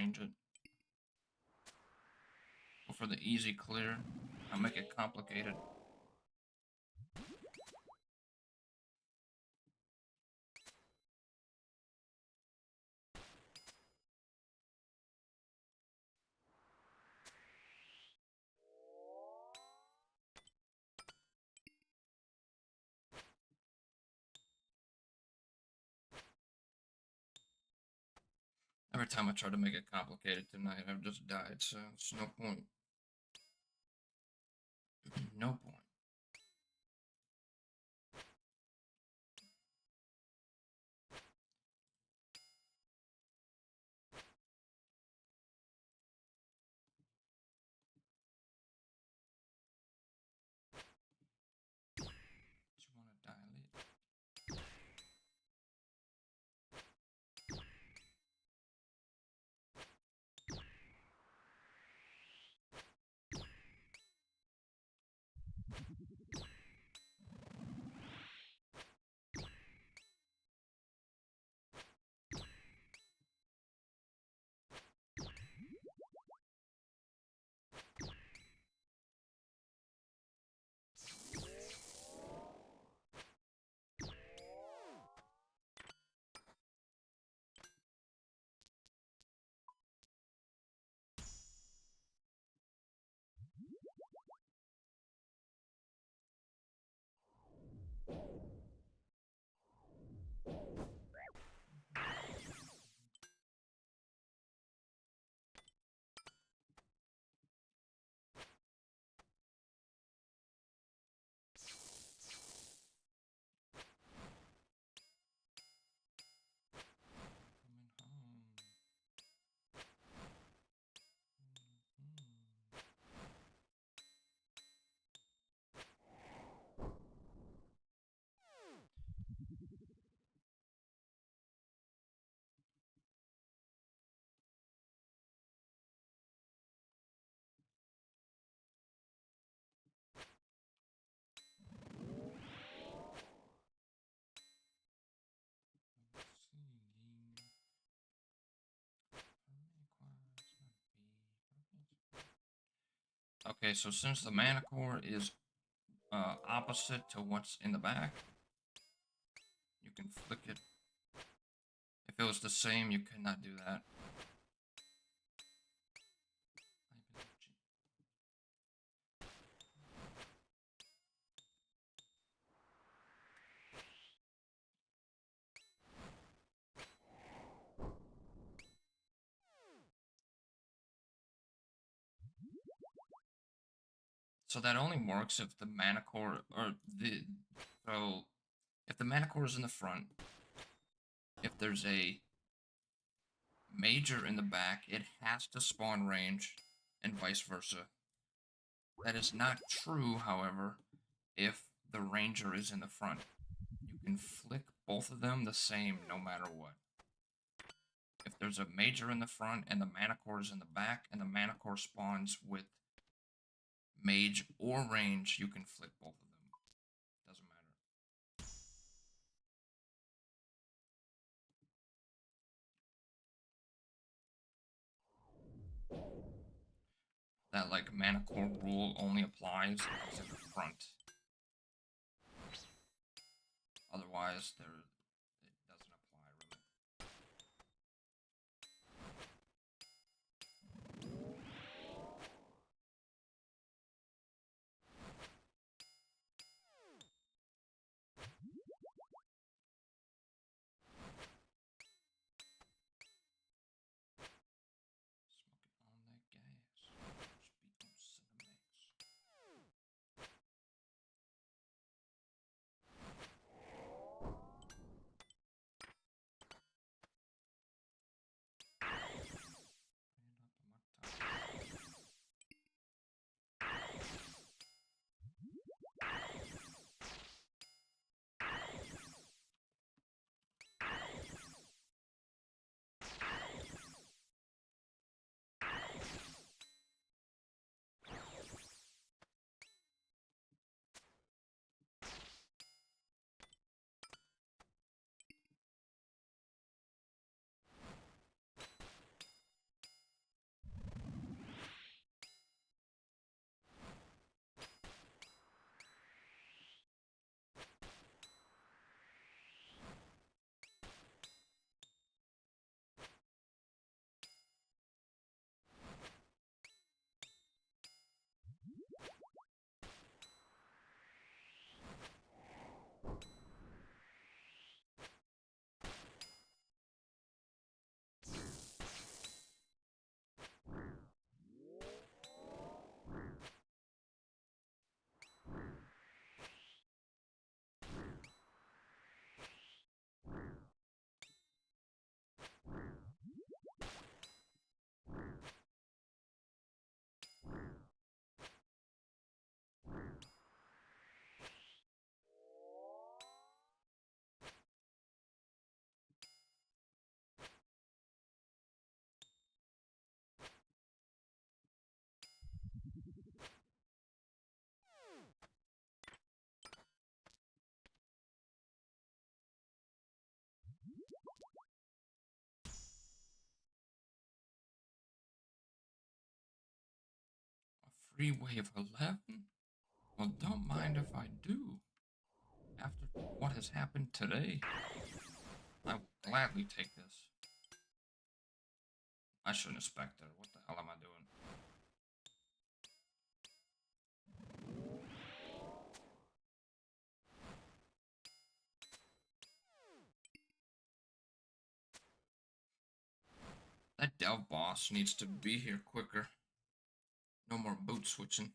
arrange it. Go for the easy clear. I'll make it complicated. Every time I try to make it complicated tonight, I've just died, so it's no point. No point. Just want to dilate. Coming home. Okay, so since the mana core is opposite to what's in the back, you can flick it. If it was the same, you could not do that. So that only works if the mana core or the so if the mana core is in the front, if there's a major in the back, it has to spawn range, and vice versa. That is not true, however, if the ranger is in the front. You can flick both of them the same no matter what. If there's a major in the front and the mana core is in the back, and the mana core spawns with mage or range, you can flick both of them. Doesn't matter. That like mana core rule only applies if it's in the front. Otherwise, it doesn't apply really. Smoking on that gas. Speak on Cinemax. Freeway of 11? Well, don't mind if I do. After what has happened today, I will gladly take this. I shouldn't expect her. What the hell am I doing? That Delve boss needs to be here quicker. No more boot switching.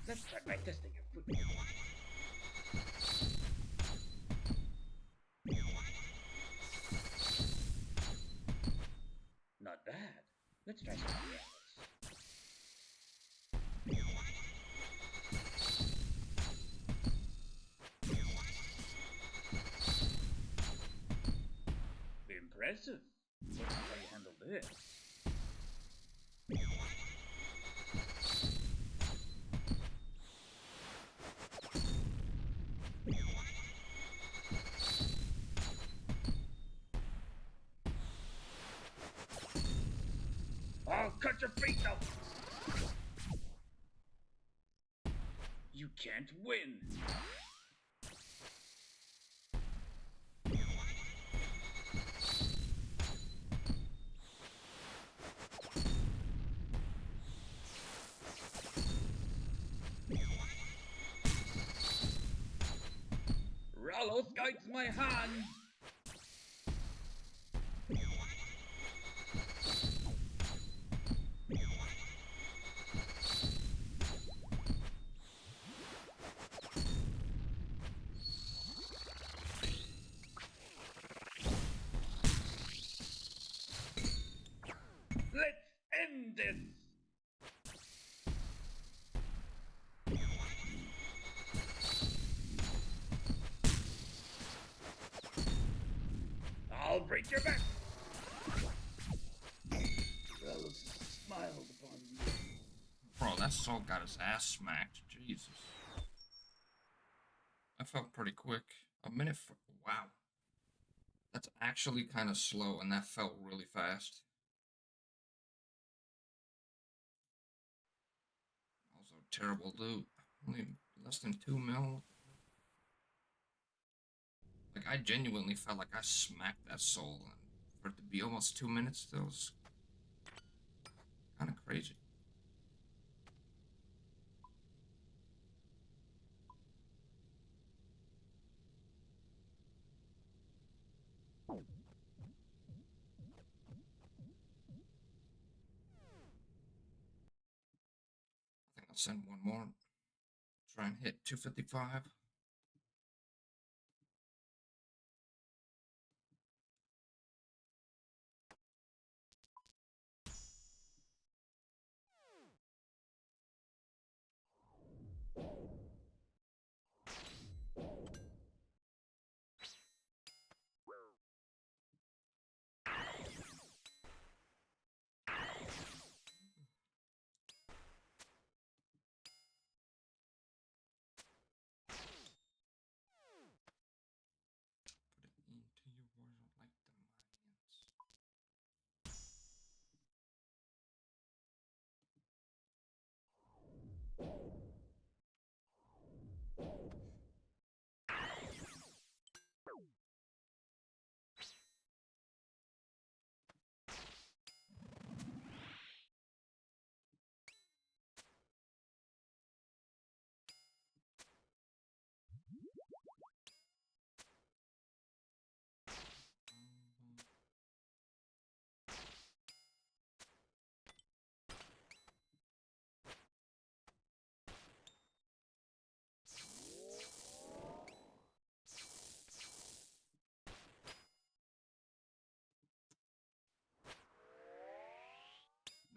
Let's start by testing your footwork. Not bad. Let's try something else. Impressive. Let's see how you handle this. I'll cut your feet off! You can't win! Rallos guides my hand! Let's end this! I'll break your back! Rallos smiled upon me. Bro, that soul got his ass smacked. Jesus. That felt pretty quick. A minute for... Wow. That's actually kind of slow, and that felt really fast. Also, terrible loot. Only less than 2 mil. Like, I genuinely felt like I smacked that soul, and for it to be almost 2 minutes still is kind of crazy. Send one more. Try and hit 255. Put it into your world like the Mayans.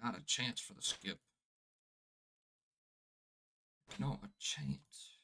Not a chance for the skip. No, a chance.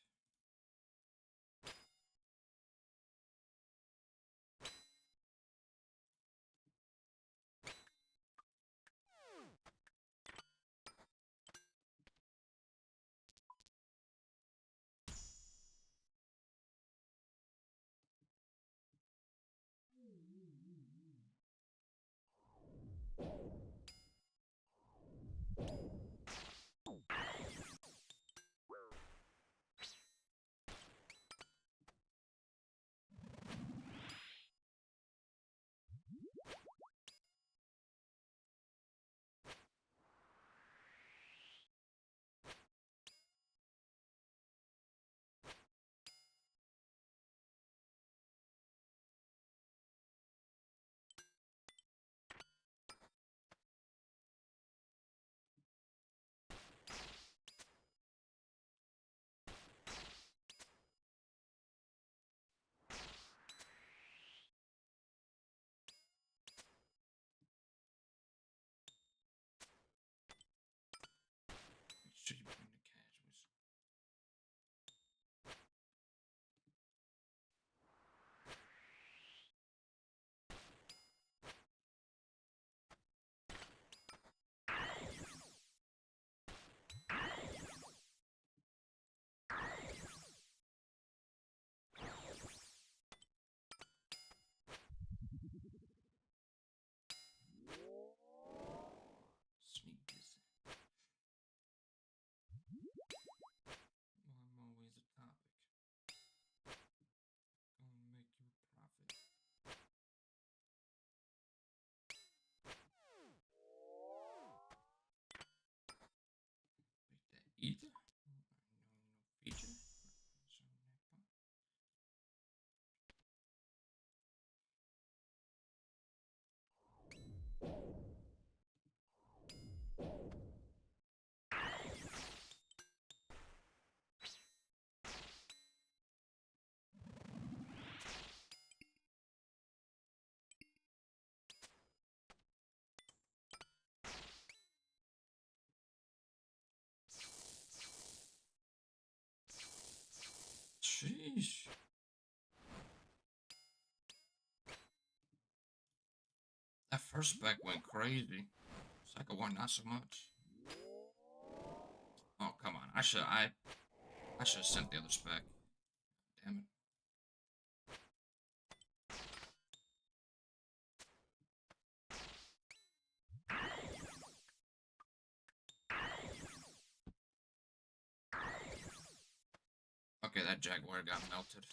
Make sure you bring the casuals. Sweet busy. I'm always a topic. Gonna make you a profit. Make that either. No feature. Sheesh. That first spec went crazy. Second one, not so much. Oh, come on. I should have sent the other spec. Damn it. Okay, that Jaguar got melted.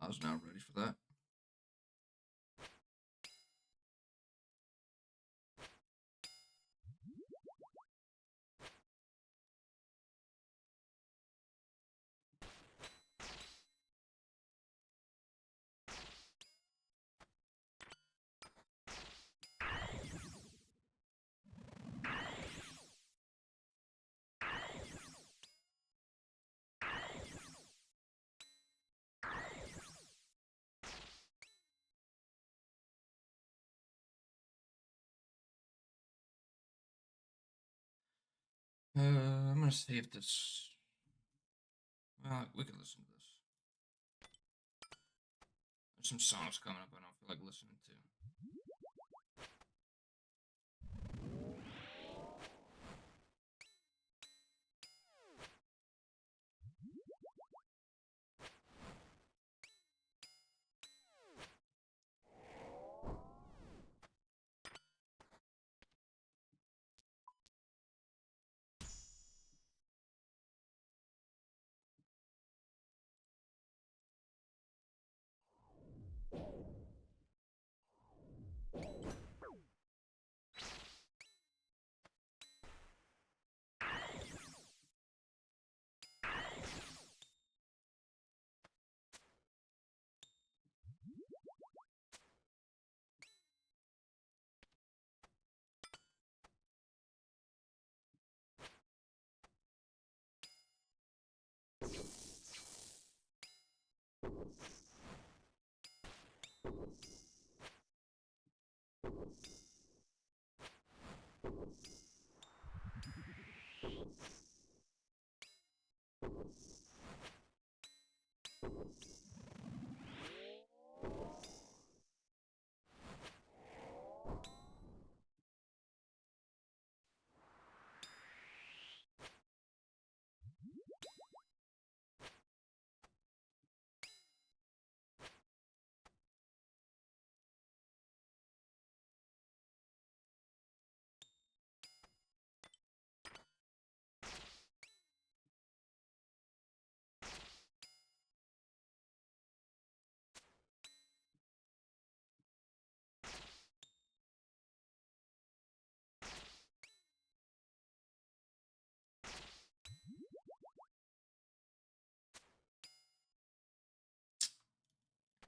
I was not ready for that. I'm gonna see if this. Well, we can listen to this. There's some songs coming up I don't feel like listening to.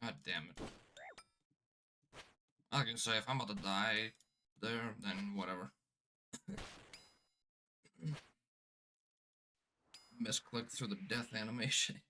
God damn it. I can say if I'm about to die there, then whatever. Misclicked through the death animation.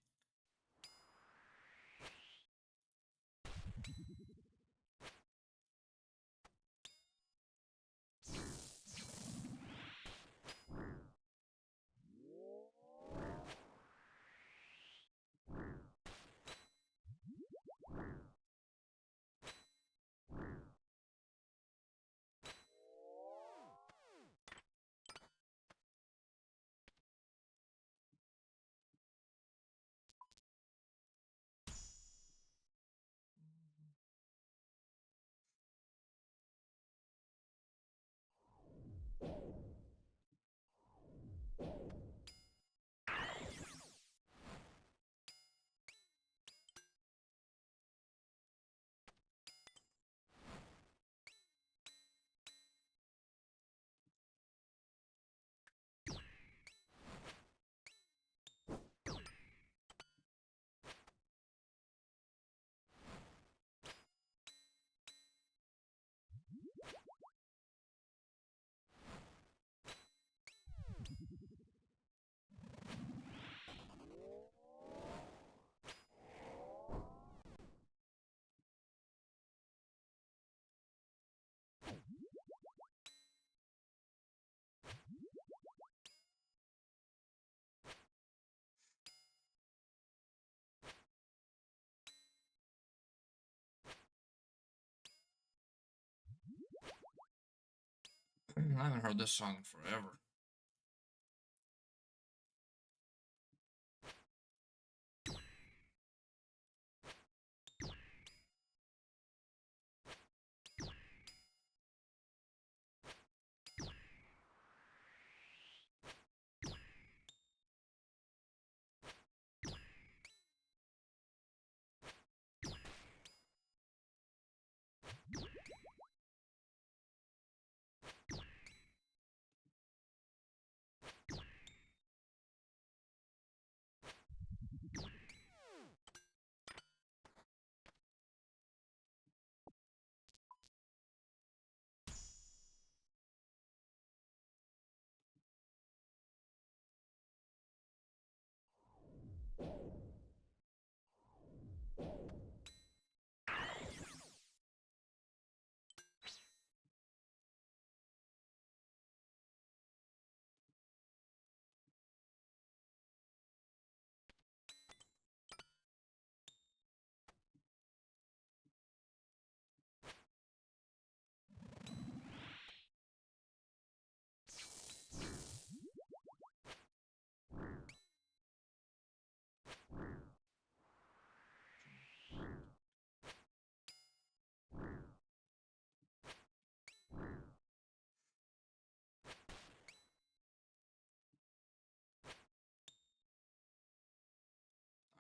I haven't heard this song in forever.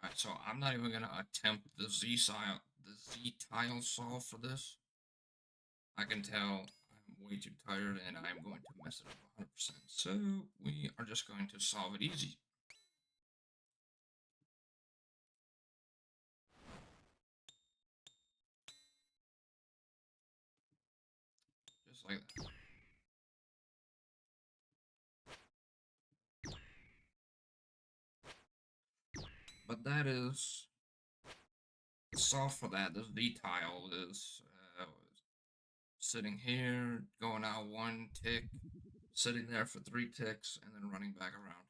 Alright, so I'm not even gonna attempt the Z tile solve for this. I can tell I'm way too tired and I'm going to mess it up 100%. So we are just going to solve it easy. Just like that. But that is solve for that. This V tile is sitting here, going out 1 tick, sitting there for 3 ticks, and then running back around.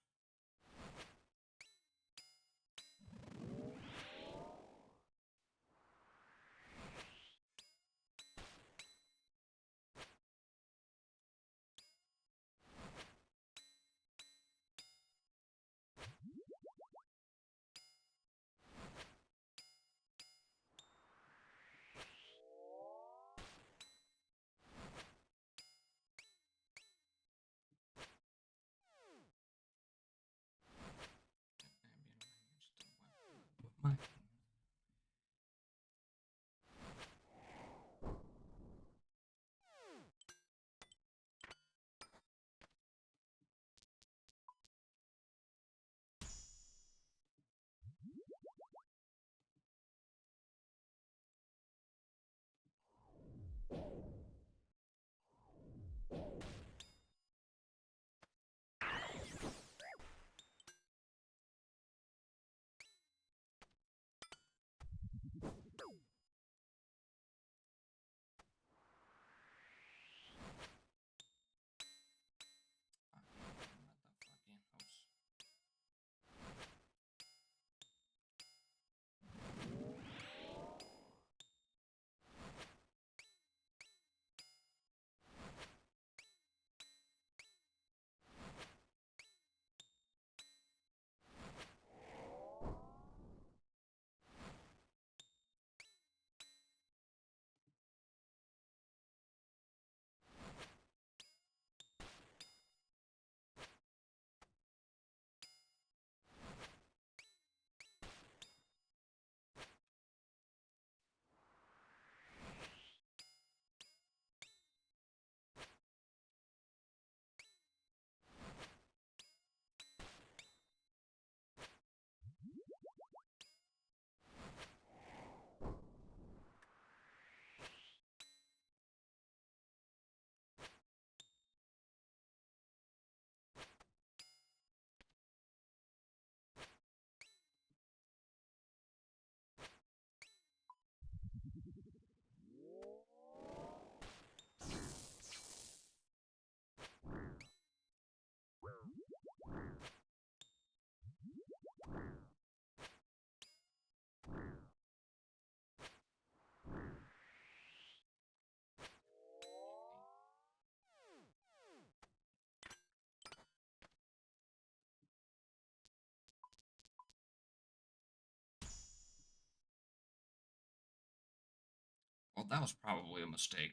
Well, that was probably a mistake.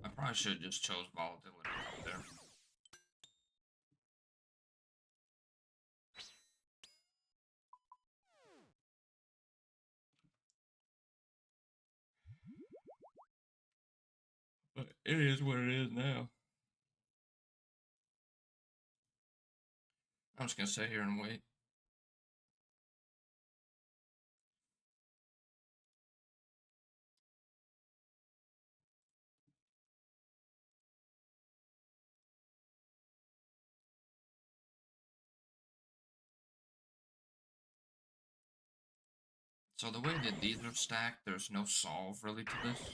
I probably should have just chose volatility right there. But it is what it is now. I'm just gonna sit here and wait. So the way that these are stacked, there's no solve really to this.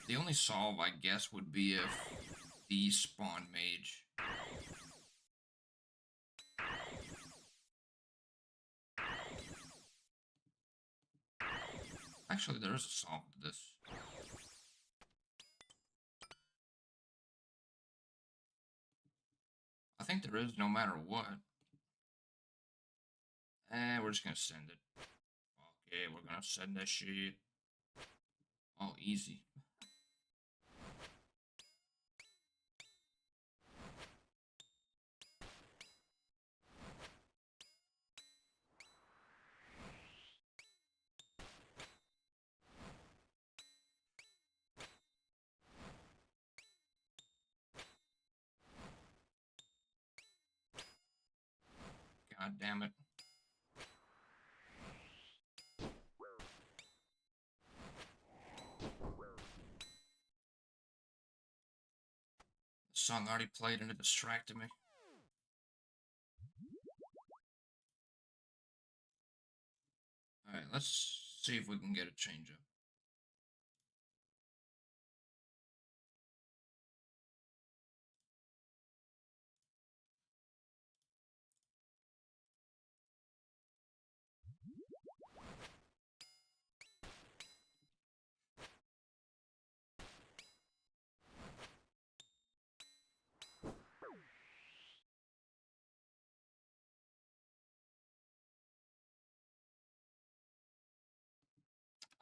The only solve, I guess, would be if these spawn mage. Actually, there is a solve to this. I think there is no matter what. We're just gonna send it. Okay, we're gonna send this shit. Oh, easy. God damn it. The song already played and it distracted me. Alright, let's see if we can get a change up.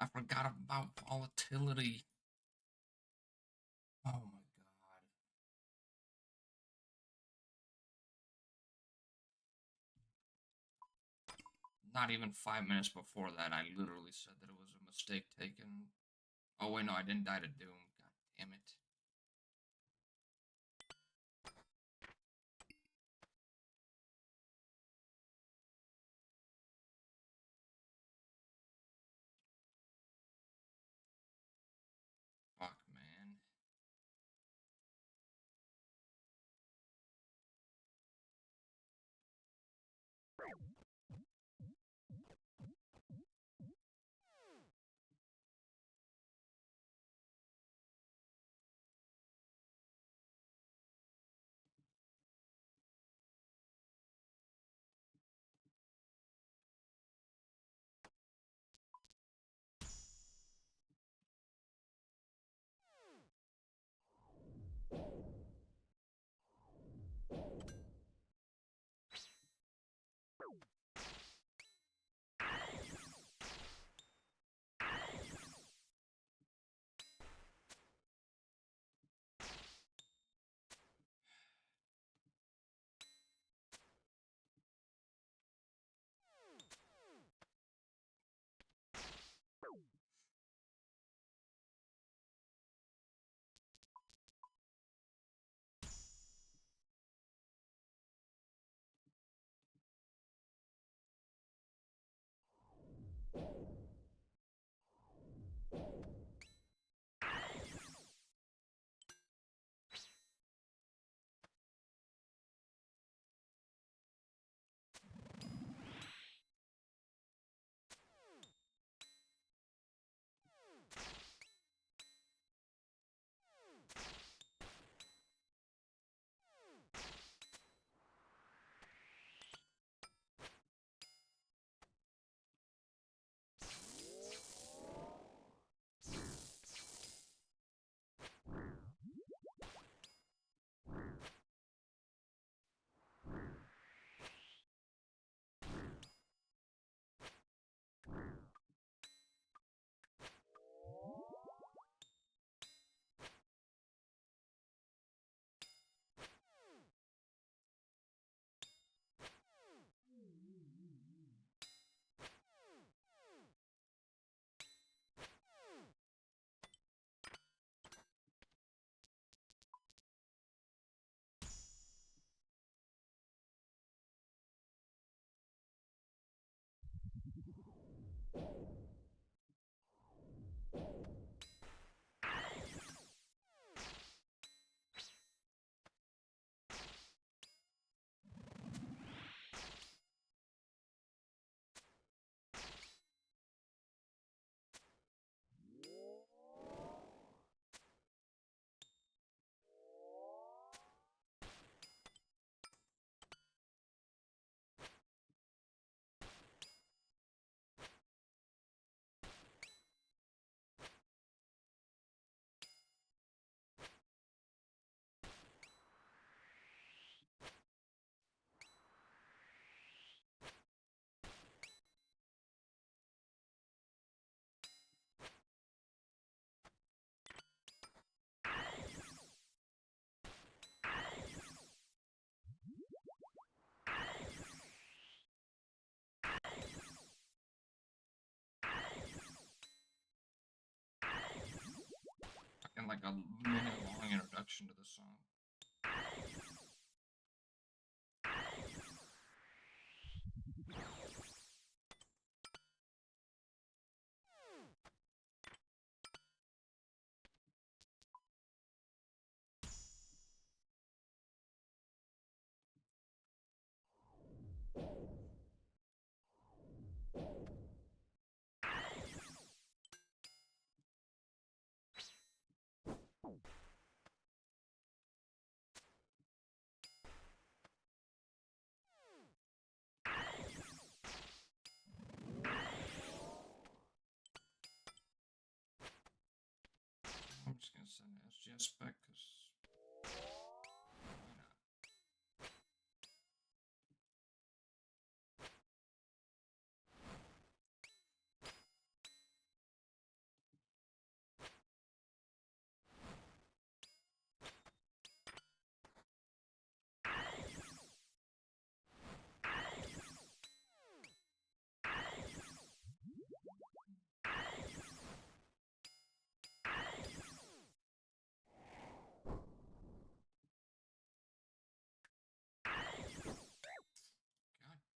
I forgot about volatility. Oh my god. Not even 5 minutes before that, I literally said that it was a mistake taken. Oh wait, no, I didn't die to Doom. God damn it. Fuck, man. Fucking like a minute long introduction to the song. an SGS spec, because why not?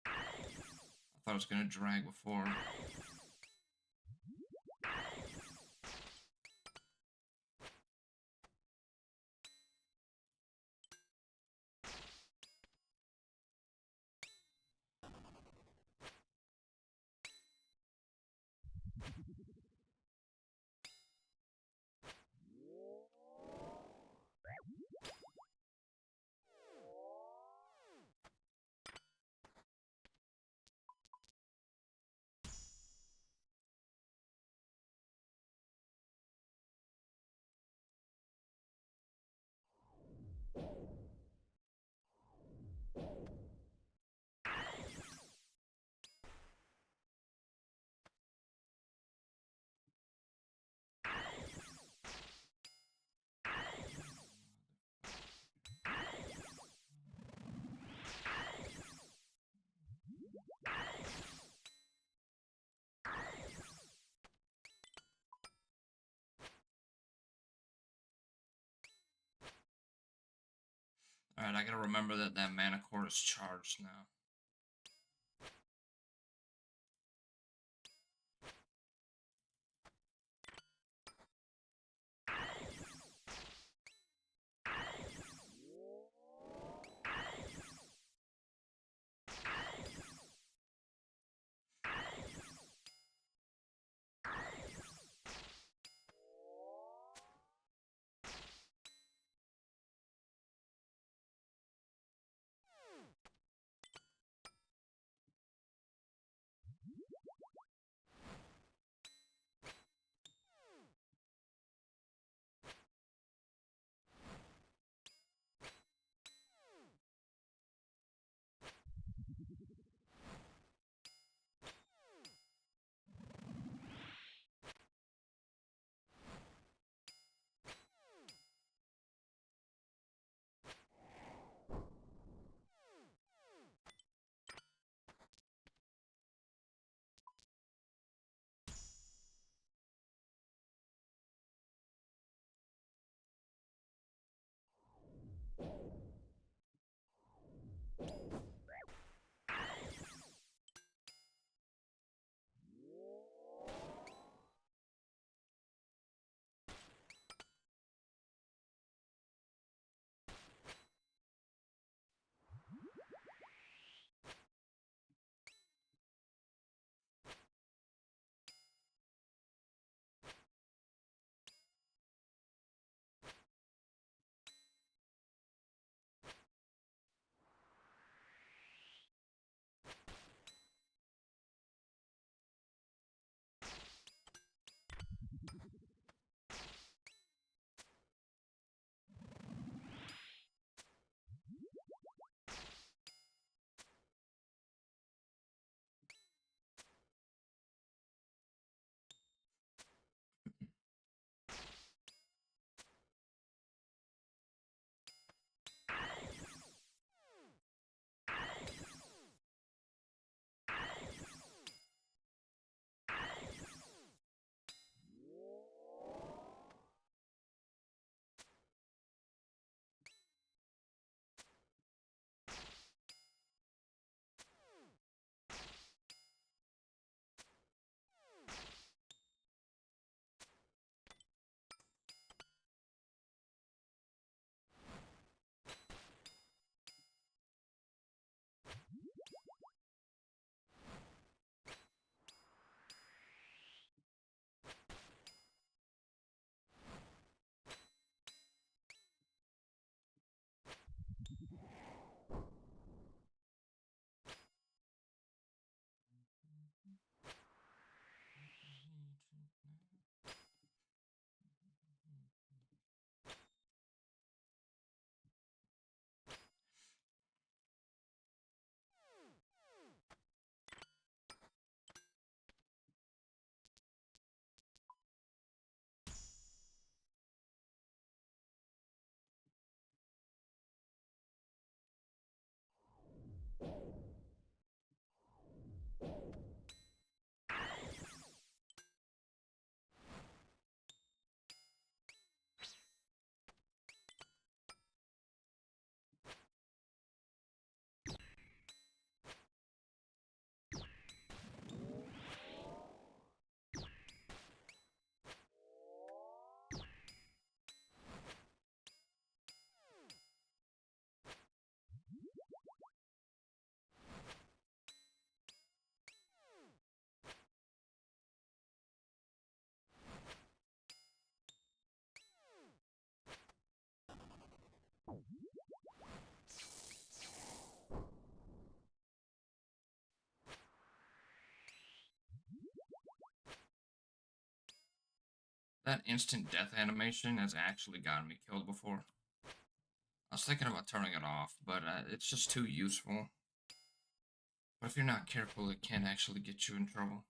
God, I thought it was gonna drag before. Alright, I gotta remember that that mana core is charged now. That instant death animation has actually gotten me killed before. I was thinking about turning it off, but it's just too useful. But if you're not careful, it can actually get you in trouble.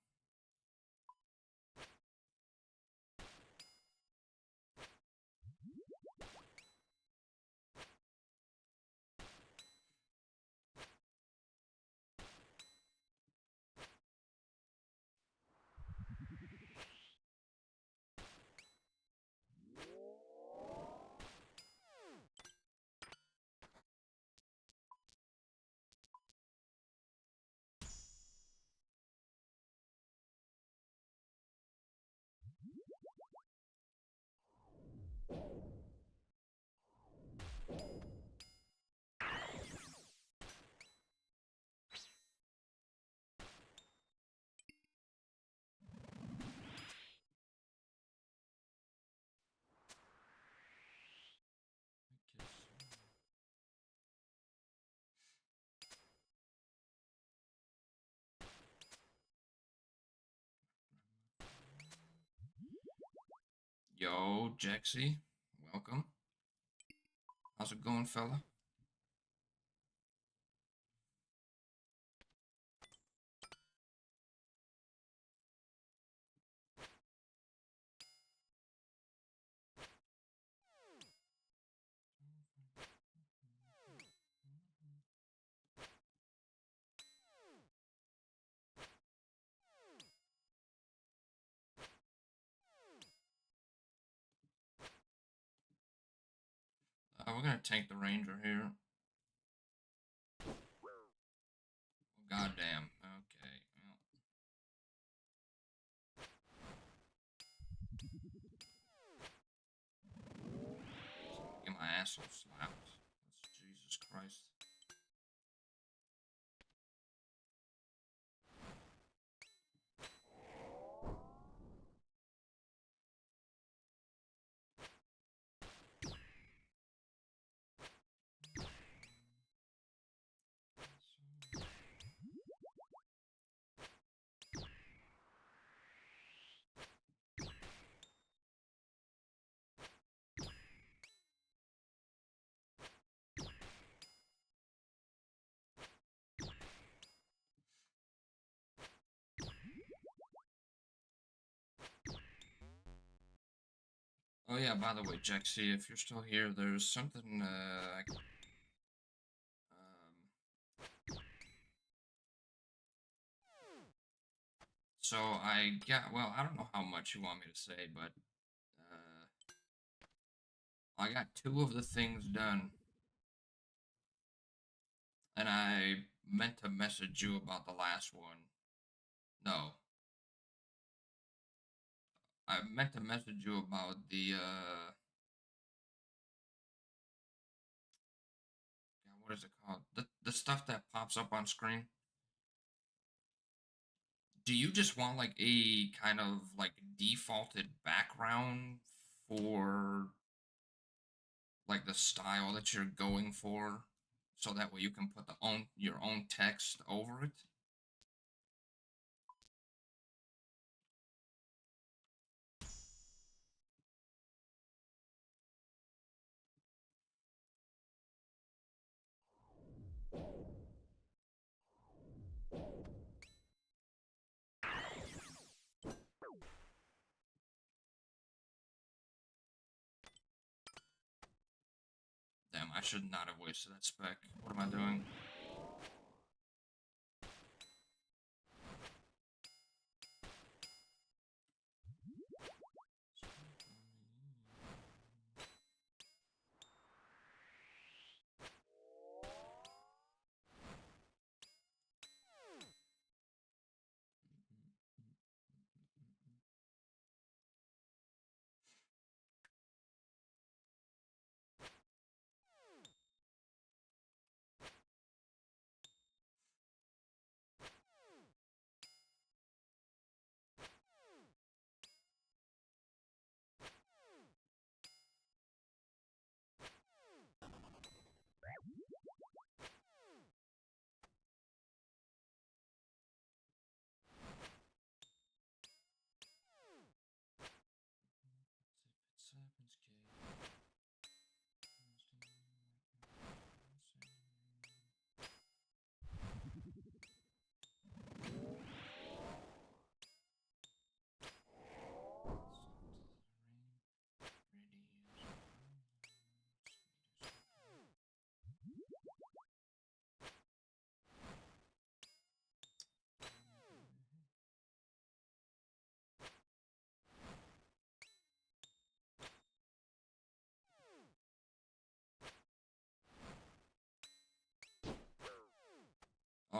Yo, Jaxie, welcome. How's it going, fella? We're gonna tank the ranger here. Goddamn. Okay. Well, get my asshole slapped. That's Jesus Christ. Oh yeah, by the way, Jaxie, if you're still here, there's something so I got, well, I don't know how much you want me to say, but I got 2 of the things done, and I meant to message you about the last one. No, I meant to message you about the God, what is it called? The stuff that pops up on screen. Do you just want like a kind of like defaulted background for like the style that you're going for, so that way you can put your own text over it? Damn, I should not have wasted that spec. What am I doing?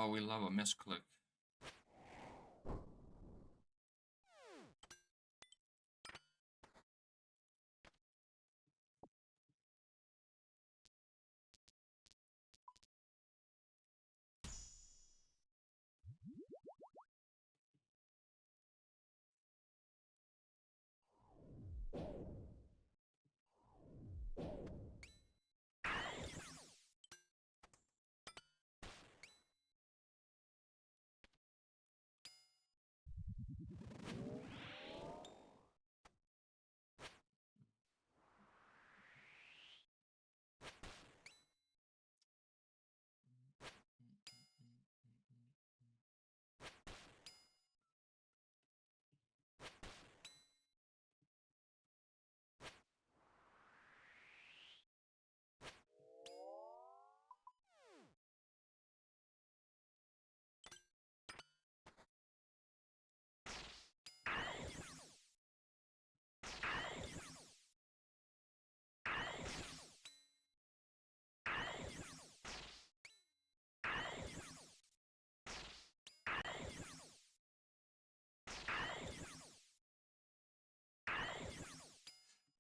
Oh, we love a misclick.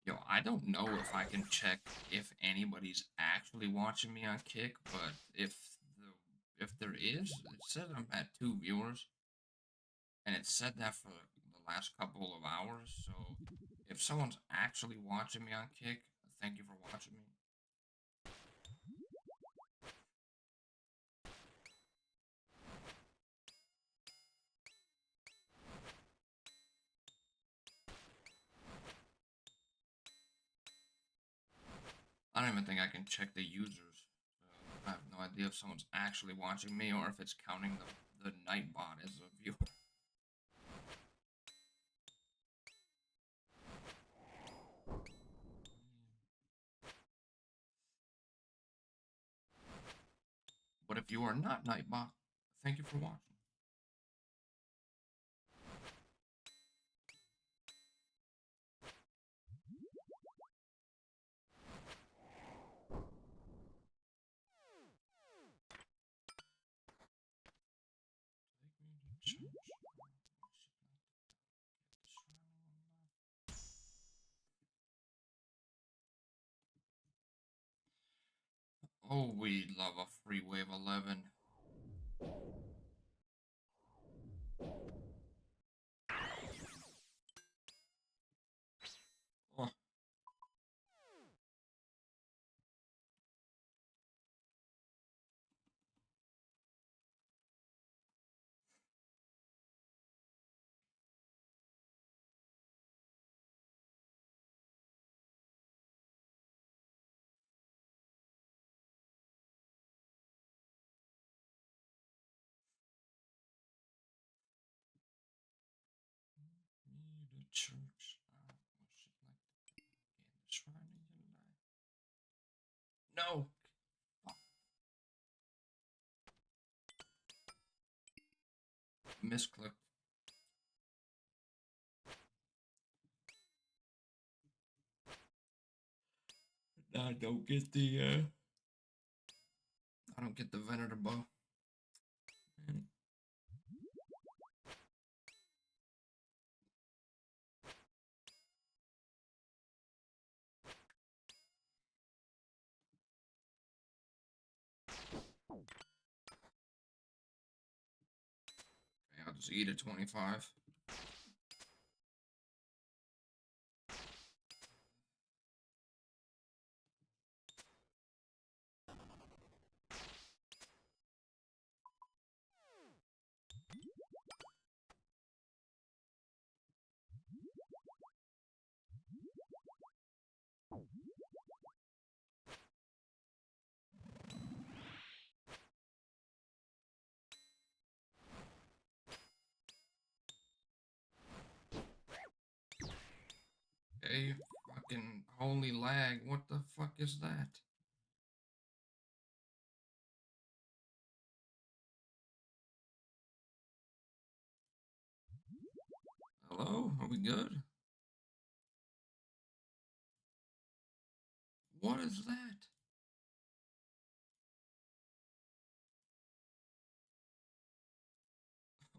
Yo, I don't know if I can check if anybody's actually watching me on Kick, but if there is, it says I'm at 2 viewers, and it said that for the last couple of hours. So if someone's actually watching me on Kick, thank you for watching me. I don't even think I can check the users. So I have no idea if someone's actually watching me or if it's counting the Nightbot as a viewer. But if you are not Nightbot, thank you for watching. Take me to church. Oh, we love a free wave 11. Oh, me to church. I worship like the in the shrine of your life. No! Misclicked. I don't get I don't get the Venator bow. Man. Okay, I'll just eat a 25. Okay, fucking holy lag. What the fuck is that? Hello? Are we good? What is that?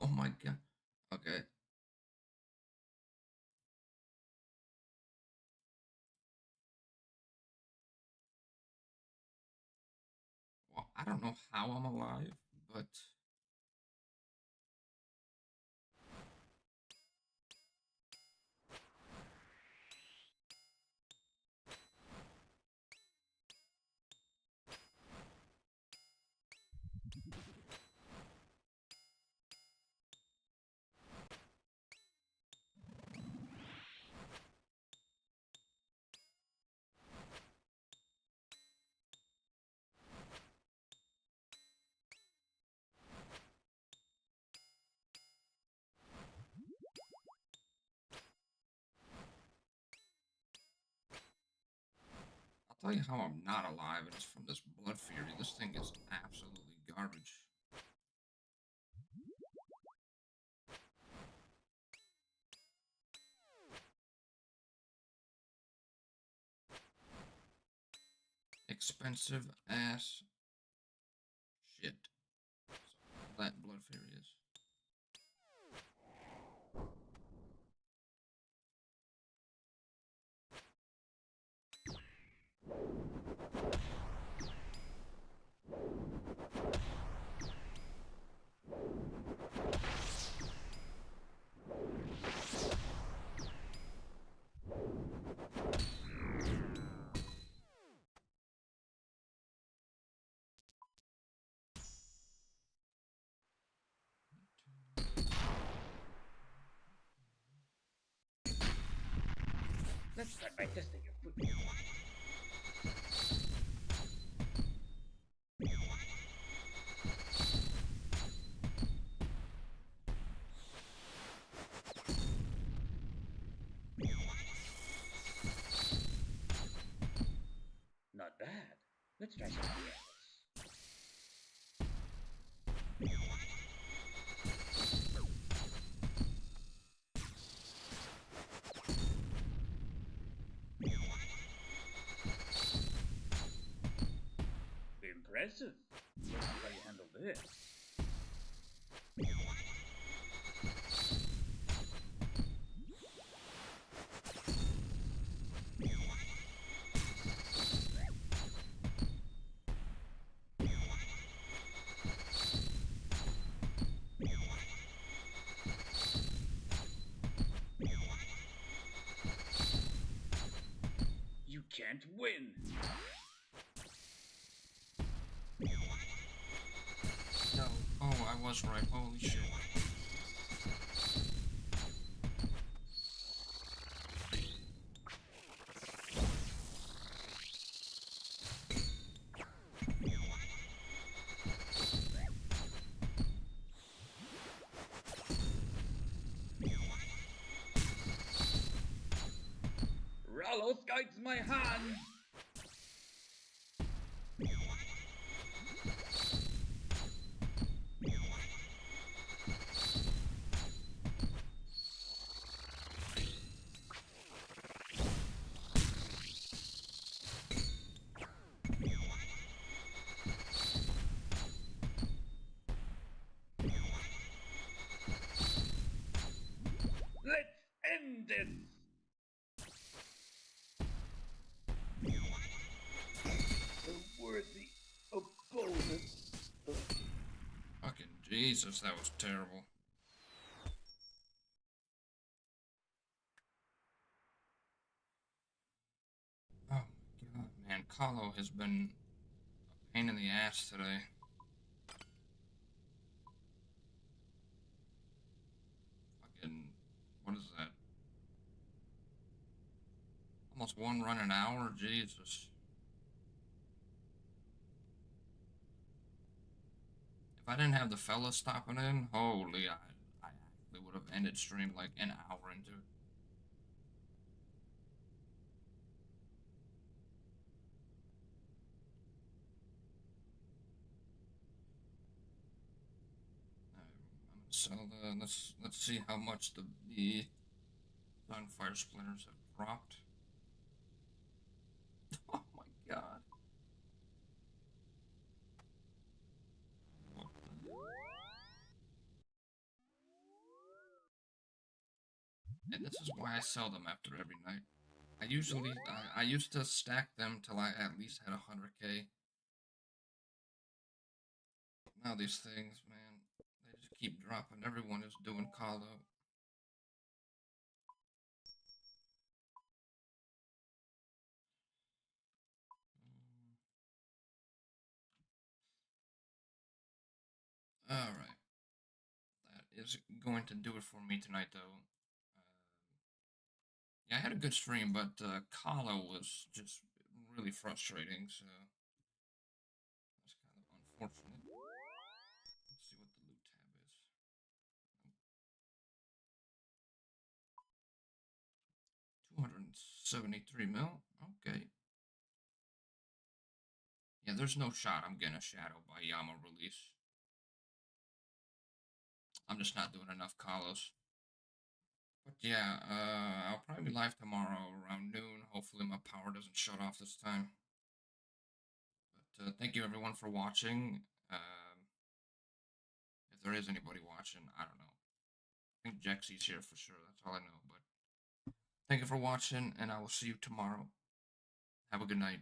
Oh my god. Okay. Well, I don't know how I'm alive, but I'll tell you how I'm not alive, and it's from this blood fury. This thing is absolutely garbage. Expensive ass shit. So that blood fury is. Let's start by testing your footwork. Not bad. Let's try something else. Impressive. Let's see how you handle this. You can't win. No. Oh, I was right. Holy shit. Ralos guides my hand. Let's end this. A worthy opponent. Fucking Jesus, that was terrible. Oh my god, man. Kahlo has been a pain in the ass today. Fucking, what is that? Almost one run an hour? Jesus. If I didn't have the fella stopping in, holy, I actually would have ended stream like an hour into it. I'm gonna sell the. Let's see how much the Sunfire Splinters have dropped. Oh my god. And this is why I sell them after every night. I used to stack them till I at least had 100k. Now these things, man, they just keep dropping. Everyone is doing Calo. All right, that is going to do it for me tonight, though. Yeah, I had a good stream, but Kala was just really frustrating, so that's kind of unfortunate. Let's see what the loot tab is. 273 mil. Okay. Yeah, there's no shot I'm getting a Shadow by Yama release. I'm just not doing enough Kalos. But yeah, I'll probably be live tomorrow around noon. Hopefully my power doesn't shut off this time. But thank you everyone for watching. If there is anybody watching, I don't know. I think Jexy's here for sure. That's all I know. But thank you for watching, and I will see you tomorrow. Have a good night.